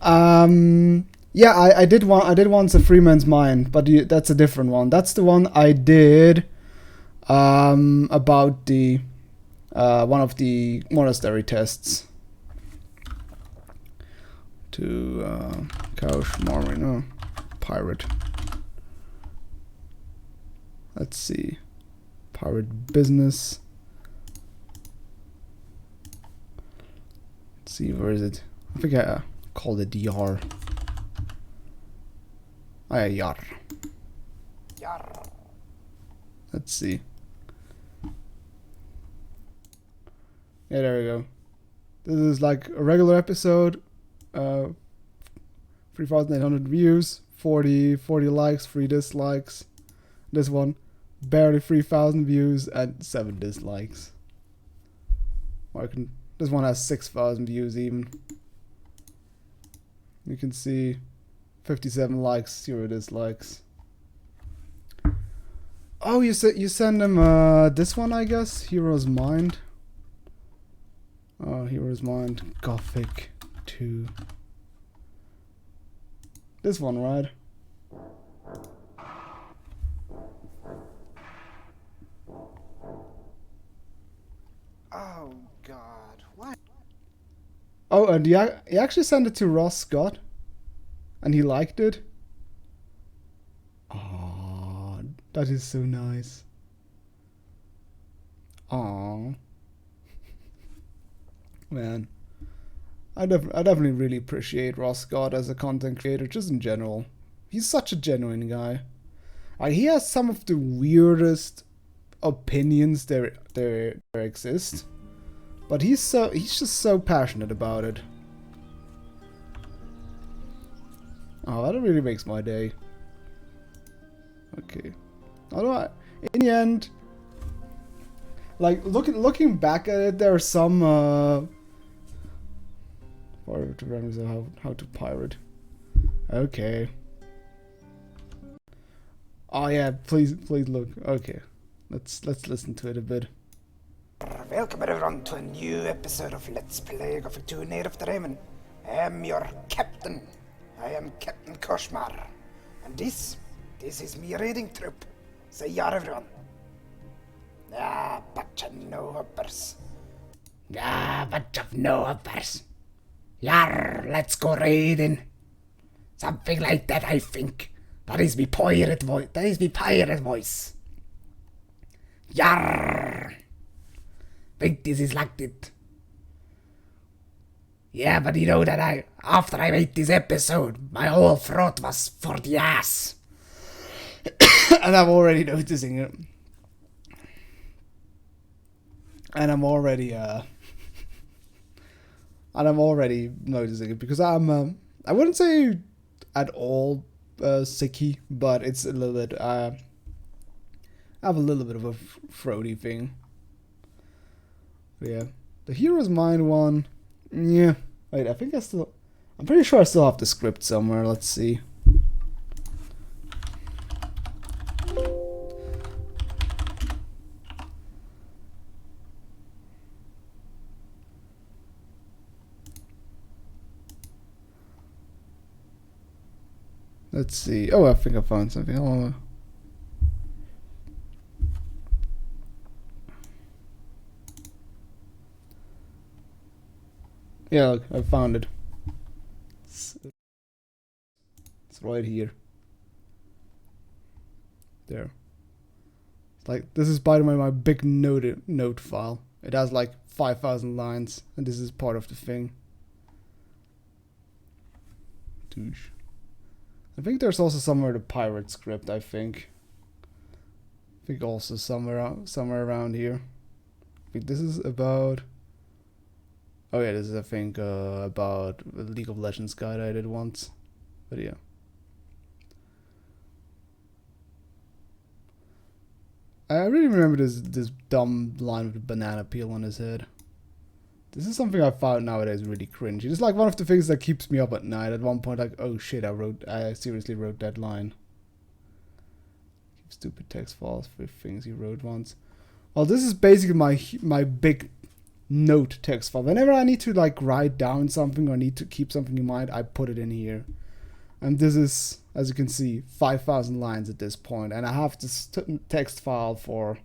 Yeah, I did once a Freeman's Mind, but that's a different one. That's the one I did about the one of the monastery tests. To Kaush Marmy, no, pirate. Let's see, pirate business. Let's see, where is it? I think I called it Yar. Oh yeah, Yar. Yar. Let's see. Yeah, there we go. This is like a regular episode. 3,800 views, 40 likes, 3 dislikes. This one, barely 3,000 views and 7 dislikes. This one has 6,000 views even. You can see 57 likes, 0 dislikes. Oh, you send him this one, I guess. Hero's Mind. Oh, Hero's Mind, Gothic 2. This one, right? Oh God, why? Oh, and he actually sent it to Ross Scott, and he liked it. Oh, that is so nice. Aww. Man. I definitely really appreciate Ross Scott as a content creator, just in general. He's such a genuine guy. He has some of the weirdest opinions there exist, but he's just so passionate about it. Oh, that really makes my day. Okay. Although in the end, like looking back at it, there are some remember how to pirate. Okay. Oh yeah, please look. Okay. Let's listen to it a bit. Welcome everyone to a new episode of Let's Play of a Tournament of the Raven. I am your captain. I am Captain Koshmar. And this is me raiding troop. Say yar everyone. Ah, bunch of no-hoppers. Ah, bunch of no-hoppers. Yar, let's go raiding. Something like that, I think. That is me pirate voice. Yar. Think this is like it. Yeah, but you know that after I made this episode, my whole throat was for the ass. And I'm already noticing it. And I'm already noticing it because I wouldn't say at all sicky, but it's a little bit I have a little bit of a throaty thing. Yeah, the Hero's Mind one. Yeah, wait, I'm pretty sure I still have the script somewhere. Let's see. Let's see. Oh, I think I found something. Oh. Yeah, look, I found it. It's right here. There. It's like, this is by the way my big note file. It has like 5,000 lines, and this is part of the thing. Douche. I think there's also somewhere the pirate script, I think also somewhere around here. I think this is about... Oh yeah, this is I think about the League of Legends guide I did once. But yeah. I really remember this dumb line with the banana peel on his head. This is something I found nowadays really cringy. It's like one of the things that keeps me up at night. At one point, like, oh shit, I seriously wrote that line. Keep stupid text files for things you wrote once. Well, this is basically my big note text file. Whenever I need to like write down something or need to keep something in mind, I put it in here. And this is, as you can see, 5,000 lines at this point, and I have this text file for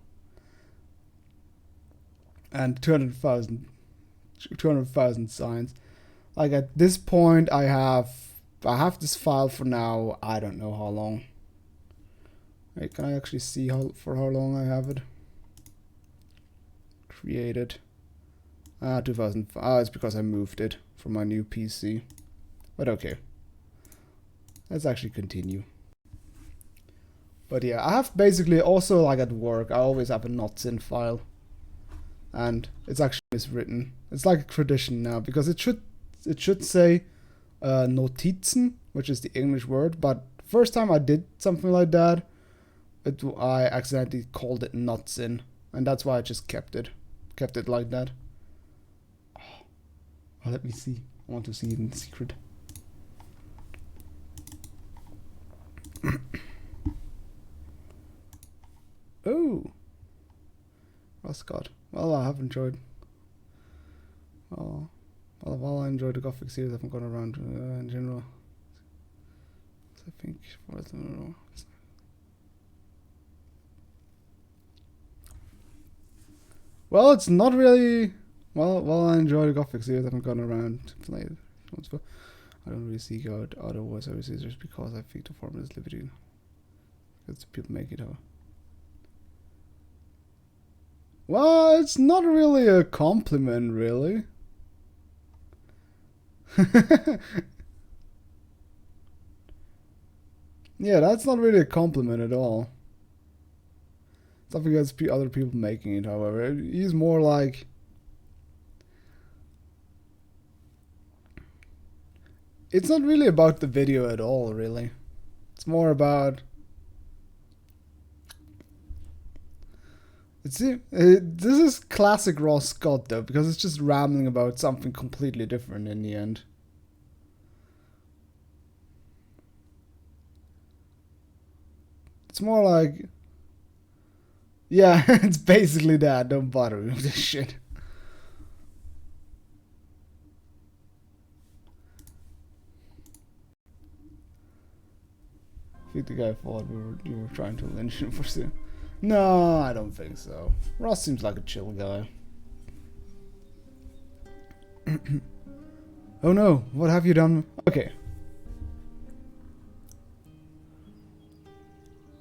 and 200,000 signs. Like at this point, I have this file for now. I don't know how long. Wait, can I actually see for how long I have it? Created. 2005. Ah, it's because I moved it from my new PC. But okay. Let's actually continue. But yeah, I have basically also like at work, I always have a notzin file. And it's actually miswritten. It's like a tradition now because it should say Notizen, which is the English word, but first time I did something like that, I accidentally called it notzin, and that's why I just kept it like that. Oh, let me see. I want to see it in secret. Oh, Scott. Well, I have enjoyed. While I enjoyed the Gothic series, I haven't gone around in general. I think. Well, it's not really. Well, I enjoy the Gothic series. I haven't gone around to play it once before. I don't really seek out other voice services just because I think the format is limited. Because people make it out. Well, it's not really a compliment, really. Yeah, that's not really a compliment at all. Something against other people making it, however. He's more like... It's not really about the video at all, really. It's more about... This is classic Ross Scott, though, because it's just rambling about something completely different in the end. It's more like... Yeah, it's basically that. Don't bother me with this shit. I think the guy thought you were trying to lynch him for sin. No, I don't think so. Ross seems like a chill guy. Oh no, what have you done? Okay.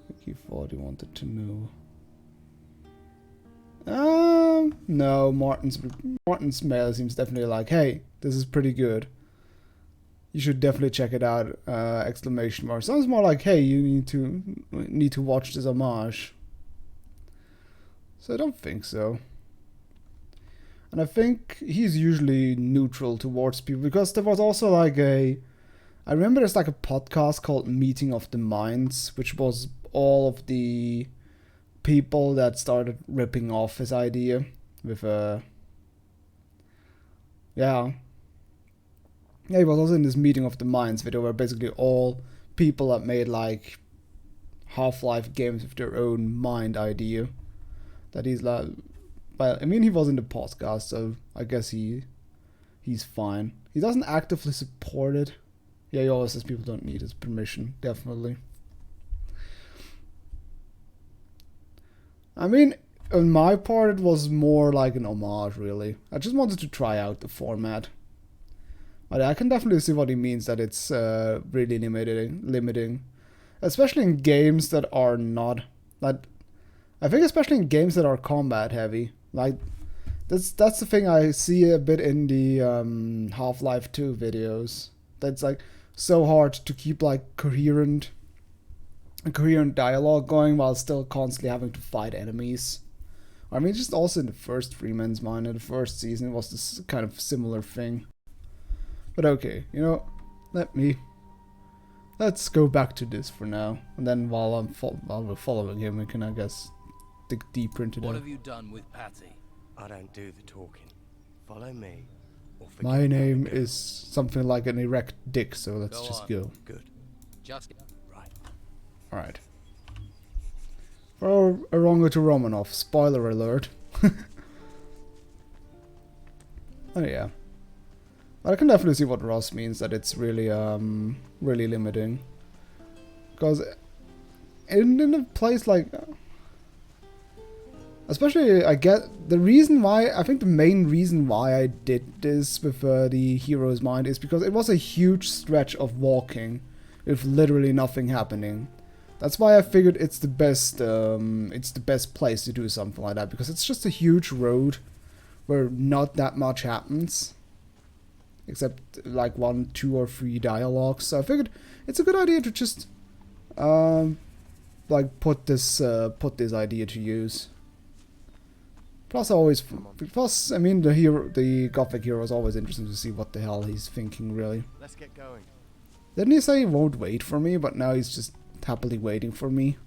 I think he thought he wanted to know. No, Martin's mail seems definitely like, hey, this is pretty good. You should definitely check it out, exclamation mark. Sounds more like, hey, you need to watch this homage. So I don't think so. And I think he's usually neutral towards people, because there was also like I remember there's like a podcast called Meeting of the Minds, which was all of the people that started ripping off his idea with yeah, he was also in this Meeting of the Minds video where basically all people that made like Half-Life games with their own mind idea, that he's like, well, I mean, he was in the podcast, so I guess he's fine. He doesn't actively support it. Yeah, he always says people don't need his permission, definitely. I mean, on my part, it was more like an homage, really. I just wanted to try out the format. But I can definitely see what he means, that it's really limiting. Especially in games that are not... I think especially in games that are combat heavy. Like, that's the thing I see a bit in the Half-Life 2 videos. That's like so hard to keep like coherent dialogue going while still constantly having to fight enemies. I mean, just also in the first Freeman's Mind, in the first season, it was this kind of similar thing. But okay, you know, let's go back to this for now, and then while we're following him, we can, I guess, dig deeper into that. What have you done with Patty? I don't do the talking. Follow me. Or forget My name is something like an erect dick, so let's just go. Good. Just right. Alright. For Arongo to Romanov, spoiler alert. Oh yeah. But I can definitely see what Ross means, that it's really really limiting. Because in a place like... Especially, I get the reason why, I think the main reason why I did this with the hero's mind is because it was a huge stretch of walking with literally nothing happening. That's why I figured it's the best place to do something like that, because it's just a huge road where not that much happens. Except like 1, 2, or 3 dialogues. So I figured it's a good idea to just like put this idea to use. Plus, I mean, the Gothic hero is always interesting to see what the hell he's thinking, really. Let's get going. Didn't he say he won't wait for me, but now he's just happily waiting for me?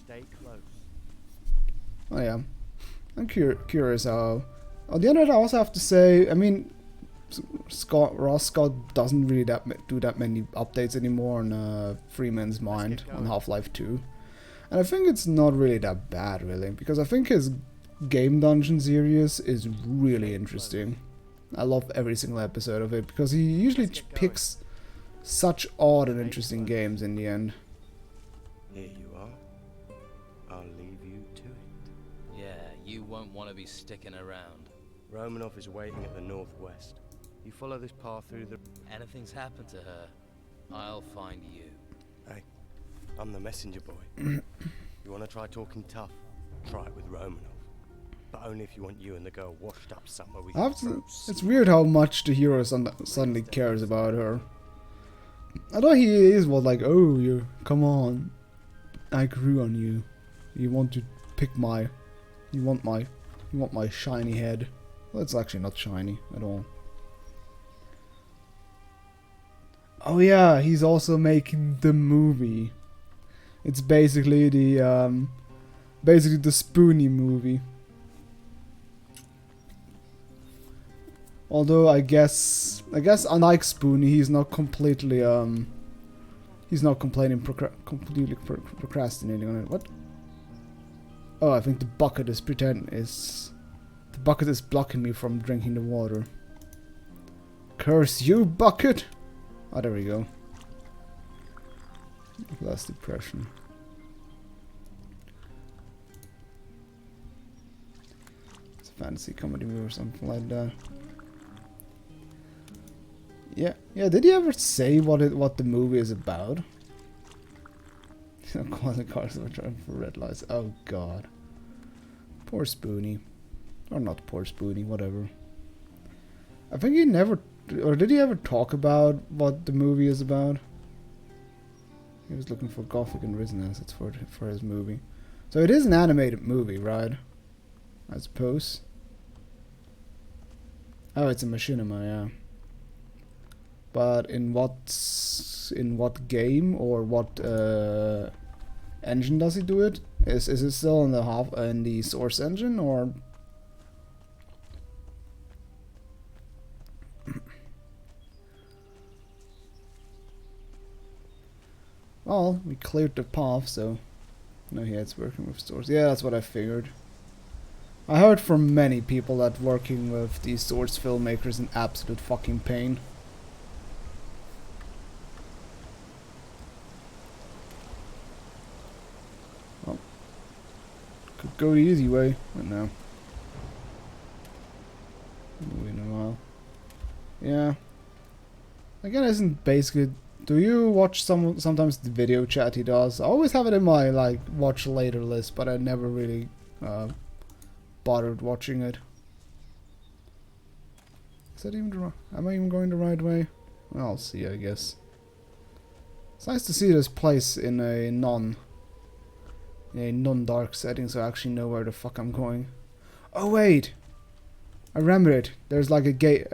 Stay close. Oh yeah, I'm curious how. On the other hand, I also have to say, I mean, Ross Scott doesn't really do that many updates anymore on Freeman's Mind on Half-Life 2. And I think it's not really that bad, really, because I think his Game Dungeon series is really interesting. I love every single episode of it, because he usually picks such odd and interesting games in the end. Here you are. I'll leave you to it. Yeah, you won't want to be sticking around. Romanov is waiting at the northwest. You follow this path through the... Anything's happened to her, I'll find you. Hey, I'm the messenger boy. You want to try talking tough? Try it with Romanov. But only if you want you and the girl washed up somewhere we can throw It's weird how much the hero suddenly cares about her. I thought he is like, oh, you come on, I grew on you. You want to pick my, you want my shiny head. Well, it's actually not shiny at all. Oh yeah, he's also making the movie. It's basically the Spoony movie. Although I guess unlike Spoony, he's not completely he's not complaining completely procrastinating on it. What? Oh, I think the bucket is blocking me from drinking the water. Curse you, bucket! Oh, there we go. Less depression. It's a fantasy comedy movie or something like that. Yeah. Did he ever say what the movie is about? Calling cars were trying for red lights. Oh god. Poor Spoony. Or not poor Spoony, whatever. I think he never... Or did he ever talk about what the movie is about? He was looking for Gothic and Risen assets for his movie. So it is an animated movie, right? I suppose. Oh, it's a machinima, yeah. But in what game or what engine does he do it? Is it still in the Source engine or? Well, we cleared the path, so no, yeah, it's working with Source. Yeah, that's what I figured. I heard from many people that working with these Source filmmakers is an absolute fucking pain. Well, could go the easy way, but no. Moving a while. Yeah. Again, isn't basically. Do you watch sometimes the video chat he does? I always have it in my like watch later list, but I never really bothered watching it. Is that even am I even going the right way? Well, I'll see, I guess. It's nice to see this place in a non-dark setting, so I actually know where the fuck I'm going. Oh wait, I remember it. There's like a gate,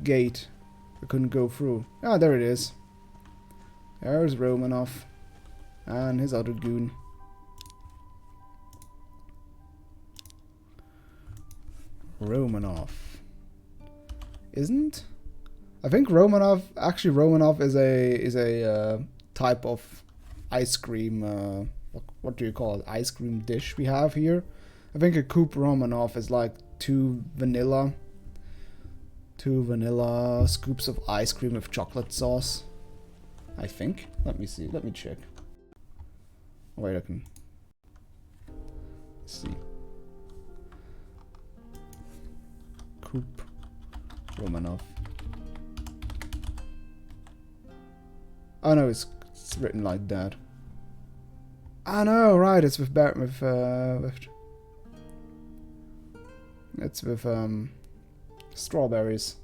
gate I couldn't go through. Ah, there it is. There's Romanov and his other goon. Romanov. Isn't? I think Romanov is a type of ice cream. What do you call it? Ice cream dish we have here. I think a Coupe Romanov is like two vanilla scoops of ice cream with chocolate sauce. I think. Let me see. Let me check. Wait, I can see. Coupe Romanov. Oh no, it's written like that. Oh no, right, it's with it's with strawberries.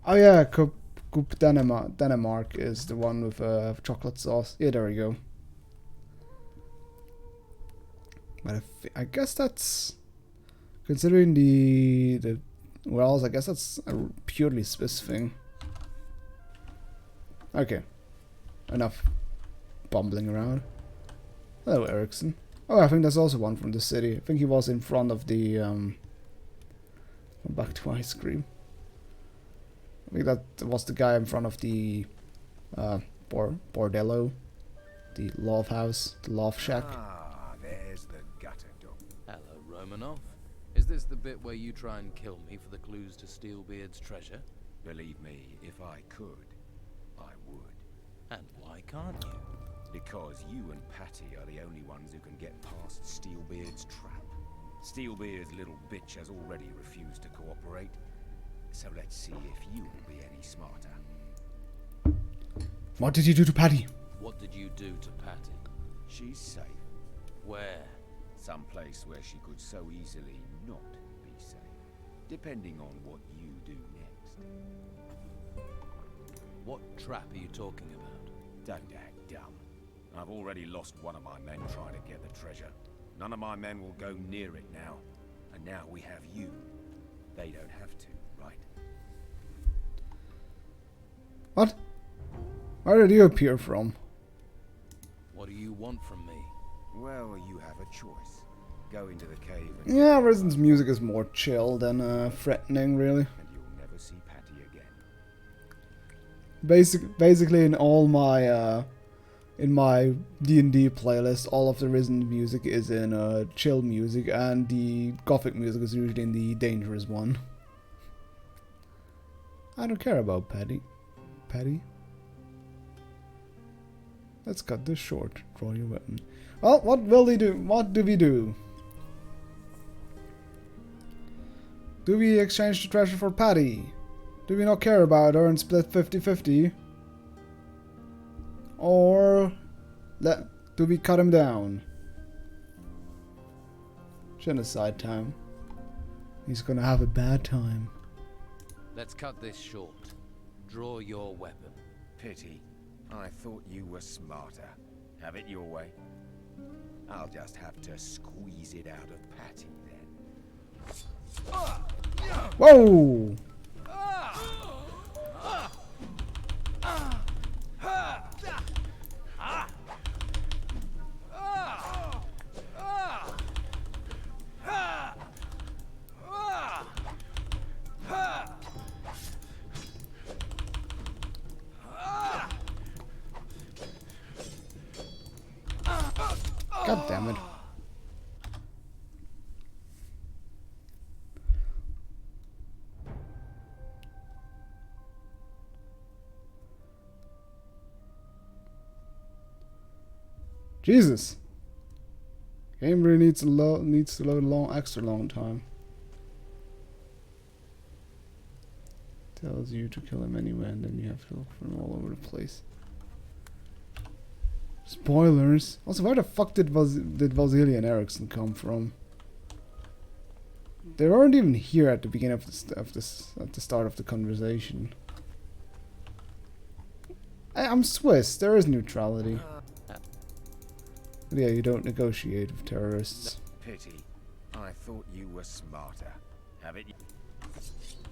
Oh yeah, Coupe Denmark is the one with chocolate sauce. Yeah, there we go. But I guess that's, considering the wells, I guess that's a purely Swiss thing. Okay, enough bumbling around. Hello, Ericsson. Oh, I think that's also one from the city. I think he was in front of the back to ice cream. I think that was the guy in front of the bordello, the love house, the love shack. Ah, there's the gutter door. Hello, Romanov. Is this the bit where you try and kill me for the clues to Steelbeard's treasure? Believe me, if I could, I can't you? Because you and Patty are the only ones who can get past Steelbeard's trap. Steelbeard's little bitch has already refused to cooperate. So let's see if you'll be any smarter. What did you do to Patty? What did you do to Patty? She's safe. Where? Someplace where she could so easily not be safe. Depending on what you do next. What trap are you talking about? Don't act dumb. I've already lost one of my men trying to get the treasure. None of my men will go near it now. And now we have you. They don't have to, right? What? Where did you appear from? What do you want from me? Well, you have a choice. Go into the cave and... Yeah, Resident's music is more chill than threatening, really. And you'll never see Patty again. Basically, in all my in my D&D playlist, all of the Resident music is in chill music, and the Gothic music is usually in the dangerous one. I don't care about Patty. Let's cut this short. Draw your weapon. Well, what will they do? What do we do? Do we exchange the treasure for Patty? Do we not care about her and split 50-50? Or do we cut him down? Genocide time. He's gonna have a bad time. Let's cut this short. Draw your weapon. Pity. I thought you were smarter. Have it your way. I'll just have to squeeze it out of Patty then. Whoa! God damn it. Jesus. Game really needs to load extra long time. Tells you to kill him anywhere, and then you have to look for him all over the place. Spoilers. Also, where the fuck did Vasily and Eriksson come from? They weren't even here at the beginning of at the start of the conversation. I'm Swiss. There is neutrality. But yeah, you don't negotiate with terrorists. Pity. I thought you were smarter. Have it.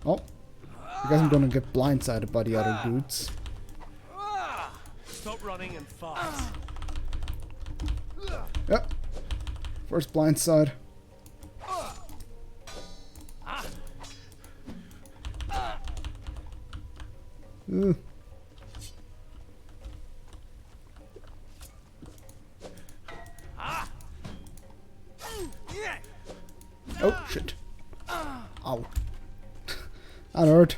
Oh, I guess I'm gonna get blindsided by the other dudes. Stop running and fight. Yep. First blindside. Ugh. Oh shit. Ow. That hurt.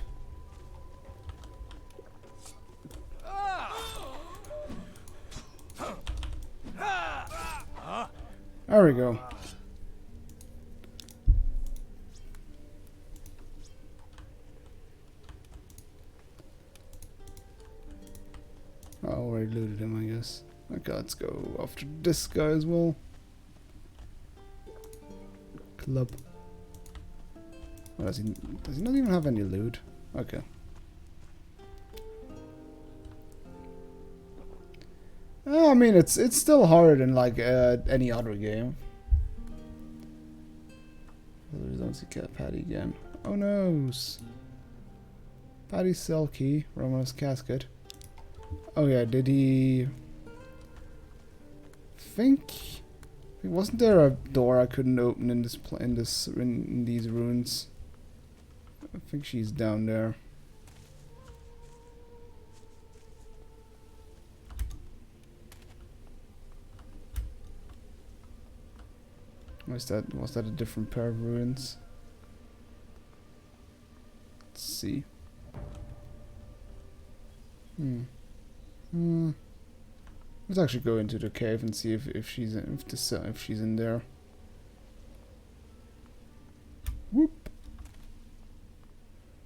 There we go. I already looted him, I guess. Okay, let's go after this guy as well. Club. Oh, does he not even have any loot? Okay. I mean, it's still harder than like any other game. Don't see Patty again. Oh no! Patty's cell key, Romanov's casket. Oh yeah, did he? Wasn't there a door I couldn't open in these ruins? I think she's down there. Was that a different pair of ruins? Let's see. Let's actually go into the cave and see if she's in there. Whoop!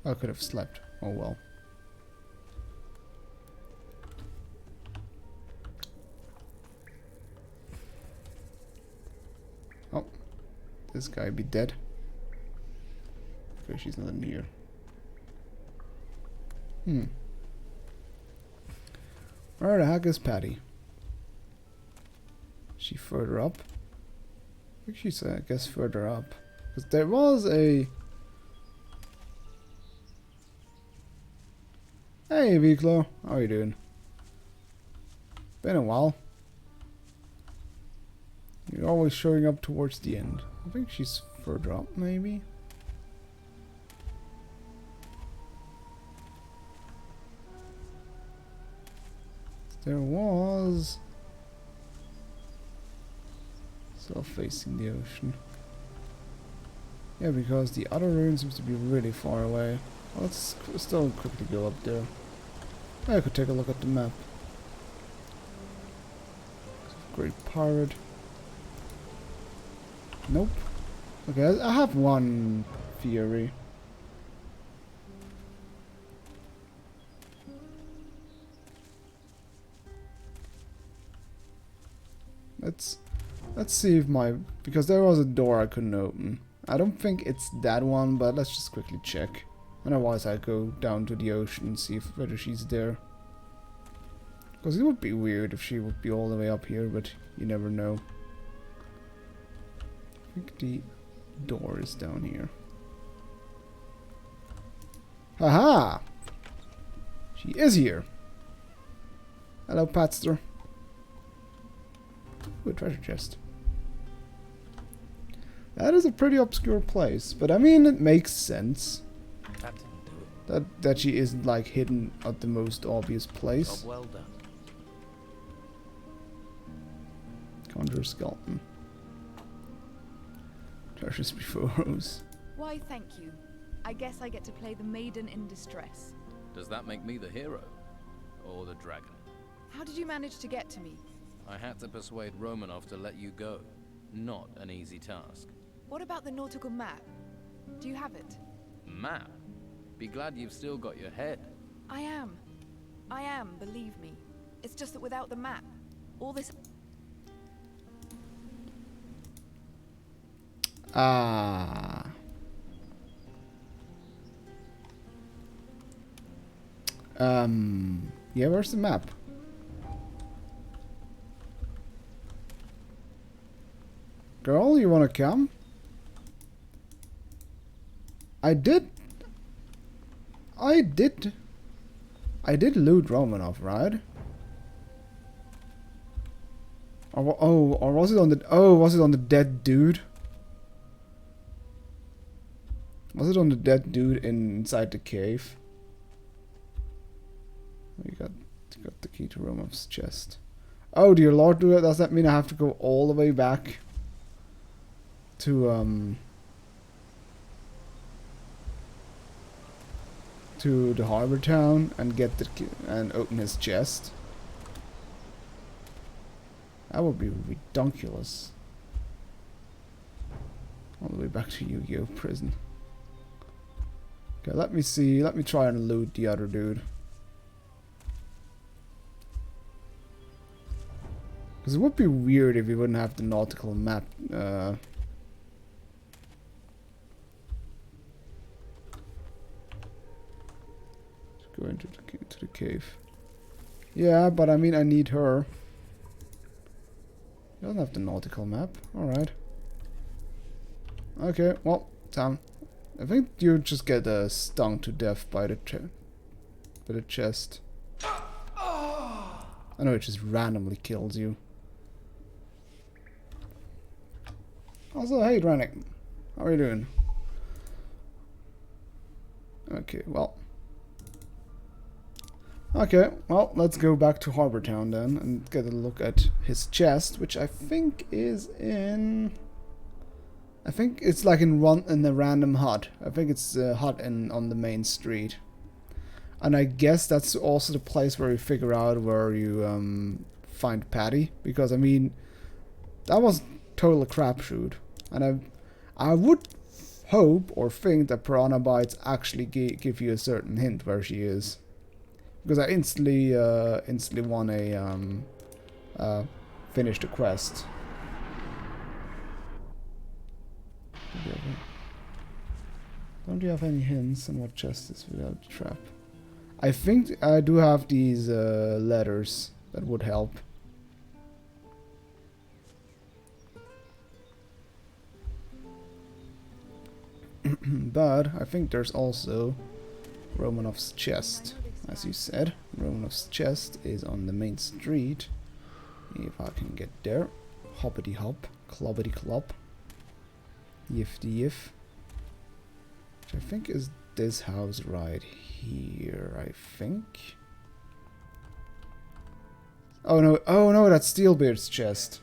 I could have slept. Oh well. Oh, this guy be dead. Okay, she's not in here. Where the heck is Patty? She further up? I think she's, I guess, further up. Because there was a... Hey, Viclo. How are you doing? Been a while. You're always showing up towards the end. I think she's further up, maybe? There was... Still facing the ocean. Yeah, because the other ruin seems to be really far away. Let's still quickly go up there. I could take a look at the map. Great Pirate. Nope. Okay, I have one theory. Let's see if because there was a door I couldn't open. I don't think it's that one, but let's just quickly check. Otherwise I go down to the ocean and see whether she's there. Because it would be weird if she would be all the way up here, but you never know. I think the door is down here. Haha! She is here! Hello, Patster. Ooh, a treasure chest. That is a pretty obscure place, but I mean, it makes sense. That didn't do it. That she isn't like hidden at the most obvious place. Job well done. Conjure skeleton. Treasures before rose. Why, thank you. I guess I get to play the maiden in distress. Does that make me the hero? Or the dragon? How did you manage to get to me? I had to persuade Romanov to let you go. Not an easy task. What about the nautical map? Do you have it? Map? Be glad you've still got your head. I am, believe me. It's just that without the map, all this... Yeah, where's the map? Girl, you wanna come? I did loot Romanov, right? Or was it on the... Oh, was it on the dead dude? Was it on the dead dude inside the cave? We got the key to Romanov's chest. Oh dear lord, does that mean I have to go all the way back to the harbor town and get and open his chest? That would be ridiculous. All the way back to Yu-Gi-Oh! Prison. Okay, let me see. Let me try and loot the other dude. Because it would be weird if we wouldn't have the nautical map. Go into the cave. Yeah, but I mean, I need her. You don't have the nautical map. Alright. Okay, well, Tom. I think you just get stung to death by the chest. I know it just randomly kills you. Also, hey Dranik. How are you doing? Okay, well. Okay, well, let's go back to Harbor Town then and get a look at his chest, which I think is in... I think it's like in a random hut. I think it's a hut on the main street. And I guess that's also the place where you figure out where you find Patty, because I mean, that was total crapshoot, and I would hope or think that Piranha Bytes actually give you a certain hint where she is, because I instantly want a finish the quest. Don't you have any hints on what chest is without the trap? I think I do have these letters that would help. But I think there's also Romanov's chest. As you said, Romanov's chest is on the main street. If I can get there. Hoppity hop, clobbity clop. Yifty yif. Which I think is this house right here, I think. Oh no, that's Steelbeard's chest.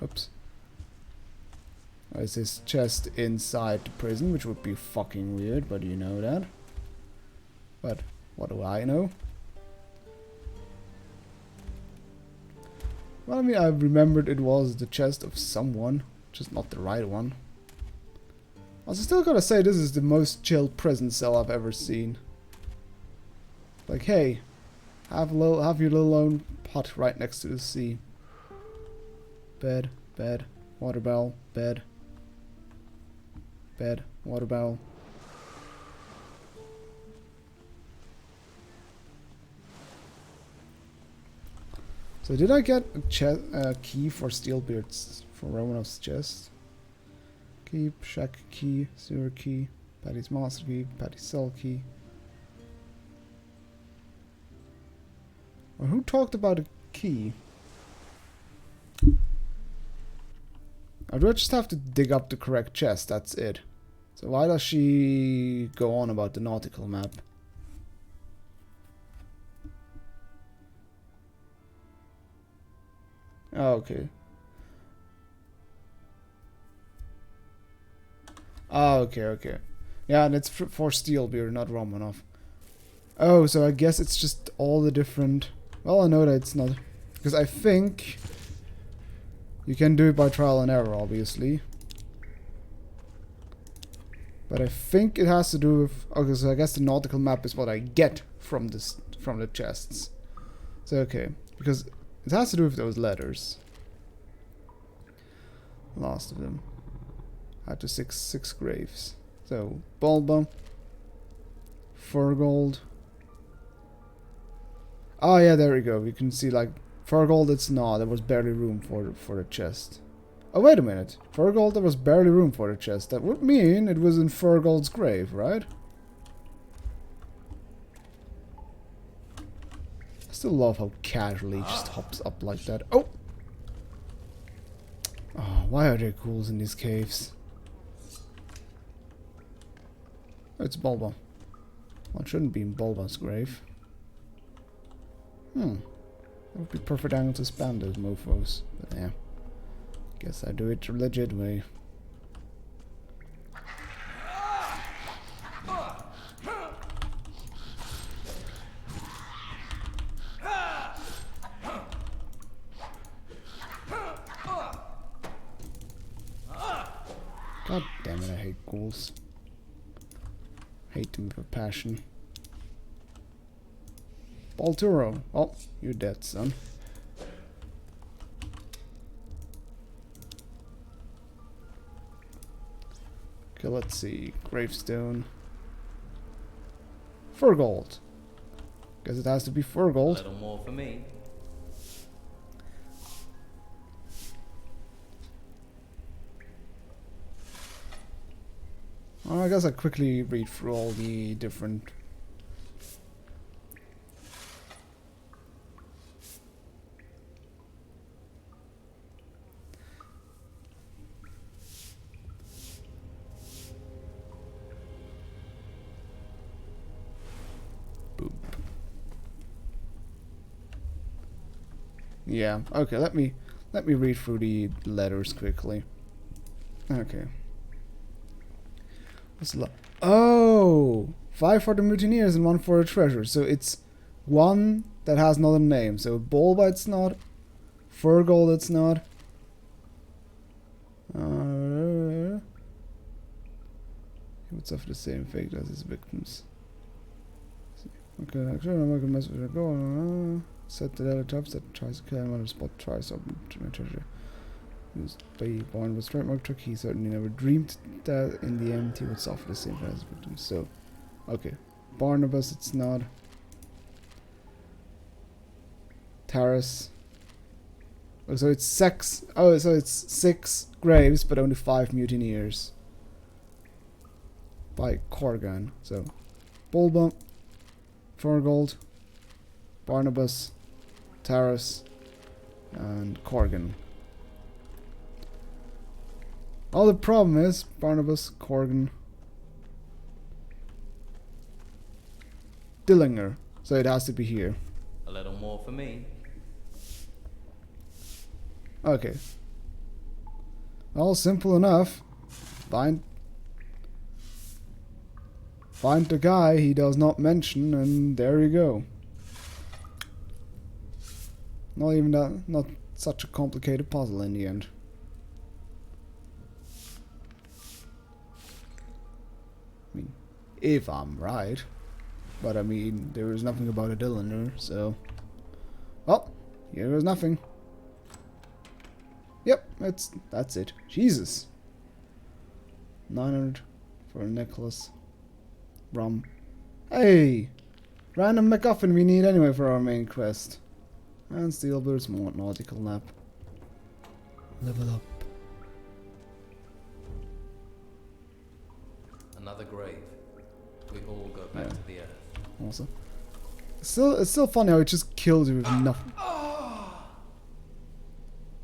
Oops. Is his chest inside the prison, which would be fucking weird, but you know that. But what do I know? Well, I mean, I remembered it was the chest of someone, just not the right one. Also, still gotta say, this is the most chill prison cell I've ever seen. Like, hey, have your little own pot right next to the sea. Bed, bed, water barrel, bed. Bed, water barrel. So did I get a key for Steelbeard's, for Romanov's chest? Keep, shack key, sewer key, Patty's master key, Patty's cell key. Well, who talked about a key? Or do I just have to dig up the correct chest? That's it. So why does she go on about the nautical map? Oh, okay. Oh, okay. Yeah, and it's for Steelbeard, not Romanov. Oh, so I guess it's just all the different... Well, I know that it's not... Because I think... You can do it by trial and error, obviously. But I think it has to do with... Okay, so I guess the nautical map is what I get from the chests. So, okay. Because it has to do with those letters. Last of them. Out to six graves. So, Bulba. Furgold. Oh yeah, there we go. You can see like Furgold. It's not. There was barely room for the chest. Oh wait a minute. Furgold. There was barely room for the chest. That would mean it was in Furgold's grave, right? I still love how casually he just hops up like that. Oh. Oh, why are there ghouls in these caves? It's Bulba. Well, it shouldn't be in Bulba's grave. That would be perfect angle to spam those mofos. But yeah. Guess I do it the legit way. God damn it, I hate ghouls. Hate them with a passion. Balturo. Oh, you're dead, son. Okay, let's see. Gravestone. Furgold. Guess it has to be Furgold. A little more for me. I guess I quickly read through all the different... Boop. Yeah, okay, let me read through the letters quickly. Okay. What's the oh! 5 for the Mutineers and 1 for the treasure. So it's 1 that has not a name. So Bulba it's not. Fergal it's not. He would suffer the same fate as his victims. Okay, actually I'm not gonna mess with it. Go on. Set the other top, set tries to kill him on the spot, tries to open my treasure. He was born with trademark trick. He certainly never dreamed that in the end he would suffer the same fate as his victims. So, okay. Barnabas it's not. Taras. Oh, so it's 6. Oh, so it's 6 graves, but only 5 mutineers. By Corgan. So, Bulba, Fergold, Barnabas, Taras, and Corgan. Oh, the problem is Barnabas, Corgan, Dillinger. So it has to be here. A little more for me. Okay. All simple enough. Find the guy he does not mention, and there you go. Not even that, not such a complicated puzzle in the end. I mean, if I'm right. But I mean, there is nothing about a Dillinger, so... Well, here is nothing. Yep, that's it. Jesus. 900 for a necklace. Rum. Hey! Random MacGuffin we need anyway for our main quest. And Steelbird's more nautical nap. Level up. Another grave. We all go back to the earth. Also. It's still funny how it just kills you with nothing.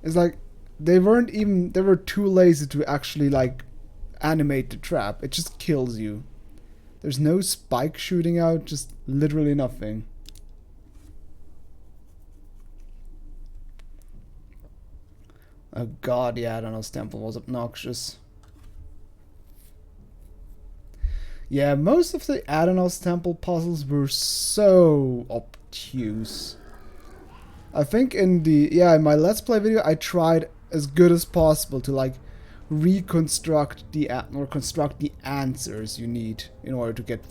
It's like they were too lazy to actually like animate the trap. It just kills you. There's no spike shooting out, just literally nothing. Oh god, yeah, Adanos Temple was obnoxious. Yeah, most of the Adanos Temple puzzles were so obtuse. I think in my Let's Play video I tried as good as possible to like reconstruct construct the answers you need in order to get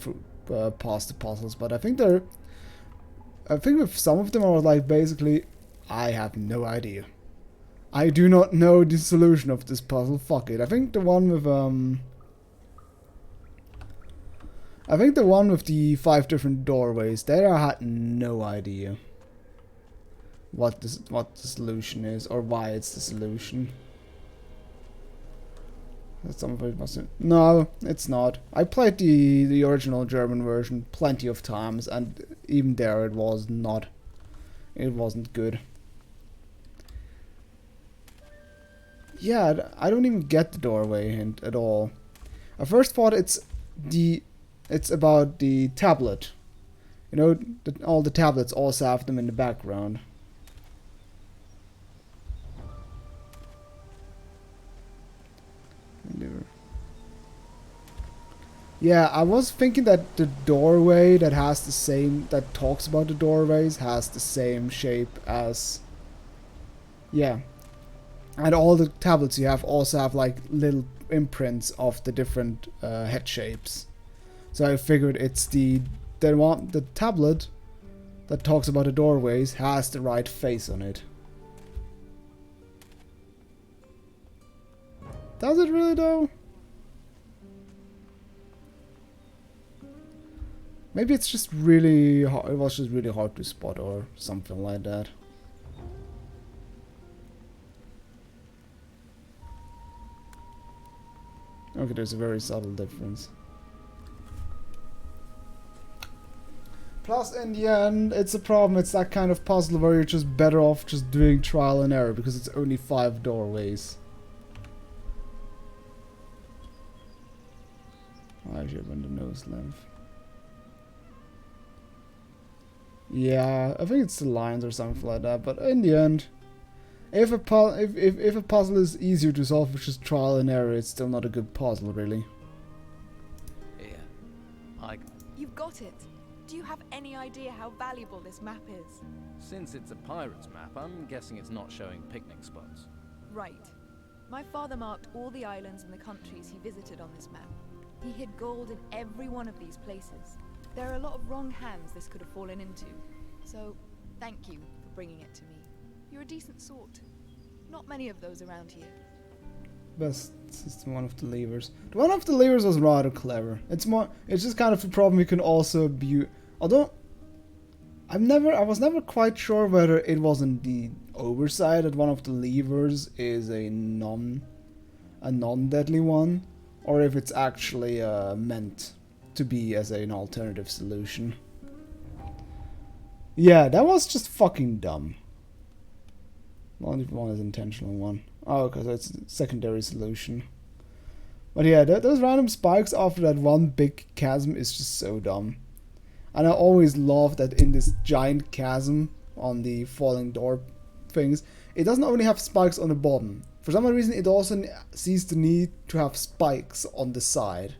past the puzzles, but I think with some of them I was like basically I have no idea. I do not know the solution of this puzzle. Fuck it. I think the one with the 5 different doorways, there I had no idea what the solution is or why it's the solution. No, it's not. I played the original German version plenty of times, and even there it wasn't good. Yeah, I don't even get the doorway hint at all. I first thought it's about the tablet. You know, all the tablets also have them in the background. Yeah, I was thinking that the doorway that talks about the doorways has the same shape as... Yeah. And all the tablets you have also have like little imprints of the different head shapes. So I figured it's the tablet that talks about the doorways has the right face on it. Does it really though? Maybe it's just really hard, it was just really hard to spot or something like that. Okay, there's a very subtle difference. Plus, in the end, it's a problem. It's that kind of puzzle where you're just better off just doing trial and error because it's only 5 doorways. I should have the nose length. Yeah, I think it's the lines or something like that. But in the end, if a puzzle is easier to solve with just trial and error, it's still not a good puzzle, really. You've got it. Do you have any idea how valuable this map is? Since it's a pirate's map, I'm guessing it's not showing picnic spots. Right. My father marked all the islands and the countries he visited on this map. He hid gold in every one of these places. There are a lot of wrong hands this could have fallen into. So, thank you for bringing it to me. You're a decent sort. Not many of those around here. Best is one of the levers. The one of the levers was rather clever. It's just kind of a problem you can also abuse. Although I was never quite sure whether it was in the oversight that one of the levers is a non-deadly one, or if it's actually meant to be as an alternative solution. Yeah, that was just fucking dumb. Not if one is intentional one. Oh, because it's a secondary solution. But yeah, those random spikes after that one big chasm is just so dumb. And I always love that in this giant chasm on the falling door things, it doesn't only have spikes on the bottom. For some reason, it also sees the need to have spikes on the side.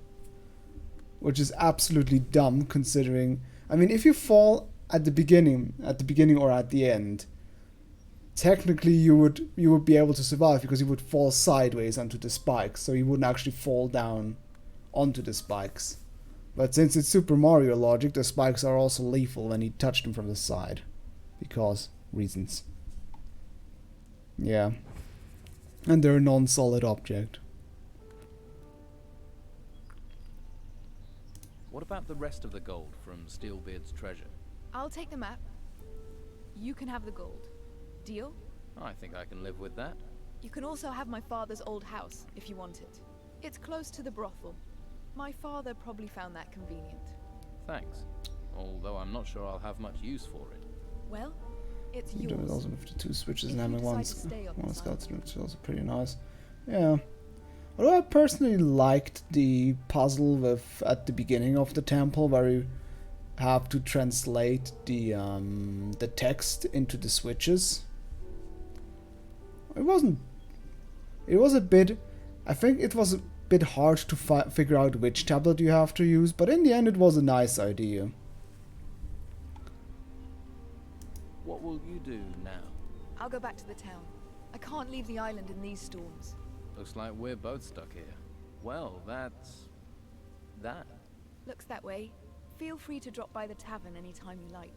Which is absolutely dumb considering... I mean, if you fall at the beginning or at the end, technically you would be able to survive because you would fall sideways onto the spikes, so you wouldn't actually fall down onto the spikes. But since it's Super Mario logic, the spikes are also lethal when you touch them from the side. Because reasons. Yeah. And they're a non-solid object. What about the rest of the gold from Steelbeard's treasure? I'll take the map. You can have the gold. Deal? I think I can live with that. You can also have my father's old house, if you want it. It's close to the brothel. My father probably found that convenient. Thanks. Although I'm not sure I'll have much use for it. Well, it's You yours. do it also with the two switches If and you having one decide to stay on this skeleton, which is also pretty nice. Yeah. Although I personally liked the puzzle with at the beginning of the temple where you have to translate the text into the switches. It was a bit... I think it was a bit hard to figure out which tablet you have to use, but in the end it was a nice idea. What will you do now? I'll go back to the town. I can't leave the island in these storms. Looks like we're both stuck here. Well, that's... that. Looks that way. Feel free to drop by the tavern anytime you like.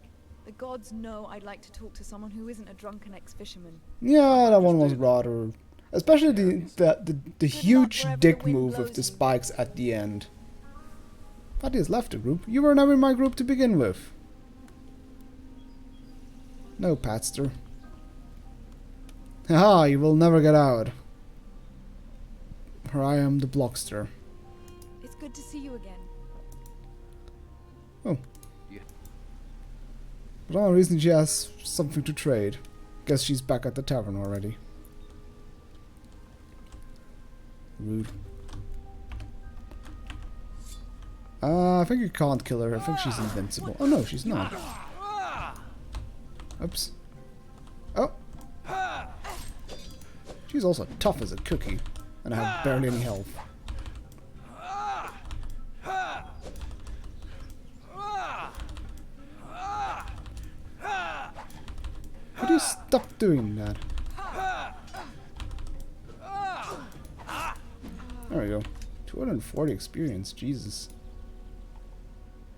The gods know I'd like to talk to someone who isn't a drunken ex-fisherman. Yeah, that one was rather... Especially the huge dick move with the spikes at the end. Patty has left the group. You were never in my group to begin with. No, Patster. Haha, you will never get out. For I am the Blockster. It's good to see you again. Oh. Yeah. For some reason she has something to trade. Guess she's back at the tavern already. Rude. I think you can't kill her. I think she's invincible. Oh no, she's not. Oops. Oh. She's also tough as a cookie. And I have barely any health. How do you stop doing that? There we go. 240 experience, Jesus.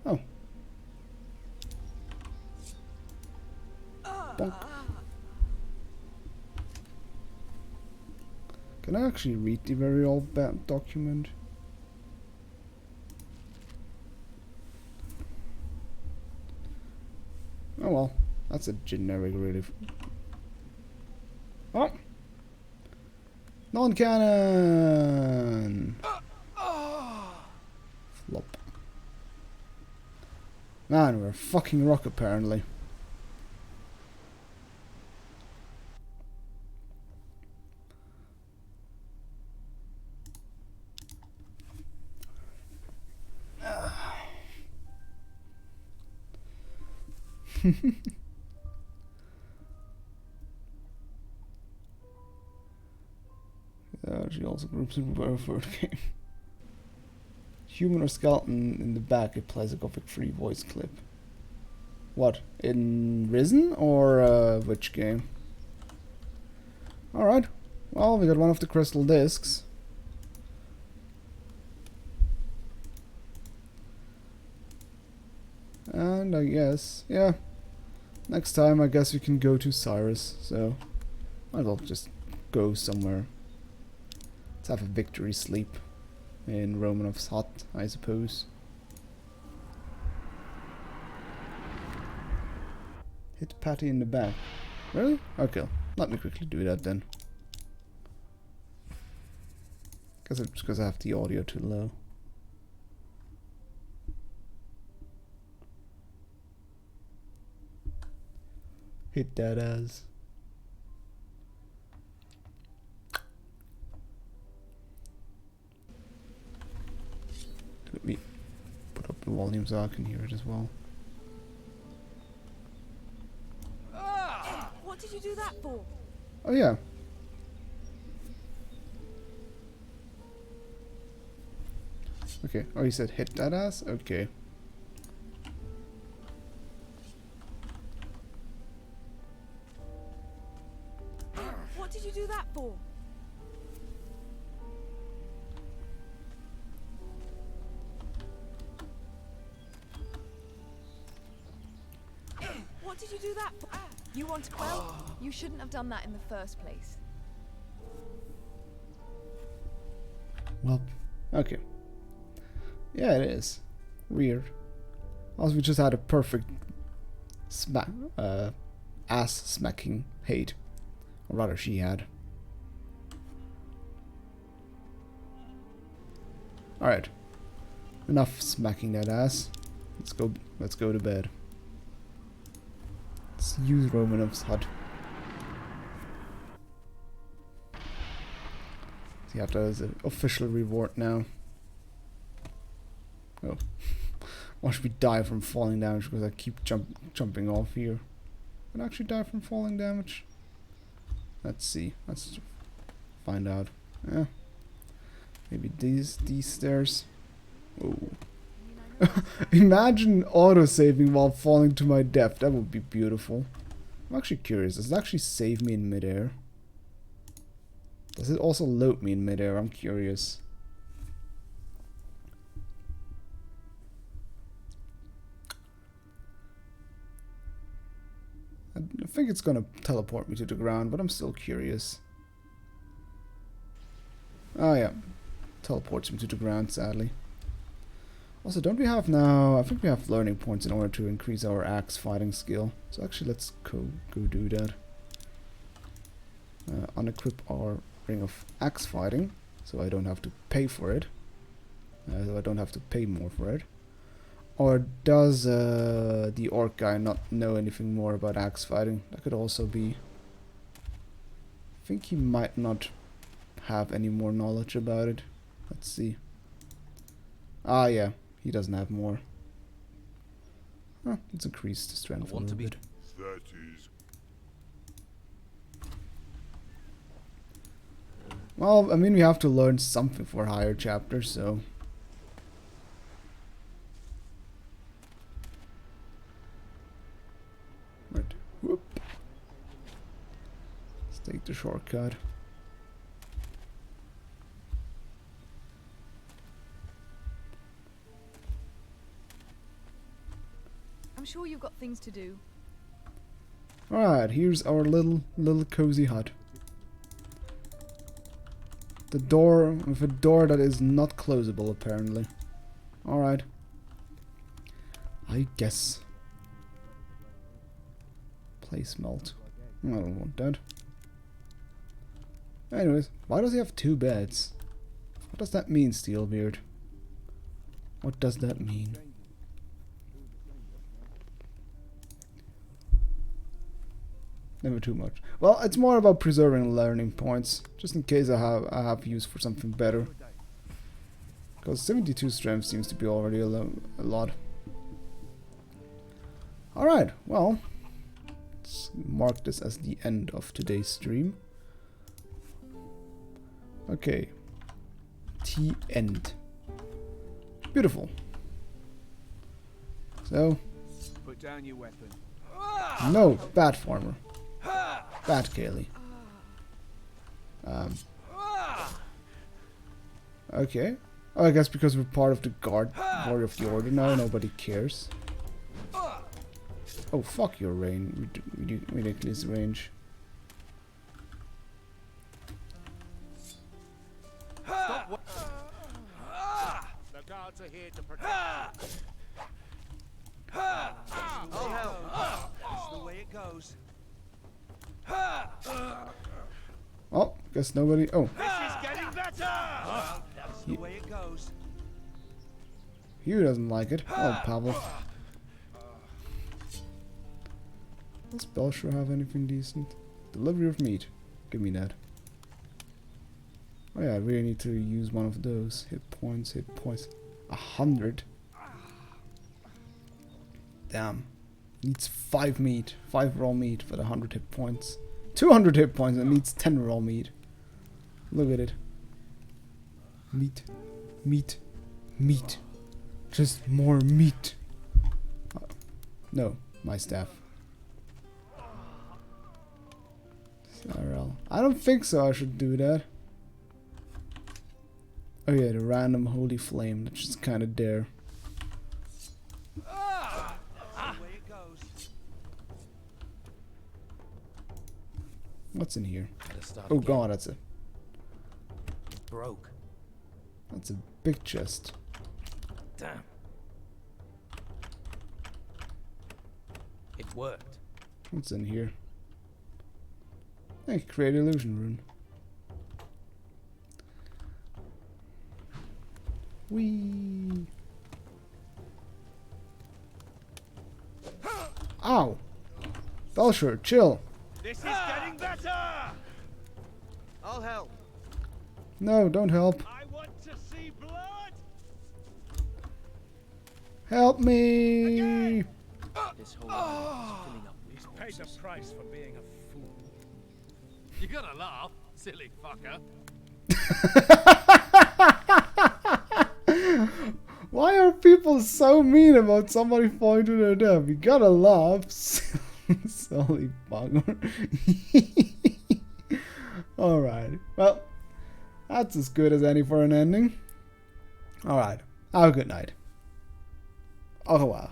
Oh. Bonk. Can I actually read the very old document? Oh well, that's a generic really. Oh! Non-cannon! Flop. Man, we're a fucking rock apparently. She also groups in for a game. human or skeleton in the back, it plays a Gothic 3 voice clip. What? In Risen or which game? Alright. Well, we got one of the crystal discs. And I guess, yeah. Next time I guess we can go to Cyrus, so might as well just go somewhere. Let's have a victory sleep in Romanov's hut, I suppose. Hit Patty in the back. Really? Okay, let me quickly do that then. Guess it's because I have the audio too low. Hit that ass. Let me put up the volume so I can hear it as well. What did you do that for? Oh yeah. Okay. Oh, you said hit that ass? Okay. What did you do that for? What did you do that for? You want to quell? You shouldn't have done that in the first place. Well, okay. Yeah, it is. Weird. Also, we just had a perfect ass smacking hate. Or rather, she had. Alright. Enough smacking that ass. Let's go to bed. Let's use Romanov's hut. See, after as an official reward now. Oh. Watch me die from falling damage because I keep jumping off here. Can I actually die from falling damage? Let's see. Let's find out. Yeah. Maybe these stairs. Oh. Imagine auto-saving while falling to my death. That would be beautiful. I'm actually curious. Does it actually save me in midair? Does it also load me in midair? I'm curious. I think it's gonna teleport me to the ground, but I'm still curious. Oh yeah. Teleports me to the ground, sadly. Also, don't we have now... I think we have learning points in order to increase our axe fighting skill. So actually, let's go do that. Unequip our ring of axe fighting, so I don't have to pay for it. So I don't have to pay more for it. Or does the orc guy not know anything more about axe fighting? That could also be. I think he might not have any more knowledge about it. Let's see. Ah, yeah. He doesn't have more. Oh, let's increase the strength a little bit. That is. Well, I mean, we have to learn something for higher chapters, so... Right. Whoop. Let's take the shortcut. I'm sure you've got things to do. Alright, here's our little cozy hut. The door, with a door that is not closable apparently. Alright. I guess. Place melt. I don't want that. Anyways, why does he have 2 beds? What does that mean, Steelbeard? What does that mean? Never too much. Well, it's more about preserving learning points, just in case I have use for something better. Because 72 strength seems to be already a lot. Alright, well, let's mark this as the end of today's stream. Okay. T end. Beautiful. So, Put down your weapon. no, bad farmer. Bad Kaylee. Okay. Oh, I guess because we're part of the guard of the order now, nobody cares. Oh, fuck your range. Ridiculous range. The guards are here to protect. Oh hell! That's the way it goes. Oh, guess nobody. Oh, This is getting better. That's the way it goes. Hugh doesn't like it. Oh, Pavel. Does Belcher have anything decent? Delivery of meat. Give me that. Oh yeah, I really need to use one of those. Hit points, 100. Damn. Needs 5 meat. 5 raw meat for the 100 hit points. 200 hit points and needs 10 raw meat. Look at it. Meat. Meat. Meat. Just more meat. No, my staff. I don't think so. I should do that. Oh yeah, the random holy flame. That's just kind of there. What's in here? Oh god, that's a... Broke. That's a big chest. Damn. It worked. What's in here? Hey, create illusion rune. Whee! Ow! Belcher, chill! This is getting better. I'll help. No, don't help. I want to see blood. Help me! This whole island is filling up with He's paid the price for being a fool. You gotta laugh, silly fucker. Why are people so mean about somebody falling to their death? You gotta laugh. Silly bugger. Alright. Well, that's as good as any for an ending. Alright. Have a good night. Au revoir.